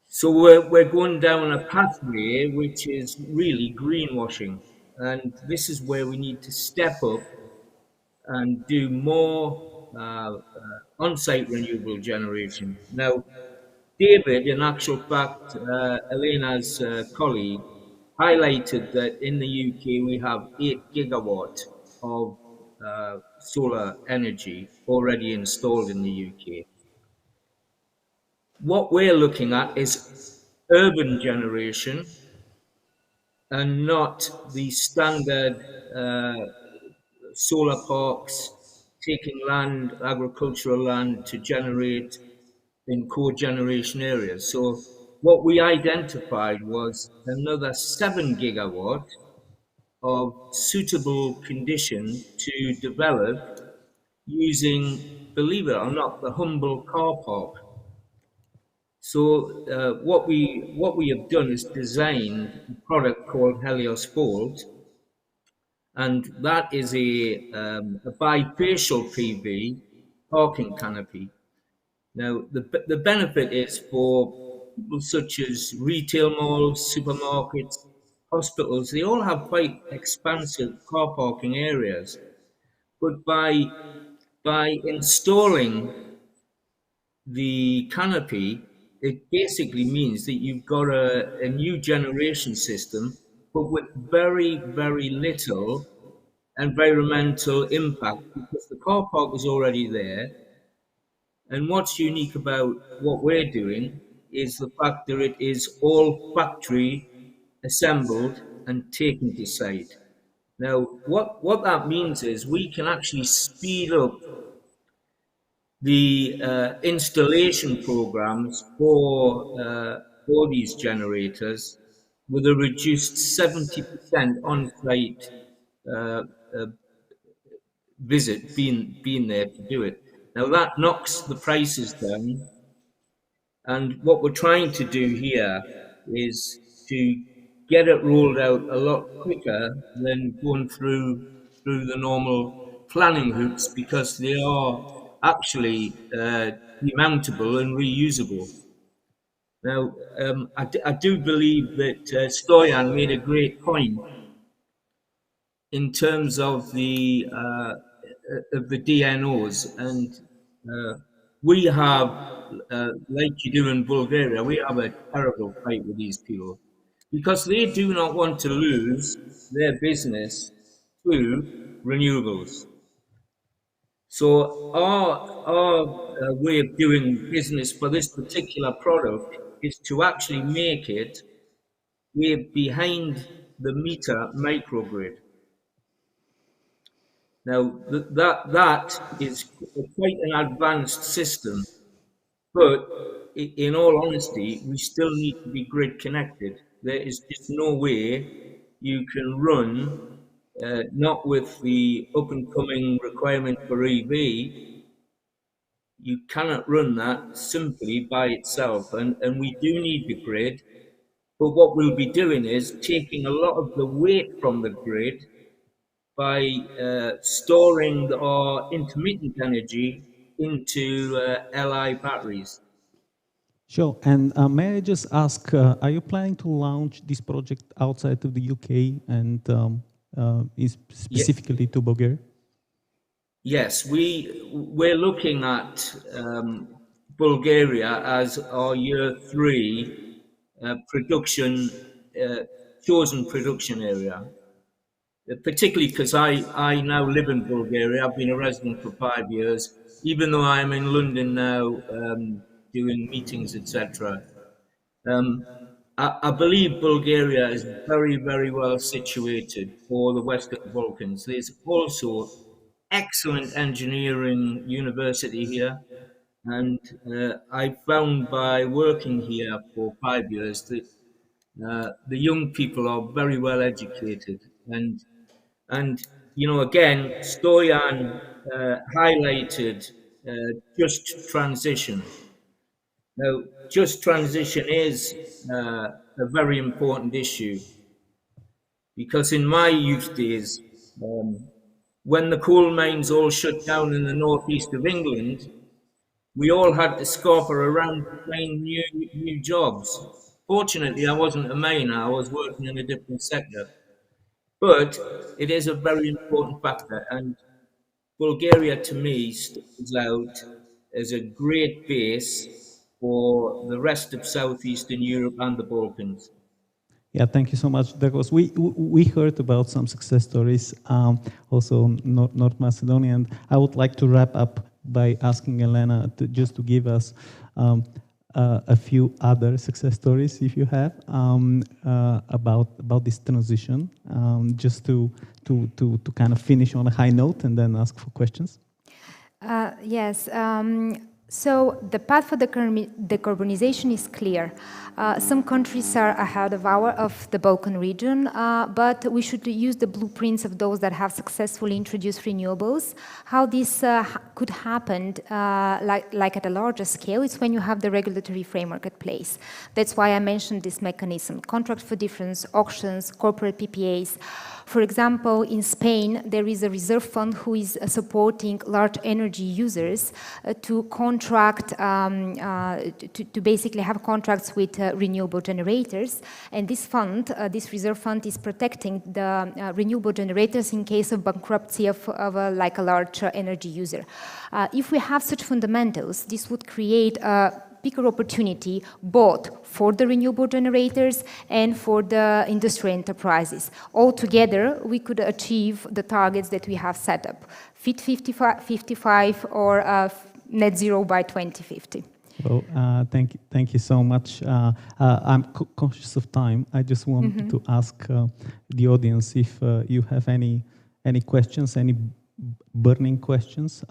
So we're going down a pathway which is really greenwashing, and this is where we need to step up and do more on-site renewable generation. Now, David, in actual fact, Elena's colleague, highlighted that in the UK we have 8 gigawatts of solar energy already installed in the UK. What we're looking at is urban generation and not the standard solar parks taking land, agricultural land, to generate in cogeneration areas. So what we identified was another 7 gigawatt of suitable condition to develop using, believe it or not, the humble car park. So what we have done is designed a product called Helios Fold, and that is a bifacial PV parking canopy. Now, the benefit is for people such as retail malls, supermarkets, hospitals. They all have quite expansive car parking areas, but by installing the canopy, it basically means that you've got a new generation system, but with very, very little environmental impact because the car park is already there. And what's unique about what we're doing is the fact that it is all factory assembled and taken to site. Now, what that means is we can actually speed up the installation programs for these generators with a reduced 70% on-site uh, uh, visit being there to do it. Now that knocks the prices down, and what we're trying to do here is to get it rolled out a lot quicker than going through the normal planning hoops, because they are actually demountable and reusable. Now, I do believe that Stoyan made a great point in terms of the DNOs, and we have, like you do in Bulgaria, we have a terrible fight with these people because they do not want to lose their business to renewables. So our way of doing business for this particular product is to actually make it a behind the meter microgrid. Now that is quite an advanced system, but in all honesty, we still need to be grid connected. There is just no way you can run, not with the up and coming requirement for EV, you cannot run that simply by itself. And we do need the grid, but what we'll be doing is taking a lot of the weight from the grid by storing our intermittent energy into Li batteries. Sure. And may I just ask, are you planning to launch this project outside of the UK and specifically to Bulgaria? Yes, we're looking at Bulgaria as our year 3 production chosen production area. Particularly because I now live in Bulgaria. I've been a resident for 5 years, even though I'm in London now doing meetings, etc. I believe Bulgaria is very, very well situated for the Western Balkans. There's also excellent engineering university here, and I found by working here for 5 years that the young people are very well educated, and you know, again, Stoyan highlighted just transition. Now, just transition is a very important issue, because in my youth days, when the coal mines all shut down in the northeast of England, we all had to scamper around to find new jobs. Fortunately, I wasn't a miner, I was working in a different sector. But it is a very important factor, and Bulgaria to me stands out as a great base for the rest of Southeastern Europe and the Balkans. Yeah, thank you so much, Douglas. We heard about some success stories, also in North Macedonia, and I would like to wrap up by asking Elena just to give us a few other success stories, if you have, about this transition, just to kind of finish on a high note and then ask for questions. Yes. So the path for decarbonization is clear. Some countries are ahead of the Balkan region, but we should use the blueprints of those that have successfully introduced renewables. How this could happen, like at a larger scale, is when you have the regulatory framework at place. That's why I mentioned this mechanism: contract for difference, auctions, corporate PPAs. For example, in Spain, there is a reserve fund who is supporting large energy users to contract, to basically have contracts with renewable generators. And this fund, this reserve fund, is protecting the renewable generators in case of bankruptcy of like a large energy user. If we have such fundamentals, this would create a bigger opportunity both for the renewable generators and for the industrial enterprises. Altogether, we could achieve the targets that we have set up: Fit 55 or net zero by 2050. Well, thank you so much. I'm conscious of time. I just wanted to ask the audience if you have any questions, any burning questions.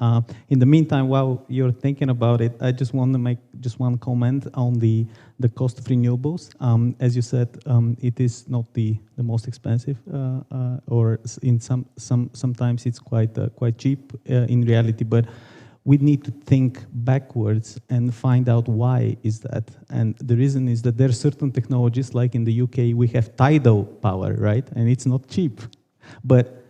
In the meantime, while you're thinking about it, I just want to make just one comment on the cost of renewables. As you said, it is not the most expensive, or in sometimes it's quite cheap in reality. But we need to think backwards and find out why is that. And the reason is that there are certain technologies, like in the UK, we have tidal power, right? And it's not cheap, but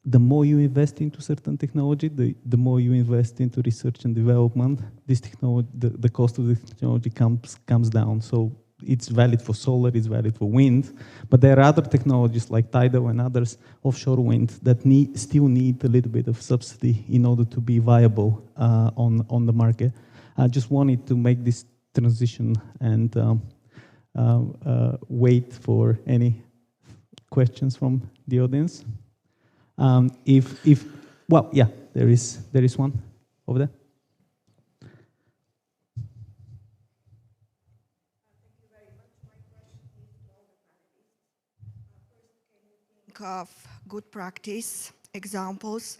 the more you invest into certain technology, the more you invest into research and development, this technology, the cost of the technology comes down. So it's valid for solar, it's valid for wind, but there are other technologies like tidal and others, offshore wind, that still need a little bit of subsidy in order to be viable on the market. I just wanted to make this transition and wait for any questions from the audience. Well, yeah, there is one over there. Of good practice examples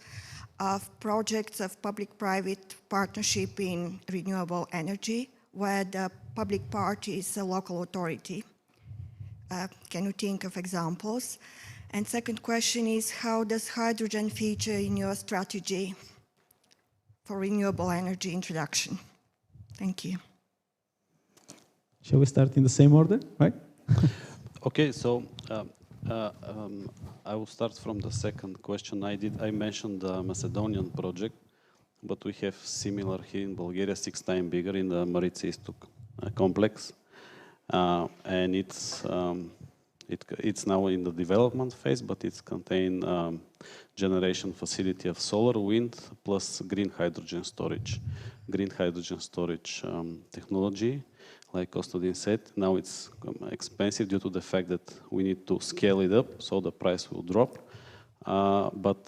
of projects of public-private partnership in renewable energy where the public party is a local authority. Can you think of examples? And second question is, how does hydrogen feature in your strategy for renewable energy introduction? Thank you. Shall we start in the same order, right? Okay, so I will start from the second question. I mentioned the Macedonian project, but we have similar here in Bulgaria, 6 times bigger in the Marica Istok complex, and it's now in the development phase, but it's contain generation facility of solar, wind, plus green hydrogen storage. Green hydrogen storage technology, like Kostadin said, now it's expensive due to the fact that we need to scale it up, so the price will drop. But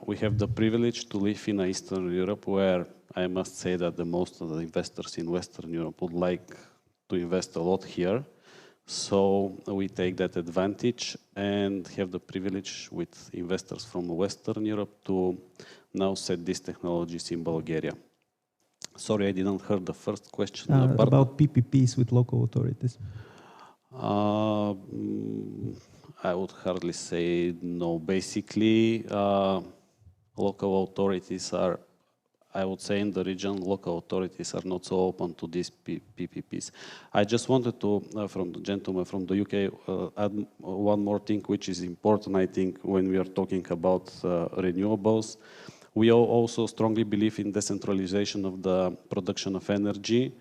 we have the privilege to live in Eastern Europe, where I must say that the most of the investors in Western Europe would like to invest a lot here. So we take that advantage and have the privilege with investors from Western Europe to now set these technologies in Bulgaria. Sorry, I didn't hear the first question. About PPPs with local authorities. I would hardly say no. Basically, local authorities are, I would say in the region, local authorities are not so open to these PPPs. I just wanted to, from the gentleman from the UK, add one more thing which is important, I think, when we are talking about renewables. We also strongly believe in decentralization of the production of energy.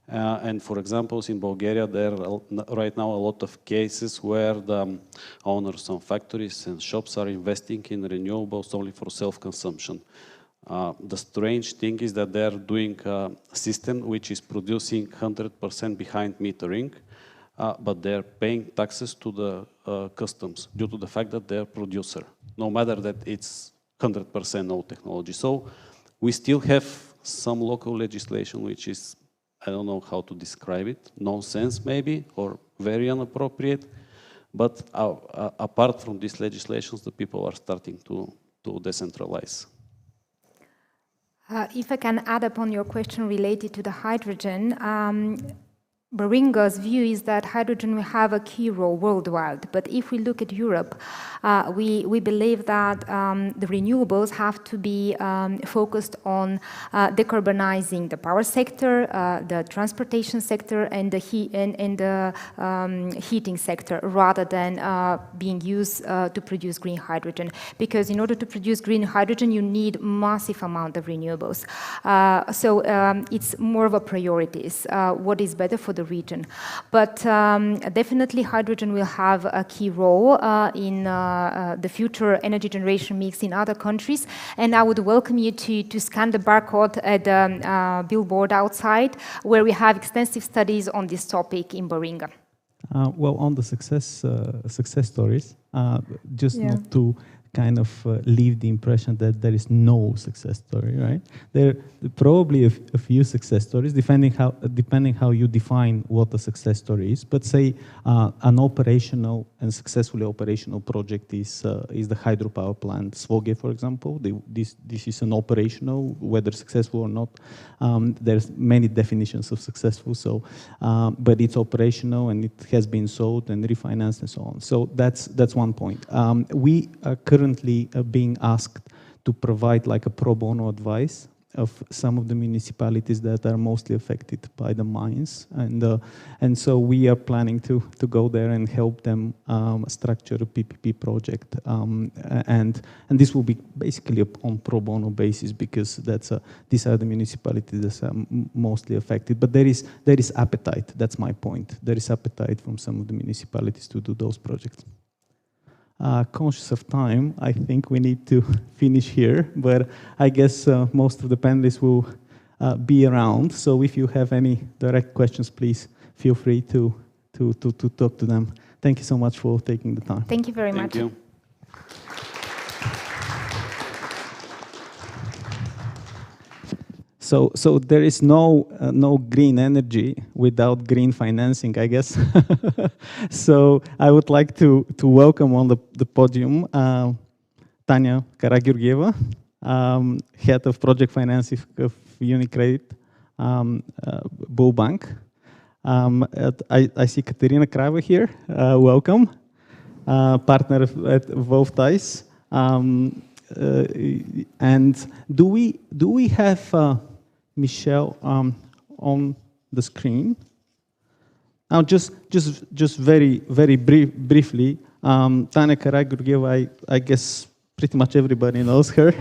And for example, in Bulgaria, there are right now a lot of cases where the owners of factories and shops are investing in renewables only for self-consumption. The strange thing is that they are doing a system which is producing 100% behind metering, but they are paying taxes to the customs due to the fact that they are producer, no matter that it's 100% no technology. So we still have some local legislation which is, I don't know how to describe it, nonsense maybe, or very inappropriate. But apart from these legislations, the people are starting to decentralize. If I can add upon your question related to the hydrogen, Baringa's view is that hydrogen will have a key role worldwide. But if we look at Europe, we believe that the renewables have to be focused on decarbonizing the power sector, the transportation sector, and the heating sector, rather than being used to produce green hydrogen. Because in order to produce green hydrogen, you need massive amount of renewables. So it's more of a priorities. What is better for the region? But definitely hydrogen will have a key role in the future energy generation mix in other countries. And I would welcome you to scan the barcode at the billboard outside, where we have extensive studies on this topic in Baringa. Well, on the success stories, just not to kind of leave the impression that there is no success story, right? There are probably a few success stories, depending how you define what a success story is. But say an operational and successfully operational project is the hydropower plant Svoge, for example. This is an operational, whether successful or not. There's many definitions of successful, so but it's operational and it has been sold and refinanced and so on. So that's one point. We are currently being asked to provide like a pro bono advice of some of the municipalities that are mostly affected by the mines, and so we are planning to go there and help them structure a PPP project, and this will be basically on pro bono basis, because these are the municipalities that are mostly affected. But there is appetite. That's my point. There is appetite from some of the municipalities to do those projects. Conscious of time, I think we need to finish here, but I guess most of the panelists will be around. So if you have any direct questions, please feel free to talk to them. Thank you so much for taking the time. Thank you very much. Thank you. So there is no green energy without green financing, I guess. So I would like to welcome on the podium Tanya Karagiurgieva, head of project financing of UniCredit Bull Bank. I see Katerina Krava here. Welcome, partner at Wolf Thijs. And do we have Michelle on the screen? Now, just very briefly, Tanya Karagiurgieva, I guess pretty much everybody knows her.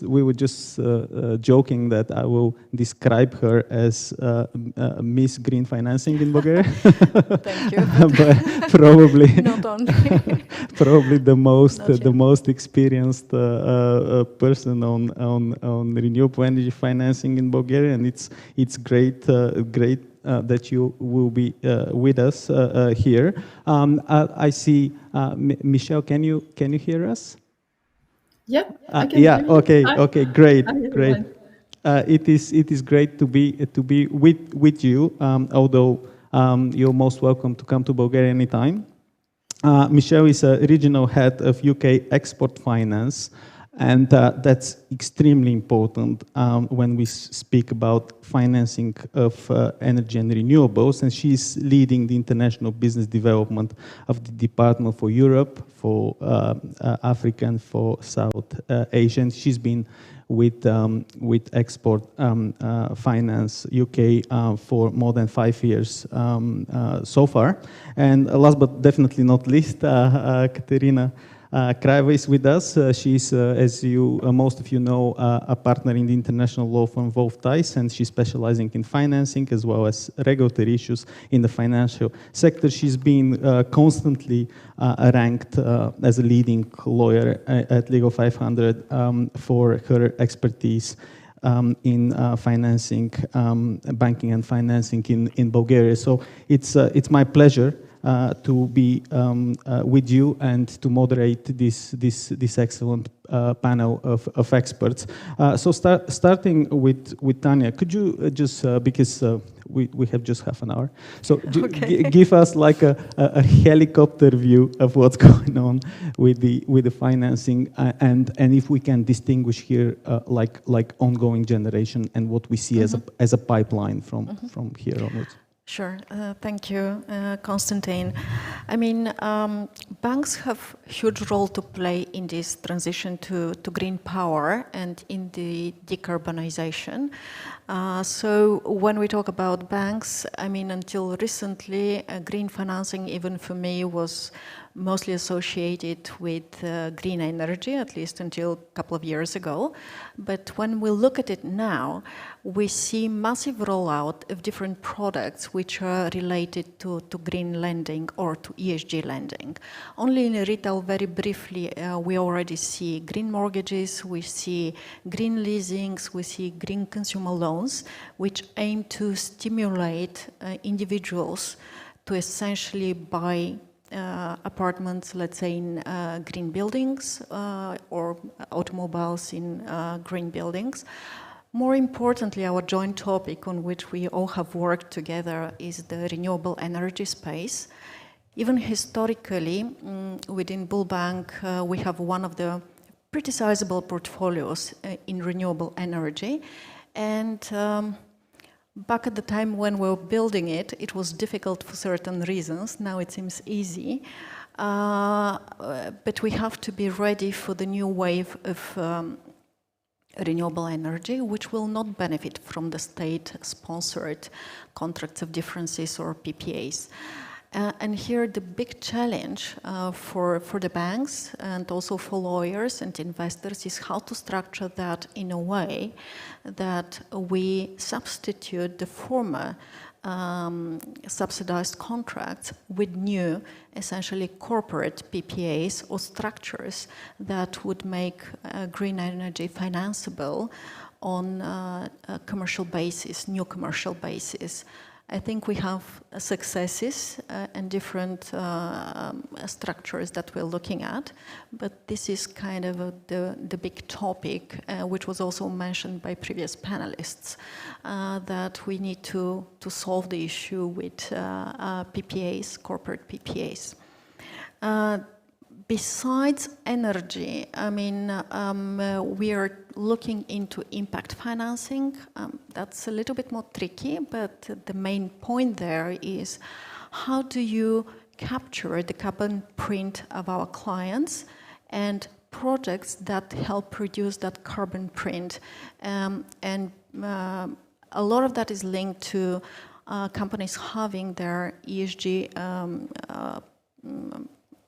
We were just joking that I will describe her as Miss Green Financing in Bulgaria. Thank you. But probably not only. Probably the most experienced person on renewable energy financing in Bulgaria, and it's great that you will be with us here. I see Michelle. Can you hear us? Yeah, I can hear you. Okay, great. It is great to be with you. Although you're most welcome to come to Bulgaria anytime. Michelle is a regional head of UK Export Finance, and that's extremely important when we speak about financing of energy and renewables. And she's leading the international business development of the Department for Europe, for Africa, and for South Asia. And she's been with Export Finance UK for more than 5 years so far. And last but definitely not least, Katerina Krajeva is with us. She's, as you, most of you know, a partner in the international law firm Wolf Tice, and she's specializing in financing as well as regulatory issues in the financial sector. She's been constantly ranked as a leading lawyer at Legal 500 for her expertise in financing, banking and financing in Bulgaria. So it's my pleasure to be with you and to moderate this excellent panel of experts. So starting with Tanya, could you just, because we have just half an hour, so give us like a helicopter view of what's going on with the financing, and if we can distinguish here like ongoing generation and what we see as a pipeline from here onwards. Sure. Thank you, Konstantin. I mean, banks have a huge role to play in this transition to green power and in the decarbonization. So when we talk about banks, I mean, until recently, green financing, even for me, was mostly associated with green energy, at least until a couple of years ago. But when we look at it now, we see massive rollout of different products which are related to green lending or to ESG lending. Only in retail, very briefly, we already see green mortgages, we see green leasings, we see green consumer loans, which aim to stimulate individuals to essentially buy apartments, let's say, in green buildings or automobiles in green buildings. More importantly, our joint topic on which we all have worked together is the renewable energy space. Even historically, within Bullbank, we have one of the pretty sizable portfolios in renewable energy. And back at the time when we were building it, it was difficult for certain reasons. Now it seems easy. But we have to be ready for the new wave of renewable energy, which will not benefit from the state-sponsored contracts of differences or PPAs. And here the big challenge for the banks and also for lawyers and investors is how to structure that in a way that we substitute the former subsidized contracts with new, essentially corporate PPAs or structures that would make green energy financeable on a commercial basis, new commercial basis. I think we have successes and different structures that we're looking at, but this is kind of the big topic, which was also mentioned by previous panelists, that we need to solve the issue with PPAs, corporate PPAs. Besides energy, I mean, we are looking into impact financing. That's a little bit more tricky, but the main point there is how do you capture the carbon print of our clients and projects that help reduce that carbon print. And a lot of that is linked to companies having their ESG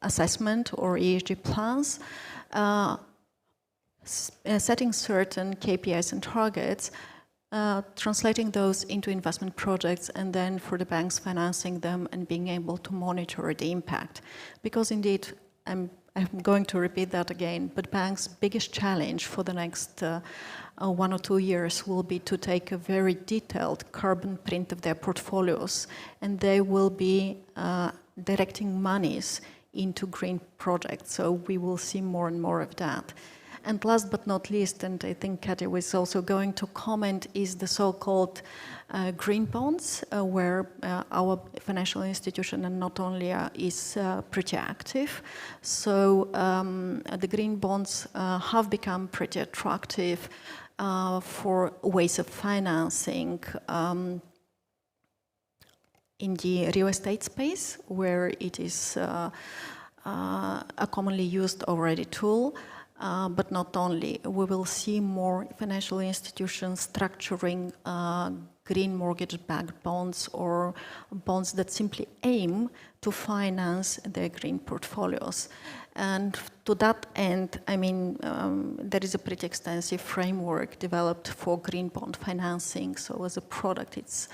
assessment or ESG plans, setting certain KPIs and targets, translating those into investment projects, and then for the banks financing them and being able to monitor the impact. Because indeed, I'm going to repeat that again, but banks' biggest challenge for the next 1 or 2 years will be to take a very detailed carbon print of their portfolios, and they will be directing monies into green projects. So we will see more and more of that. And last but not least, and I think Katia was also going to comment, is the so-called green bonds, where our financial institution and not only is pretty active. So the green bonds have become pretty attractive for ways of financing in the real estate space, where it is a commonly used already tool. But not only, we will see more financial institutions structuring green mortgage-backed bonds or bonds that simply aim to finance their green portfolios. And to that end, I mean, there is a pretty extensive framework developed for green bond financing. So as a product, it's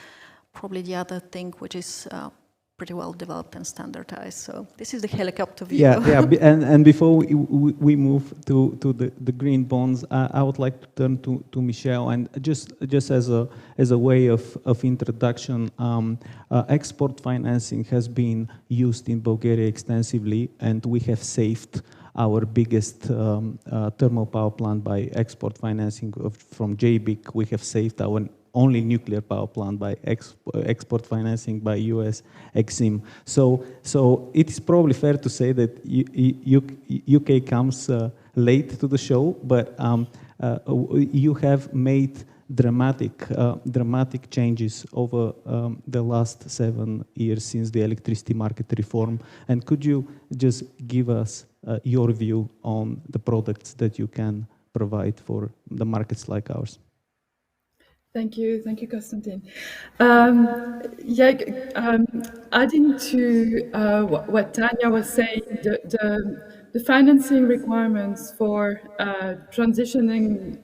probably the other thing which is pretty well developed and standardized. So this is the helicopter view. Yeah. And before we move to the green bonds, I would like to turn to Michelle, and just as a way of introduction, export financing has been used in Bulgaria extensively, and we have saved our biggest thermal power plant by export financing from JBIC. We have saved our only nuclear power plant by export financing by US Exim. So it is probably fair to say that UK comes late to the show, but you have made dramatic changes over the last 7 years since the electricity market reform. And could you just give us your view on the products that you can provide for the markets like ours? Thank you, Konstantin. Adding to what Tanya was saying, the financing requirements for transitioning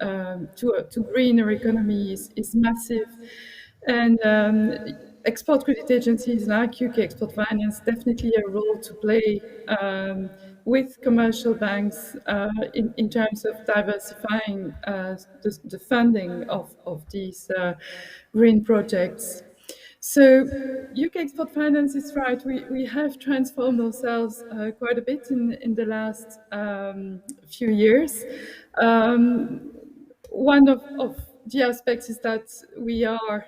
to greener economies is massive, and export credit agencies like UK Export Finance definitely a role to play with commercial banks in terms of diversifying the funding of these green projects. So UK Export Finance is right. We have transformed ourselves quite a bit in the last few years. One of the aspects is that we are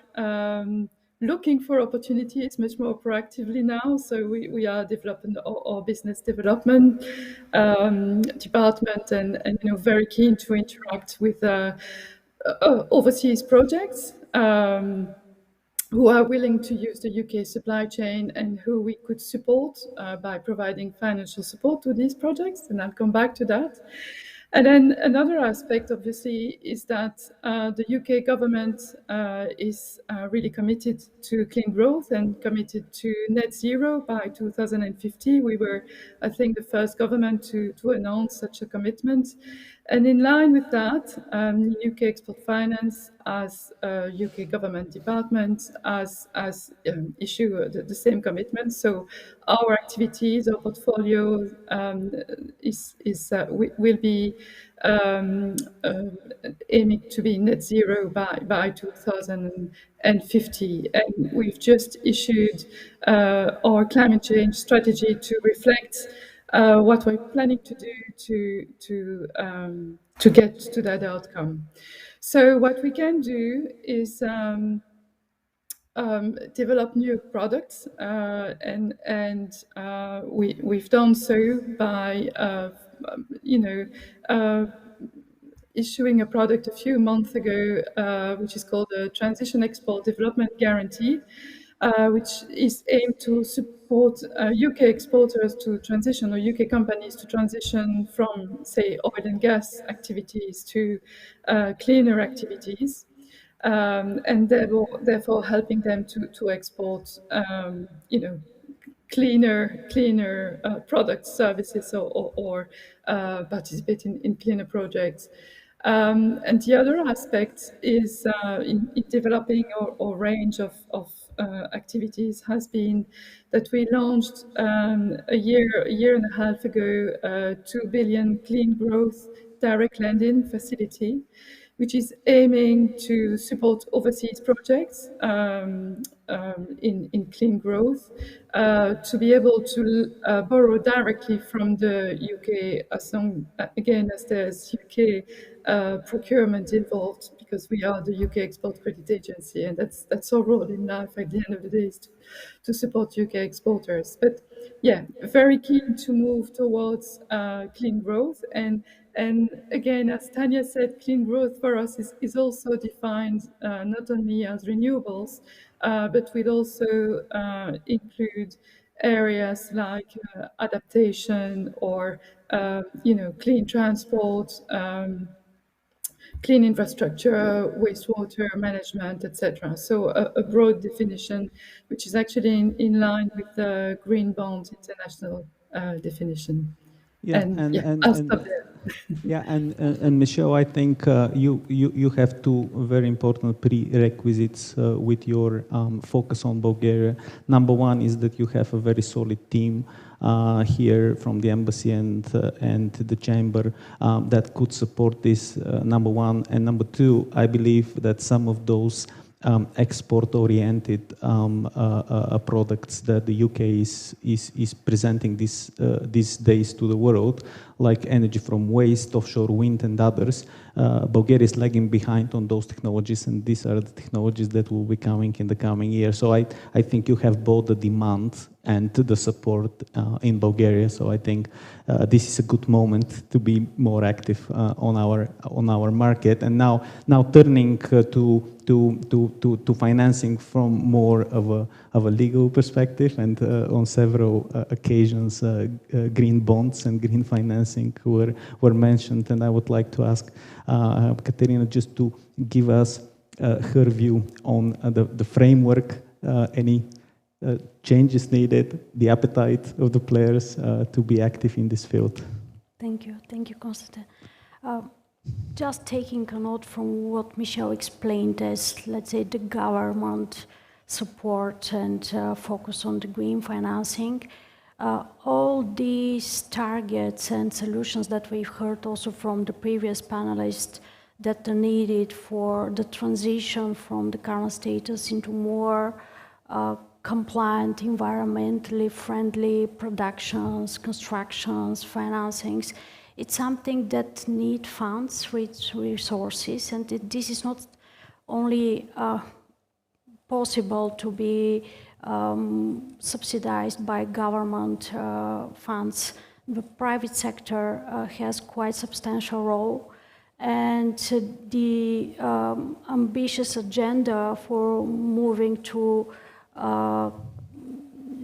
looking for opportunities much more proactively now. So we are developing our business development department, and very keen to interact with overseas projects who are willing to use the UK supply chain and who we could support by providing financial support to these projects. And I'll come back to that. And then another aspect, obviously, is that the UK government is really committed to clean growth and committed to net zero by 2050. We were, I think, the first government to announce such a commitment. And in line with that, UK Export Finance, as a UK government department, has issued the same commitment. So our activities, our portfolio will be aiming to be net zero by 2050. And we've just issued our climate change strategy to reflect what we're planning to do to get to that outcome. So what we can do is develop new products, and we've done so by issuing a product a few months ago, which is called the Transition Export Development Guarantee, which is aimed to support UK exporters to transition, or UK companies to transition from, say, oil and gas activities to cleaner activities, and therefore helping them to export, cleaner products, services, or participate in cleaner projects. And the other aspect is in developing our range of activities has been that we launched a year and a half ago 2 billion clean growth direct lending facility, which is aiming to support overseas projects in clean growth, to be able to borrow directly from the UK, as long, again, as there's UK procurement involved, because we are the UK Export Credit Agency, and that's our role in life at the end of the day, is to support UK exporters. But yeah, very keen to move towards clean growth. And again, as Tanya said, clean growth for us is also defined not only as renewables, but we'd also include areas like adaptation or clean transport, clean infrastructure, wastewater management, etc. So a broad definition, which is actually in line with the Green Bond International definition. Yeah, I'll stop there. Yeah, and Michelle, I think you have two very important prerequisites with your focus on Bulgaria. Number one is that you have a very solid team here from the embassy and the chamber that could support this. Number one, and number two, I believe that some of those export-oriented products that the UK is presenting these days to the world, like energy from waste, offshore wind, and others. Bulgaria is lagging behind on those technologies, and these are the technologies that will be coming in the coming years. So I think you have both the demand and the support in Bulgaria. So I think this is a good moment to be more active on our market. And now turning to financing from more of a legal perspective, and on several occasions green bonds and green financing were mentioned. And I would like to ask Katerina just to give us her view on the framework, any changes needed, the appetite of the players to be active in this field. Thank you, Constantine. Just taking a note from what Michelle explained as, let's say, the government support and focus on the green financing, all these targets and solutions that we've heard also from the previous panelists that are needed for the transition from the current status into more compliant, environmentally friendly productions, constructions, financings. It's something that need funds, resources, and this is not only possible to be subsidized by government funds. The private sector has quite substantial role, and the ambitious agenda for moving to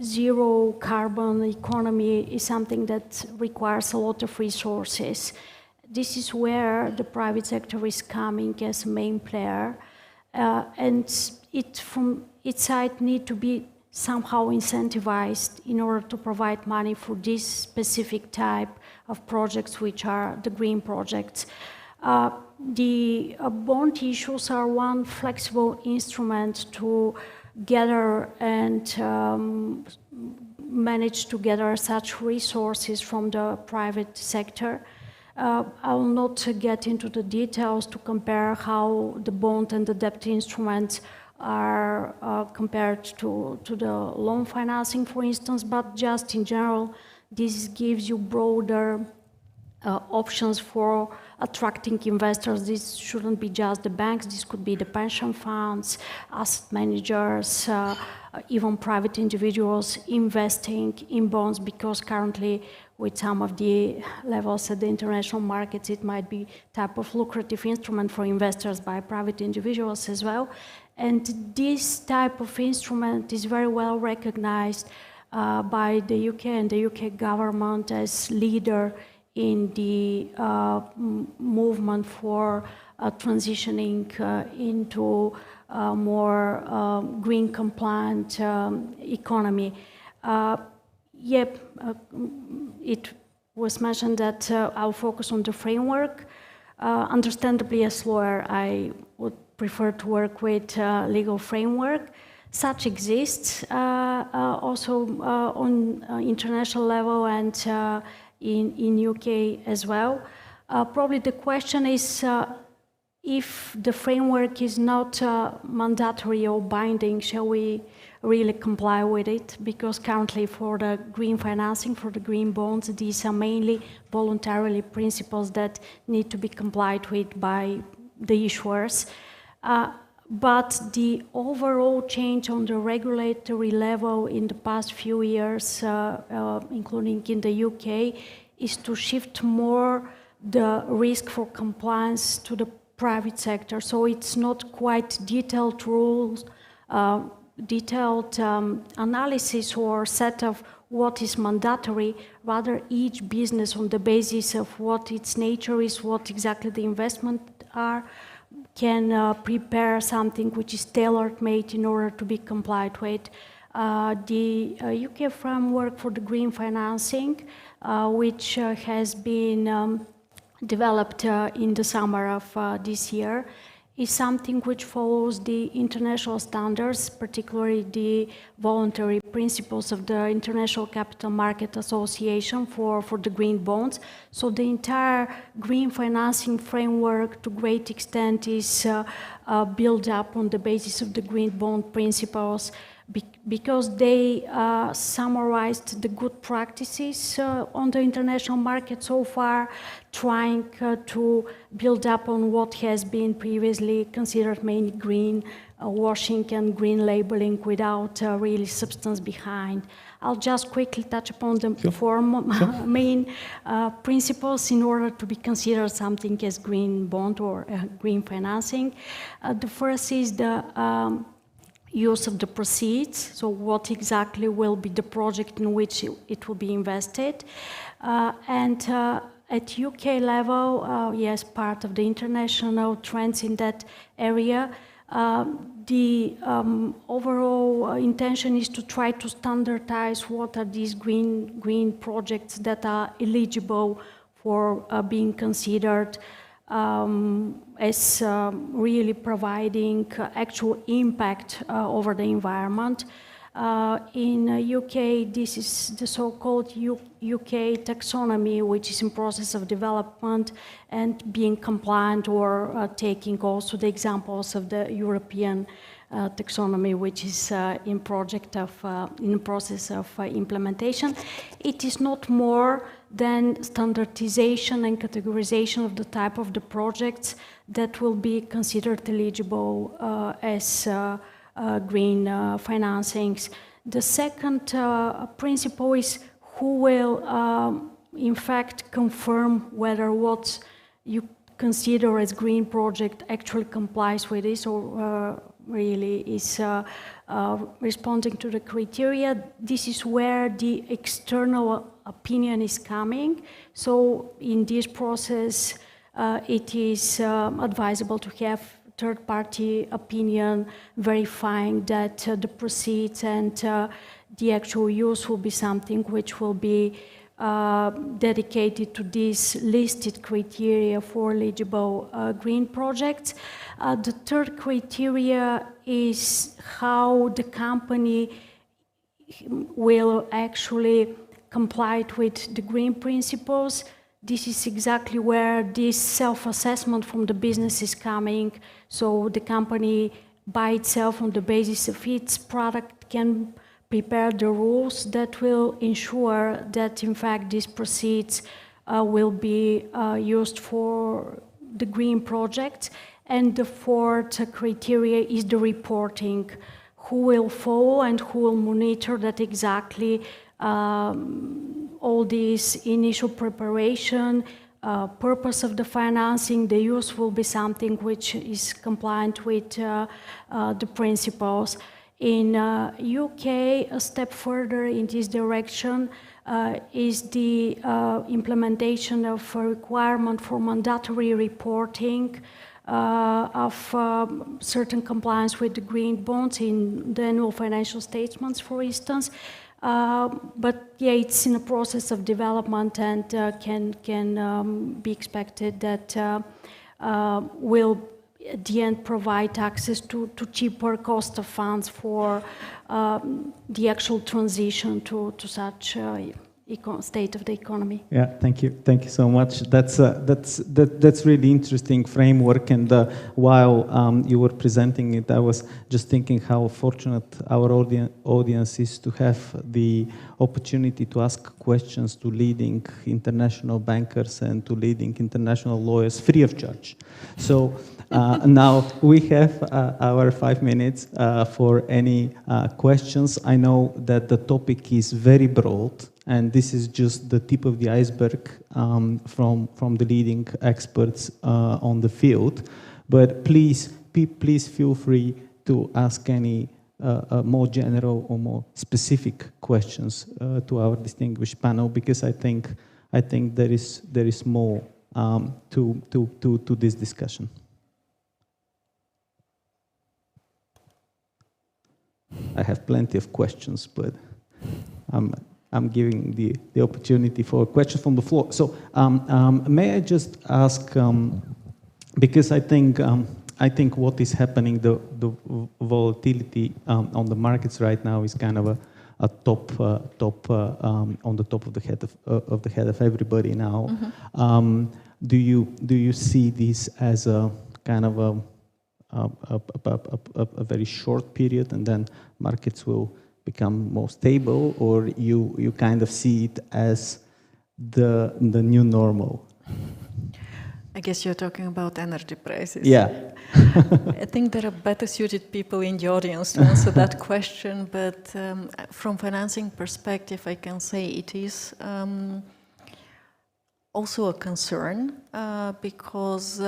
zero carbon economy is something that requires a lot of resources. This is where the private sector is coming as a main player, and it from its side need to be somehow incentivized in order to provide money for this specific type of projects, which are the green projects. The bond issues are one flexible instrument to gather and manage to gather such resources from the private sector. I will not get into the details to compare how the bond and the debt instruments are compared to the loan financing, for instance, but just in general, this gives you broader options for attracting investors. This shouldn't be just the banks, this could be the pension funds, asset managers, even private individuals investing in bonds, because currently with some of the levels at the international markets, it might be type of lucrative instrument for investors by private individuals as well. And this type of instrument is very well recognized by the UK and the UK government as leader in the movement for transitioning into a more green compliant economy. It was mentioned that I'll focus on the framework. Understandably, as lawyer, I would prefer to work with legal framework. Such exists also on international level and in UK as well. Probably the question is if the framework is not mandatory or binding, shall we really comply with it? Because currently for the green financing, for the green bonds, these are mainly voluntarily principles that need to be complied with by the issuers. But the overall change on the regulatory level in the past few years, including in the UK, is to shift more the risk for compliance to the private sector. So it's not quite detailed rules, detailed analysis or set of what is mandatory, rather each business on the basis of what its nature is, what exactly the investment are, can prepare something which is tailor-made in order to be complied with. The UK framework for the green financing, which has been developed in the summer of this year, is something which follows the international standards, particularly the voluntary principles of the International Capital Market Association for the green bonds. So the entire green financing framework to great extent is built up on the basis of the green bond principles, because they summarized the good practices on the international market so far, trying to build up on what has been previously considered mainly green washing and green labeling without really substance behind. I'll just quickly touch upon the four main principles in order to be considered something as green bond or green financing. The first is the use of the proceeds, so what exactly will be the project in which it will be invested. And at UK level, yes, part of the international trends in that area, the overall intention is to try to standardize what are these green projects that are eligible for being considered as really providing actual impact over the environment. In UK, this is the so-called UK taxonomy, which is in process of development and being compliant, or taking also the examples of the European taxonomy, which is in process of implementation. It is not more than standardization and categorization of the type of the projects that will be considered eligible as green financings. The second principle is who will in fact confirm whether what you consider as green project actually complies with this, or really is responding to the criteria. This is where the external opinion is coming. So in this process, it is advisable to have third-party opinion verifying that the proceeds and the actual use will be something which will be dedicated to these listed criteria for eligible green projects. The third criteria is how the company will actually comply with the green principles. This is exactly where this self-assessment from the business is coming. So the company by itself, on the basis of its product, can prepare the rules that will ensure that in fact these proceeds will be used for the green project. And the fourth criteria is the reporting. Who will follow and who will monitor that exactly all this initial preparation, purpose of the financing, the use will be something which is compliant with the principles. In UK, a step further in this direction is the implementation of a requirement for mandatory reporting of certain compliance with the green bonds in the annual financial statements, for instance. But yeah, it's in a process of development, and can be expected that will at the end provide access to cheaper cost of funds for the actual transition to such state of the economy. Yeah, thank you so much. That's really interesting framework. And while you were presenting it, I was just thinking how fortunate our audience is to have the opportunity to ask questions to leading international bankers and to leading international lawyers free of charge. So now we have our 5 minutes for any questions. I know that the topic is very broad, and this is just the tip of the iceberg from the leading experts on the field. But please feel free to ask any more general or more specific questions to our distinguished panel, because I think there is more to this discussion. I have plenty of questions, but I'm giving the opportunity for questions from the floor. So may I just ask, because I think what is happening, the volatility on the markets right now is kind of a top on the top of the head of everybody now. Mm-hmm. Do you see this as a kind of a very short period, and then markets will become more stable, or you kind of see it as the new normal? I guess you're talking about energy prices. Yeah. I think there are better suited people in the audience to answer that question, but from financing perspective, I can say it is also a concern because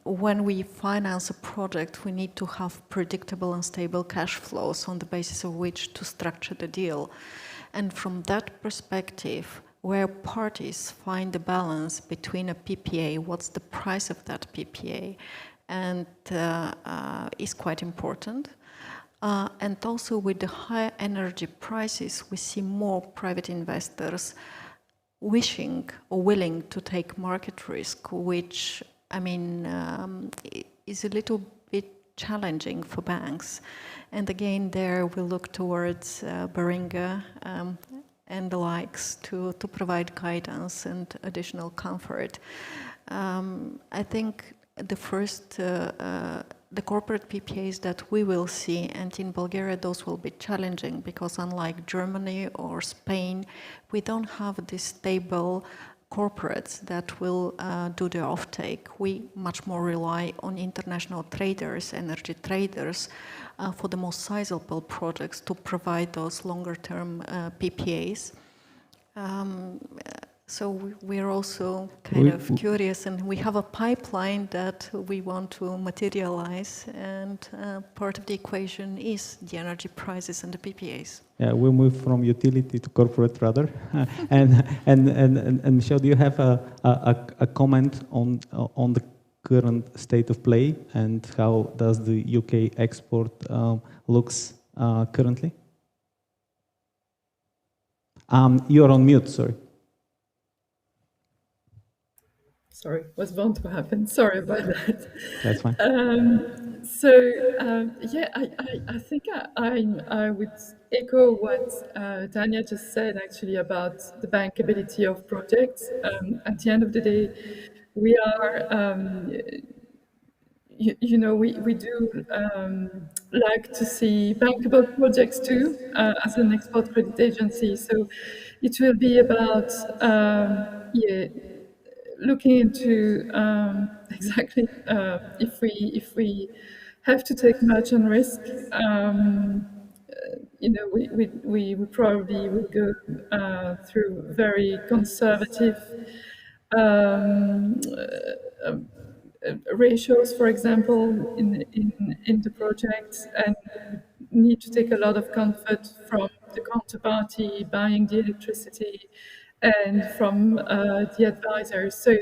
when we finance a project, we need to have predictable and stable cash flows on the basis of which to structure the deal. And from that perspective, where parties find the balance between a PPA, what's the price of that PPA, and is quite important. And also with the high energy prices, we see more private investors wishing or willing to take market risk, which, I mean, is a little bit challenging for banks. And again, there we look towards Baringa and the likes to provide guidance and additional comfort. I think the first, the corporate PPAs that we will see, and in Bulgaria those will be challenging because unlike Germany or Spain, we don't have these stable corporates that will do the offtake. We much more rely on international traders, energy traders, for the most sizable projects to provide those longer-term PPAs. So we're also kind of curious, and we have a pipeline that we want to materialize, and part of the equation is the energy prices and the PPAs. Yeah, we move from utility to corporate rather. and Michelle, do you have a comment on the current state of play and how does the UK export looks currently? You're on mute, sorry. Sorry, was bound to happen. Sorry about that. That's fine. Yeah, I think I would echo what Tanya just said actually about the bankability of projects. At the end of the day, we are, you know, we do like to see bankable projects too as an export credit agency. So it will be about, yeah, looking into exactly if we have to take merchant risk, you know, we probably will go through very conservative ratios, for example, in the project, and need to take a lot of comfort from the counterparty buying the electricity and from the advisors. So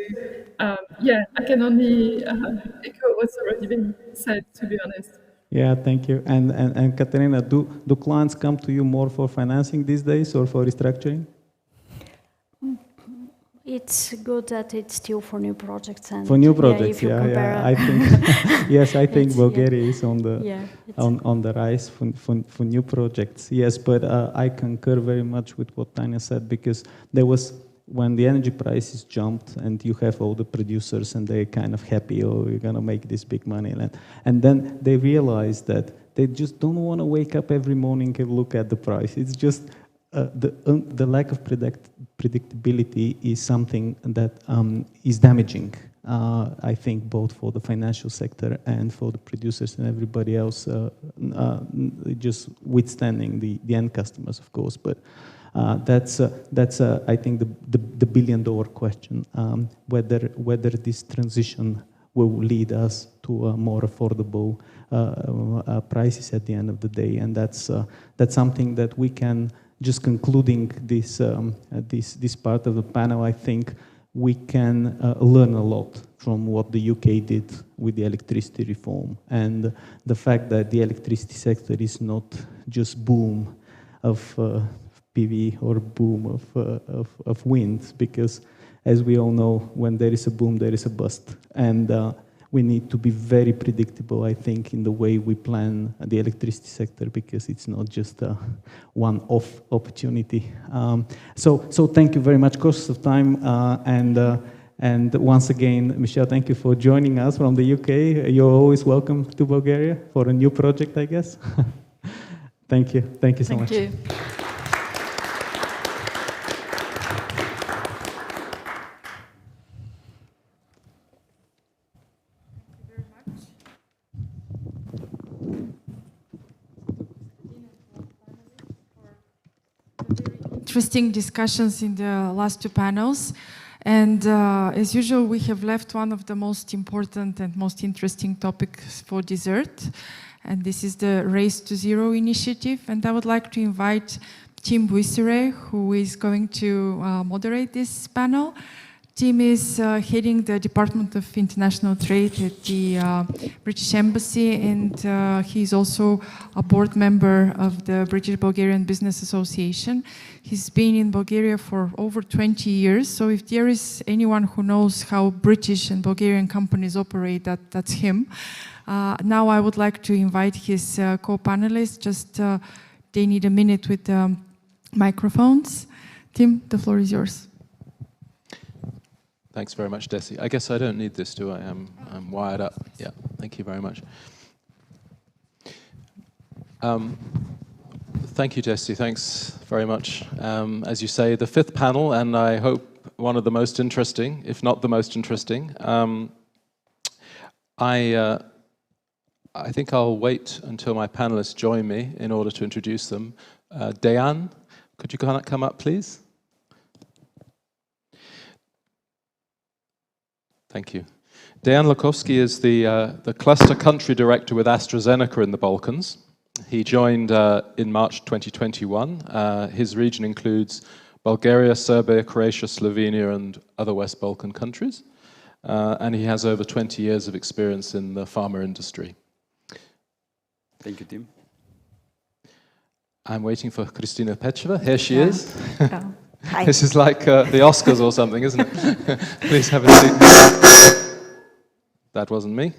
yeah, I can only echo what's already been said, to be honest. Yeah, thank you. And Katerina, do clients come to you more for financing these days or for restructuring? It's good that it's still for new projects. And for new projects, yeah. I think yes, I think Bulgaria is on the on the rise for new projects. Yes, but I concur very much with what Tanya said, because there was when the energy prices jumped and you have all the producers and they're kind of happy, oh, we're gonna make this big money, and then they realize that they just don't want to wake up every morning and look at the price. It's just the lack of predictability is something that is damaging, I think, both for the financial sector and for the producers and everybody else, just withstanding the end customers, of course. But that's I think the billion-dollar question, whether this transition will lead us to a more affordable prices at the end of the day, and that's something that we can. Just concluding this part of the panel, I think we can learn a lot from what the UK did with the electricity reform, and the fact that the electricity sector is not just boom of PV or boom of wind, because as we all know, when there is a boom, there is a bust. And we need to be very predictable, I think, in the way we plan the electricity sector, because it's not just a one-off opportunity. So thank you very much, course of time, and once again, Michelle, thank you for joining us from the UK. You're always welcome to Bulgaria for a new project, I guess. Thank you so much. Thank you. Interesting discussions in the last two panels, and as usual we have left one of the most important and most interesting topics for dessert, and this is the Race to Zero initiative. And I would like to invite Tim Buisseret, who is going to moderate this panel. Tim is heading the Department of International Trade at the British Embassy, and he is also a board member of the British Bulgarian Business Association. He's been in Bulgaria for over 20 years, so if there is anyone who knows how British and Bulgarian companies operate, that's him. Now I would like to invite his co-panelists. Just they need a minute with the microphones. Tim, the floor is yours. Thanks very much, Desi. I guess I don't need this, do I? I'm wired up. Yeah, thank you very much. Thank you, Desi. Thanks very much. As you say, the fifth panel, and I hope one of the most interesting, if not the most interesting. I think I'll wait until my panelists join me in order to introduce them. Dejan, could you come up, please? Thank you. Dejan Lukovsky is the cluster country director with AstraZeneca in the Balkans. He joined in March 2021. His region includes Bulgaria, Serbia, Croatia, Slovenia, and other West Balkan countries. And he has over 20 years of experience in the pharma industry. Thank you, Tim. I'm waiting for Kristina Pecheva. Here she is. Oh. Hi. This is like the Oscars or something, isn't it? Please have a seat. That wasn't me.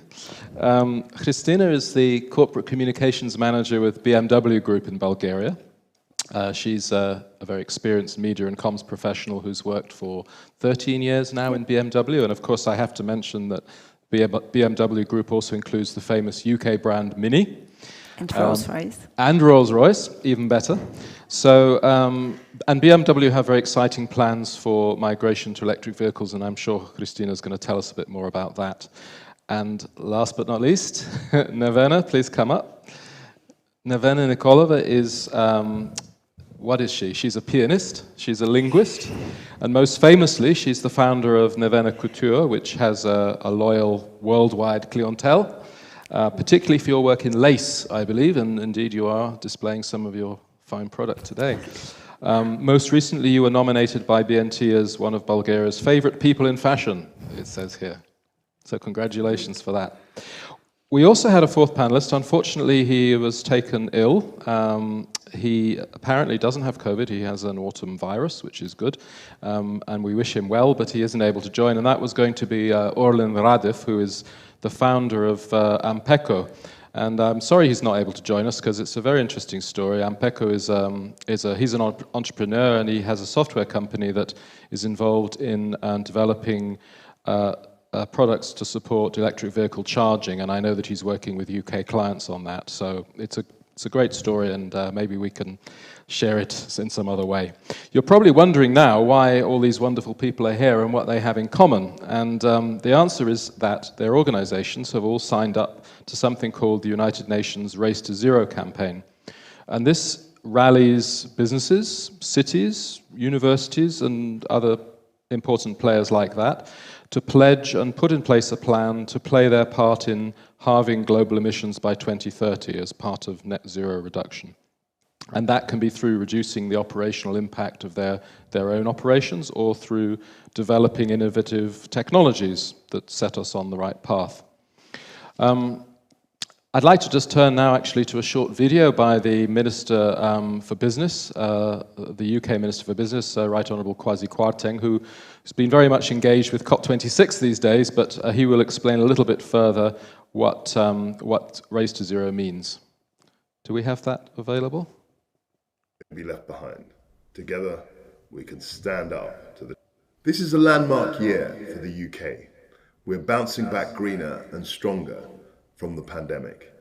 Kristina is the corporate communications manager with BMW Group in Bulgaria. She's a very experienced media and comms professional who's worked for 13 years now in BMW. And of course, I have to mention that BMW Group also includes the famous UK brand Mini. And Rolls-Royce. And Rolls-Royce, even better. So, and BMW have very exciting plans for migration to electric vehicles, and I'm sure Kristina's going to tell us a bit more about that. And last but not least, Nevena, please come up. Nevena Nikolova is, what is she? She's a pianist, she's a linguist, and most famously, she's the founder of Nevena Couture, which has a loyal worldwide clientele. Particularly for your work in lace, I believe, and indeed you are displaying some of your fine product today. Most recently, you were nominated by BNT as one of Bulgaria's favorite people in fashion, it says here. So congratulations for that. We also had a fourth panelist. Unfortunately, he was taken ill. He apparently doesn't have COVID. He has an autumn virus, which is good. And we wish him well, but he isn't able to join. And that was going to be Orlin Radev, who is the founder of Ampeco. And I'm sorry he's not able to join us because it's a very interesting story. Ampeco he's an entrepreneur, and he has a software company that is involved in developing products to support electric vehicle charging. And I know that he's working with UK clients on that. So it's a great story, and maybe we can share it in some other way. You're probably wondering now why all these wonderful people are here and what they have in common. And the answer is that their organizations have all signed up to something called the United Nations Race to Zero campaign. And this rallies businesses, cities, universities, and other important players like that to pledge and put in place a plan to play their part in halving global emissions by 2030 as part of net zero reduction. And that can be through reducing the operational impact of their own operations or through developing innovative technologies that set us on the right path. I'd like to just turn now actually to a short video by the Minister for Business, the UK Minister for Business, Right Honourable Kwasi Kwarteng, who's been very much engaged with COP26 these days, but he will explain a little bit further what Race to Zero means. Do we have that available? Be left behind. Together, we can stand up to the... This is a landmark year for the UK. We're bouncing back greener and stronger from the pandemic.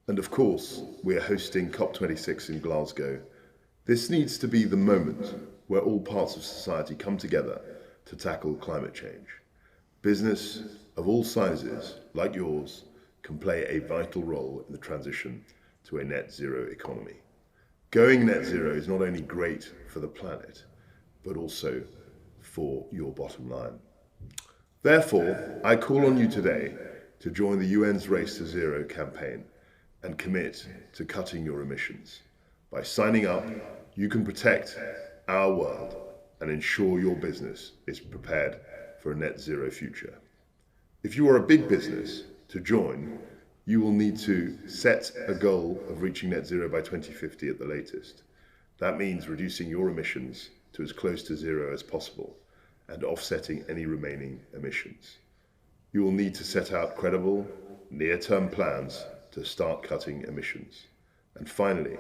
And of course, we're hosting COP26 in Glasgow. This needs to be the moment where all parts of society come together to tackle climate change. Business of all sizes, like yours, can play a vital role in the transition to a net zero economy. Going net zero is not only great for the planet, but also for your bottom line. Therefore, I call on you today to join the UN's Race to Zero campaign and commit to cutting your emissions. By signing up, you can protect our world and ensure your business is prepared for a net zero future. If you are a big business, to join, you will need to set a goal of reaching net zero by 2050 at the latest. That means reducing your emissions to as close to zero as possible and offsetting any remaining emissions. You will need to set out credible, near-term plans to start cutting emissions. And finally,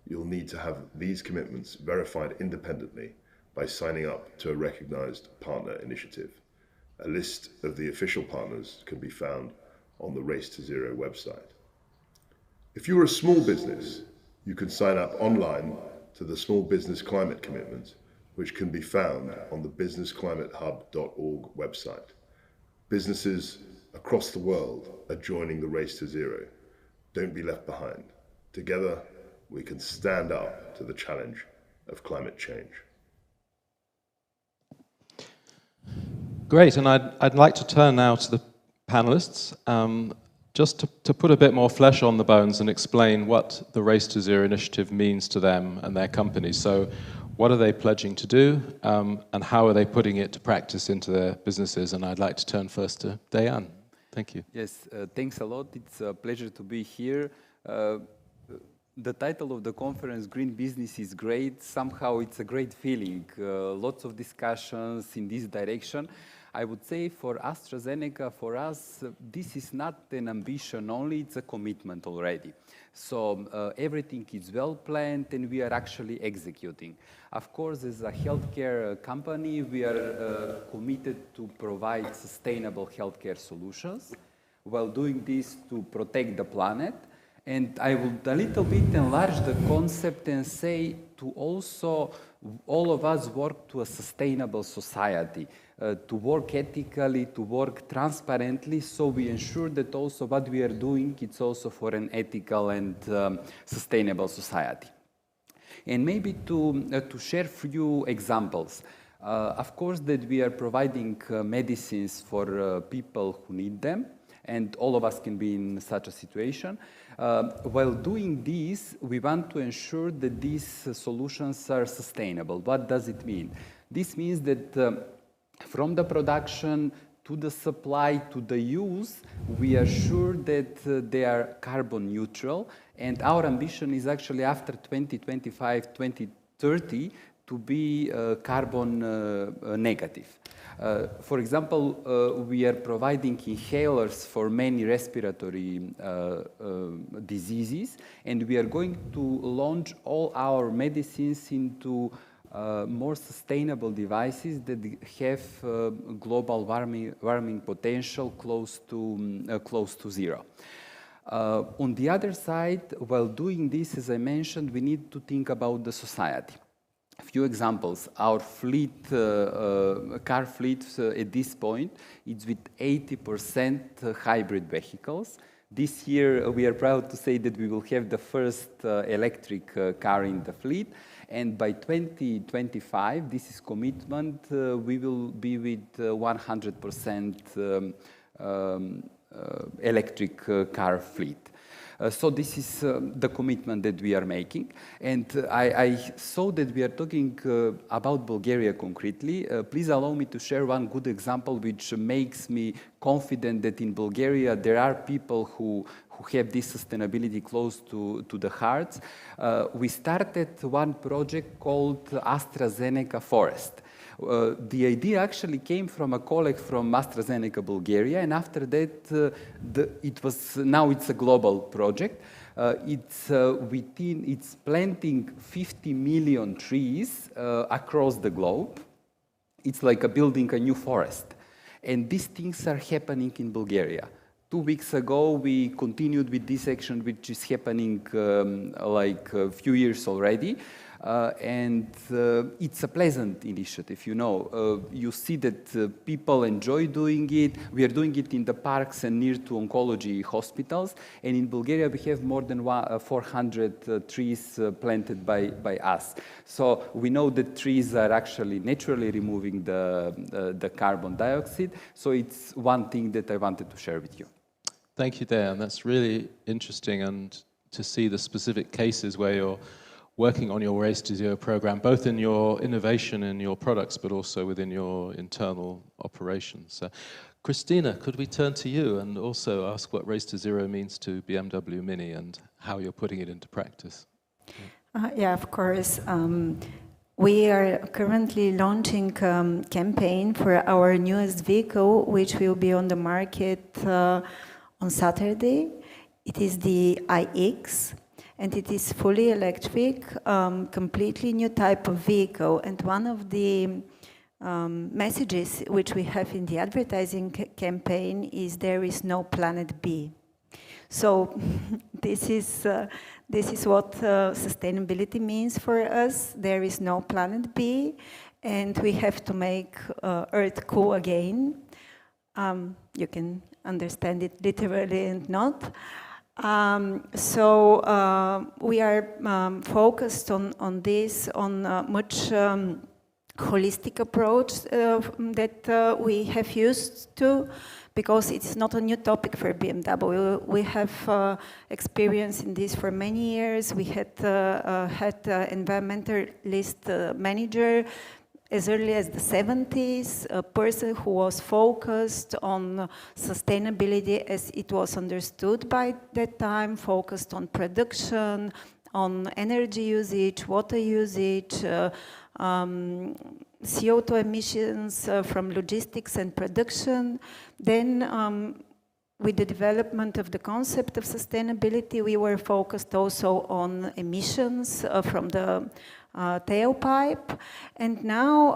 you'll need to have these commitments verified independently by signing up to a recognized partner initiative. A list of the official partners can be found on the Race to Zero website. If you're a small business, you can sign up online to the Small Business Climate Commitment, which can be found on the businessclimatehub.org website. Businesses across the world are joining the Race to Zero. Don't be left behind. Together, we can stand up to the challenge of climate change. Great, and I'd like to turn now to the panelists, just to put a bit more flesh on the bones and explain what the Race to Zero initiative means to them and their companies. So what are they pledging to do, and how are they putting it to practice into their businesses? And I'd like to turn first to Dejan. Thank you. Yes, thanks a lot. It's a pleasure to be here. The title of the conference, Green Business is Great. Somehow it's a great feeling. Lots of discussions in this direction. I would say for AstraZeneca, for us, this is not an ambition only, it's a commitment already. So everything is well planned and we are actually executing. Of course, as a healthcare company, we are committed to provide sustainable healthcare solutions while doing this to protect the planet. And I would a little bit enlarge the concept and say to also all of us work to a sustainable society, to work ethically, to work transparently, so we ensure that also what we are doing, it's also for an ethical and sustainable society. And maybe to share a few examples. Of course that we are providing medicines for people who need them, and all of us can be in such a situation. While doing this, we want to ensure that these solutions are sustainable. What does it mean? This means that from the production to the supply to the use, we are sure that they are carbon neutral, and our ambition is actually after 2025, 2030 to be carbon negative. For example, we are providing inhalers for many respiratory diseases, and we are going to launch all our medicines into more sustainable devices that have global warming potential close to zero. On the other side, while doing this, as I mentioned, we need to think about the society. A few examples. Our fleet, car fleet at this point, is with 80% hybrid vehicles. This year, we are proud to say that we will have the first electric car in the fleet. And by 2025, this is commitment, we will be with 100% electric car fleet. So this is the commitment that we are making. And I saw that we are talking about Bulgaria concretely. Please allow me to share one good example which makes me confident that in Bulgaria there are people who have this sustainability close to the heart. We started one project called AstraZeneca Forest. The idea actually came from a colleague from AstraZeneca Bulgaria, and after that, now it's a global project. It's planting 50 million trees across the globe. It's like building a new forest. And these things are happening in Bulgaria. 2 weeks ago, we continued with this action, which is happening like a few years already. It's a pleasant initiative, you know. You see that people enjoy doing it. We are doing it in the parks and near to oncology hospitals. And in Bulgaria, we have more than 400 trees planted by us. So we know that trees are actually naturally removing the carbon dioxide. So it's one thing that I wanted to share with you. Thank you, Dan. That's really interesting, and to see the specific cases where you're working on your Race to Zero program, both in your innovation in your products, but also within your internal operations. So, Christina, could we turn to you and also ask what Race to Zero means to BMW Mini and how you're putting it into practice? Yeah, of course. We are currently launching a campaign for our newest vehicle, which will be on the market on Saturday. It is the iX, and it is fully electric, completely new type of vehicle. And one of the messages which we have in the advertising campaign is there is no planet B. So this is what sustainability means for us. There is no planet B, and we have to make Earth cool again. You can understand it literally and not. So we are focused on this, on a much holistic approach that we have used to, because it's not a new topic for BMW. We have experience in this for many years. We had environmentalist manager as early as the 70s, a person who was focused on sustainability as it was understood by that time, focused on production, on energy usage, water usage, CO2 emissions from logistics and production. Then with the development of the concept of sustainability, we were focused also on emissions from the tailpipe. And now,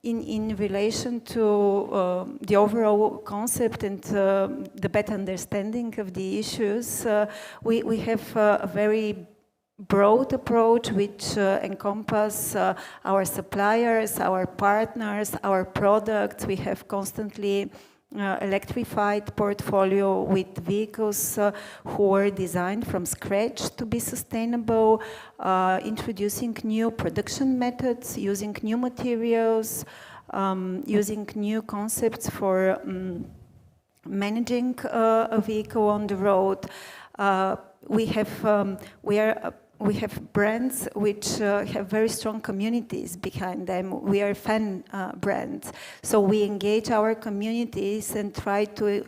in relation to the overall concept and the better understanding of the issues, we have a very broad approach which encompasses our suppliers, our partners, our products. We have constantly electrified portfolio with vehicles who are designed from scratch to be sustainable, introducing new production methods, using new materials, using new concepts for managing a vehicle on the road. We have brands which have very strong communities behind them. We are fan brands. So we engage our communities and try to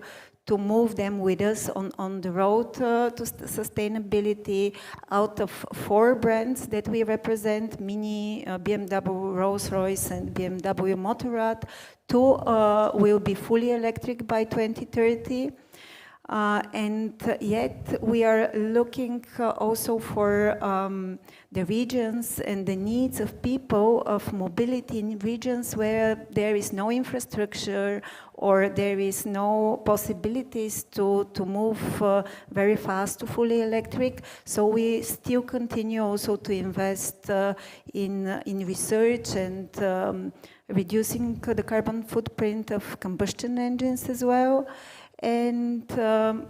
move them with us on the road to sustainability. Out of 4 brands that we represent, Mini, BMW Rolls-Royce and BMW Motorrad, 2 will be fully electric by 2030. And yet we are looking also for the regions and the needs of people of mobility in regions where there is no infrastructure or there is no possibilities to move very fast to fully electric. So we still continue also to invest in research and reducing the carbon footprint of combustion engines as well. And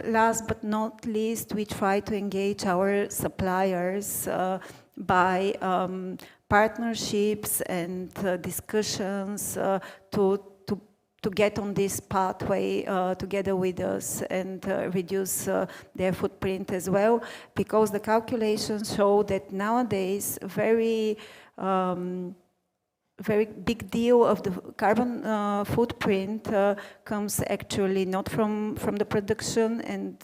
last but not least, we try to engage our suppliers by to get on this pathway together with us and reduce their footprint as well, because the calculations show that nowadays very big deal of the carbon footprint comes actually not from the production, and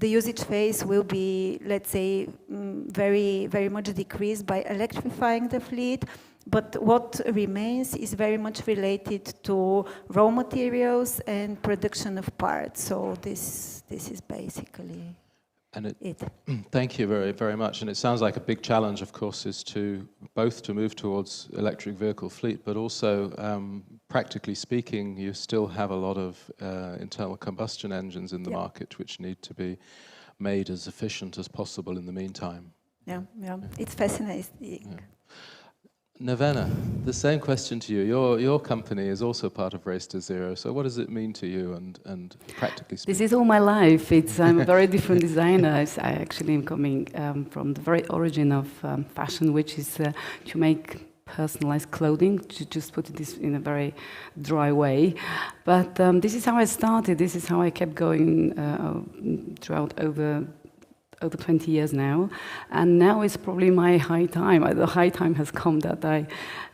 the usage phase will be, let's say, very much decreased by electrifying the fleet. But what remains is very much related to raw materials and production of parts. So this is basically it. Thank you very, very much. And it sounds like a big challenge, of course, is to both to move towards electric vehicle fleet, but also, practically speaking, you still have a lot of internal combustion engines in the market which need to be made as efficient as possible in the meantime. Yeah. It's fascinating. Yeah. Nevena, the same question to you. Your company is also part of Race to Zero. So what does it mean to you and practically speaking? This is all my life. I'm a very different designer. I actually am coming from the very origin of fashion, which is to make personalized clothing, to just put it in a very dry way. But this is how I started. This is how I kept going throughout over 20 years now, and now is probably my high time. The high time has come that I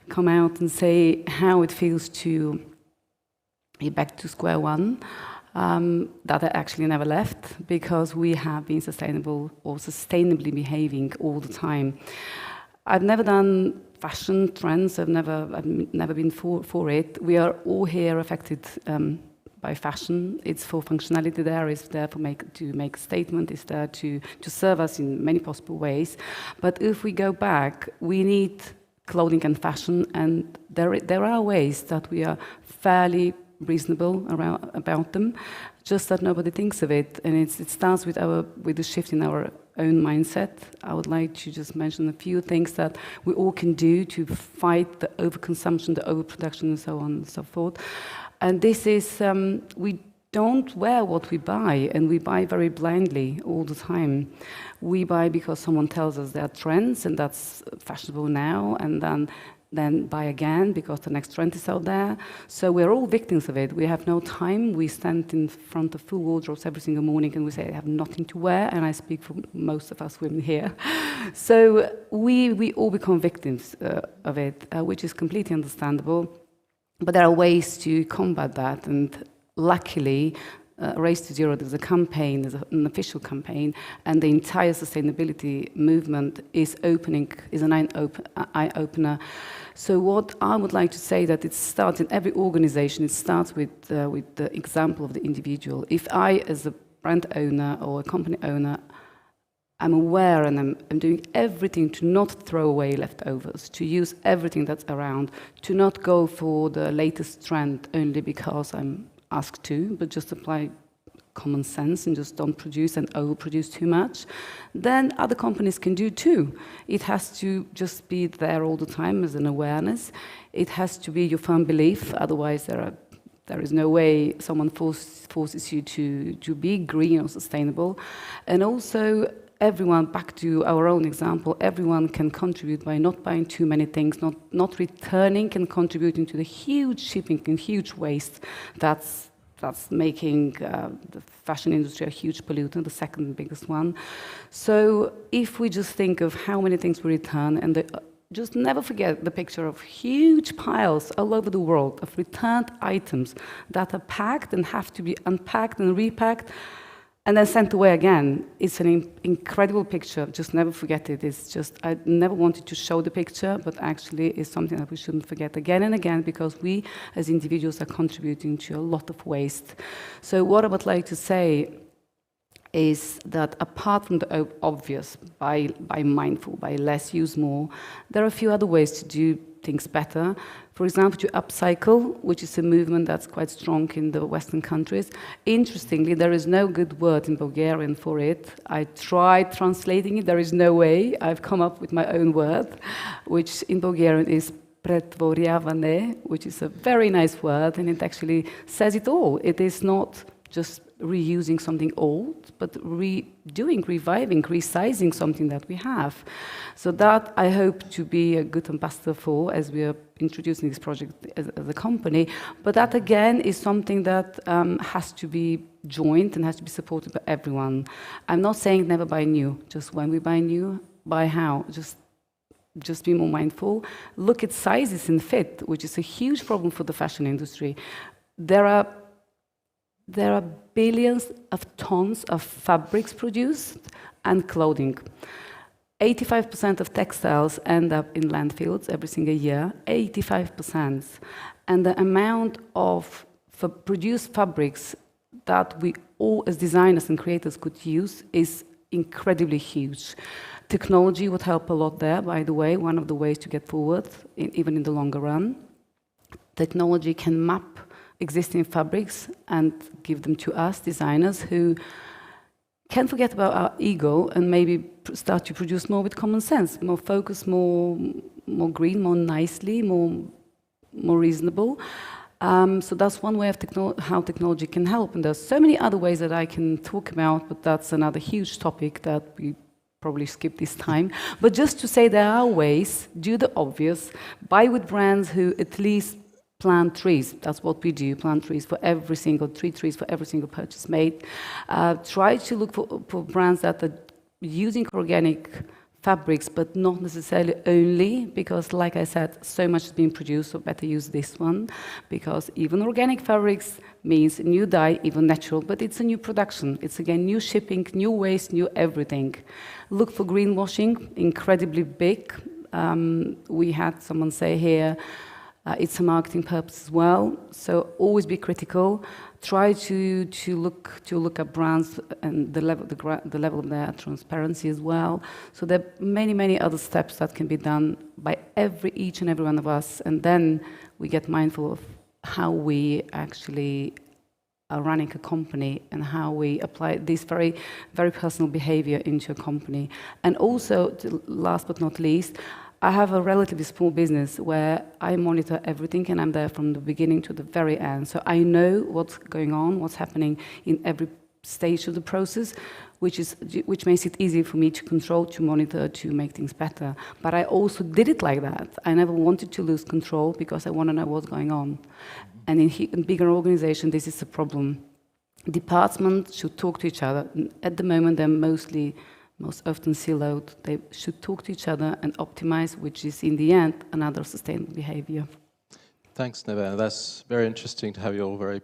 come out and say how it feels to be back to square one, that I actually never left, because we have been sustainable or sustainably behaving all the time. I've never done fashion trends. I've never been for it. We are all here affected by fashion. It's for functionality there, it's there to make a statement, it's there to serve us in many possible ways. But if we go back, we need clothing and fashion, and there are ways that we are fairly reasonable about them, just that nobody thinks of it. And it starts with the shift in our own mindset. I would like to just mention a few things that we all can do to fight the overconsumption, the overproduction, and so on and so forth. And this is, we don't wear what we buy, and we buy very blindly all the time. We buy because someone tells us there are trends, and that's fashionable now, and then buy again because the next trend is out there. So we're all victims of it. We have no time. We stand in front of full wardrobes every single morning, and we say, I have nothing to wear, and I speak for most of us women here. So we all become victims of it, which is completely understandable. But there are ways to combat that, and luckily, Race to Zero, there's a campaign, there's an official campaign, and the entire sustainability movement is an eye-opener. So what I would like to say that it starts in every organization, it starts with the example of the individual. If I, as a brand owner or a company owner, I'm aware and I'm doing everything to not throw away leftovers, to use everything that's around, to not go for the latest trend only because I'm asked to, but just apply common sense and just don't produce and overproduce too much, then other companies can do too. It has to just be there all the time as an awareness. It has to be your firm belief, otherwise there is no way someone forces you to be green or sustainable. And also, everyone, back to our own example, everyone can contribute by not buying too many things, not returning and contributing to the huge shipping and huge waste that's making the fashion industry a huge pollutant, the second biggest one. So if we just think of how many things we return, and just never forget the picture of huge piles all over the world of returned items that are packed and have to be unpacked and repacked, and then sent away again. It's an incredible picture. Just never forget it. It's just, I never wanted to show the picture, but actually it's something that we shouldn't forget again and again, because we as individuals are contributing to a lot of waste. So what I would like to say is that apart from the obvious, by mindful, by less, use more, there are a few other ways to do things better. For example, to upcycle, which is a movement that's quite strong in the Western countries. Interestingly, there is no good word in Bulgarian for it. I tried translating it, there is no way. I've come up with my own word, which in Bulgarian is pretvoryavane, which is a very nice word, and it actually says it all. It is not just reusing something old, but reviving, resizing something that we have. So that I hope to be a good ambassador for as we are introducing this project as a company. But that again is something that has to be joined and has to be supported by everyone. I'm not saying never buy new, just when we buy new, buy how, just be more mindful. Look at sizes and fit, which is a huge problem for the fashion industry. There are billions of tons of fabrics produced and clothing. 85% of textiles end up in landfills every single year, 85%. And the amount of produced fabrics that we all as designers and creators could use is incredibly huge. Technology would help a lot there, by the way, one of the ways to get forward, even in the longer run. Technology can map existing fabrics and give them to us, designers, who can forget about our ego and maybe start to produce more with common sense, more focused, more green, more nicely, more reasonable. So that's one way of how technology can help. And there's so many other ways that I can talk about, but that's another huge topic that we probably skip this time. But just to say there are ways, do the obvious, buy with brands who at least plant trees. That's what we do, plant trees for every single, 3 trees for every single purchase made. Try to look for brands that are using organic fabrics, but not necessarily only, because like I said, so much is being produced, so better use this one, because even organic fabrics means new dye, even natural, but it's a new production. It's again, new shipping, new waste, new everything. Look for greenwashing, incredibly big. We had someone say here, it's a marketing purpose as well, so always be critical. Try to look at brands and the level of their transparency as well. So there are many other steps that can be done by each and every one of us, and then we get mindful of how we actually are running a company and how we apply this very personal behavior into a company. And also, last but not least, I have a relatively small business where I monitor everything and I'm there from the beginning to the very end. So I know what's going on, what's happening in every stage of the process, which makes it easy for me to control, to monitor, to make things better. But I also did it like that. I never wanted to lose control because I want to know what's going on. And in bigger organizations, this is a problem. Departments should talk to each other. At the moment, they're most often siloed. They should talk to each other and optimize, which is in the end another sustainable behavior. Thanks, Nevena. That's very interesting to have your very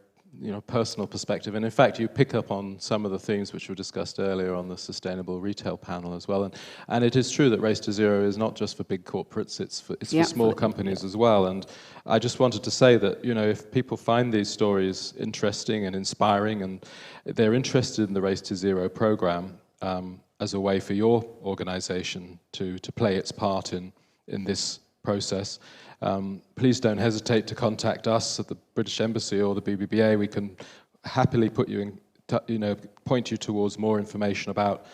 personal perspective. And in fact, you pick up on some of the themes which were discussed earlier on the sustainable retail panel as well. And it is true that Race to Zero is not just for big corporates, it's for small companies as well. And I just wanted to say that, if people find these stories interesting and inspiring and they're interested in the Race to Zero program, as a way for your organization to play its part in this process. Please don't hesitate to contact us at the British Embassy or the BBBA. We can happily put you in, point you towards more information about,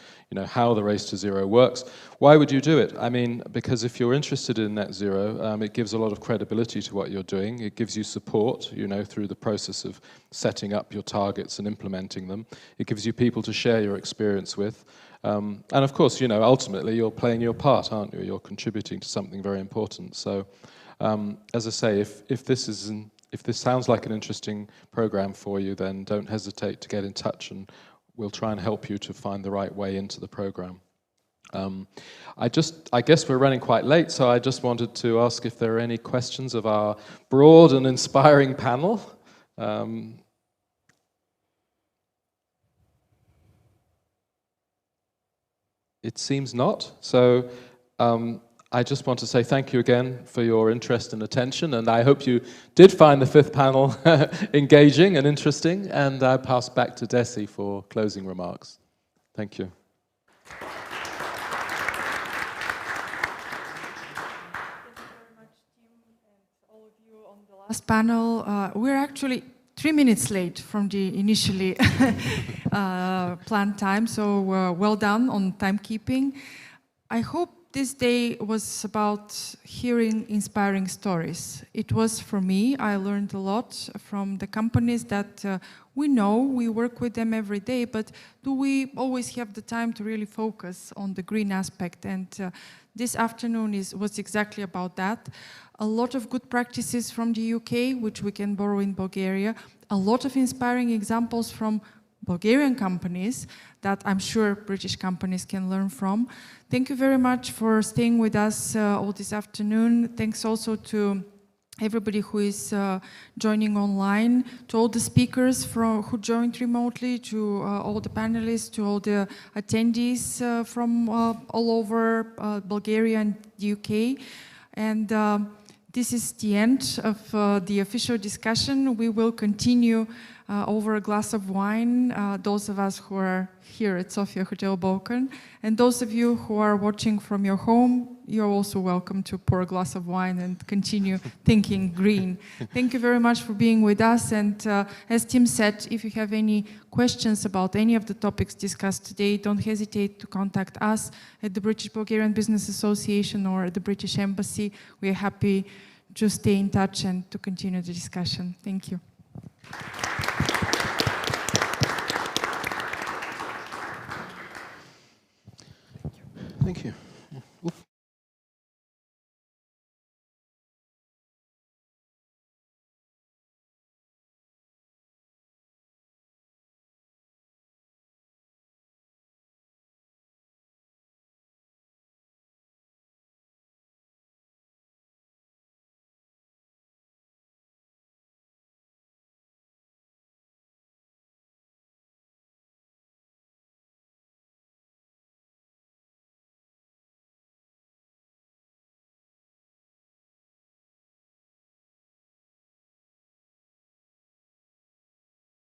how the Race to Zero works. Why would you do it? I mean, because if you're interested in net zero, it gives a lot of credibility to what you're doing. It gives you support, through the process of setting up your targets and implementing them. It gives you people to share your experience with. And of course, ultimately you're playing your part, aren't you? You're contributing to something very important. So, as I say, if this sounds like an interesting program for you, then don't hesitate to get in touch and we'll try and help you to find the right way into the program. I guess we're running quite late, so I just wanted to ask if there are any questions of our broad and inspiring panel. It seems not. So I just want to say thank you again for your interest and attention, and I hope you did find the fifth panel engaging and interesting, and I pass back to Desi for closing remarks. Thank you. Last panel, we're actually 3 minutes late from the initially planned time, so well done on timekeeping. I hope this day was about hearing inspiring stories. It was for me, I learned a lot from the companies that we know, we work with them every day, but do we always have the time to really focus on the green aspect? And this afternoon was exactly about that. A lot of good practices from the UK, which we can borrow in Bulgaria. A lot of inspiring examples from Bulgarian companies that I'm sure British companies can learn from. Thank you very much for staying with us all this afternoon. Thanks also to everybody who is joining online, to all the speakers who joined remotely, to all the panelists, to all the attendees from all over Bulgaria and the UK. And this is the end of the official discussion. We will continue over a glass of wine, those of us who are here at Sofia Hotel Balkan, and those of you who are watching from your home, you're also welcome to pour a glass of wine and continue thinking green. Thank you very much for being with us, and as Tim said, if you have any questions about any of the topics discussed today, don't hesitate to contact us at the British Bulgarian Business Association or the British Embassy. We are happy to stay in touch and to continue the discussion. Thank you. Thank you.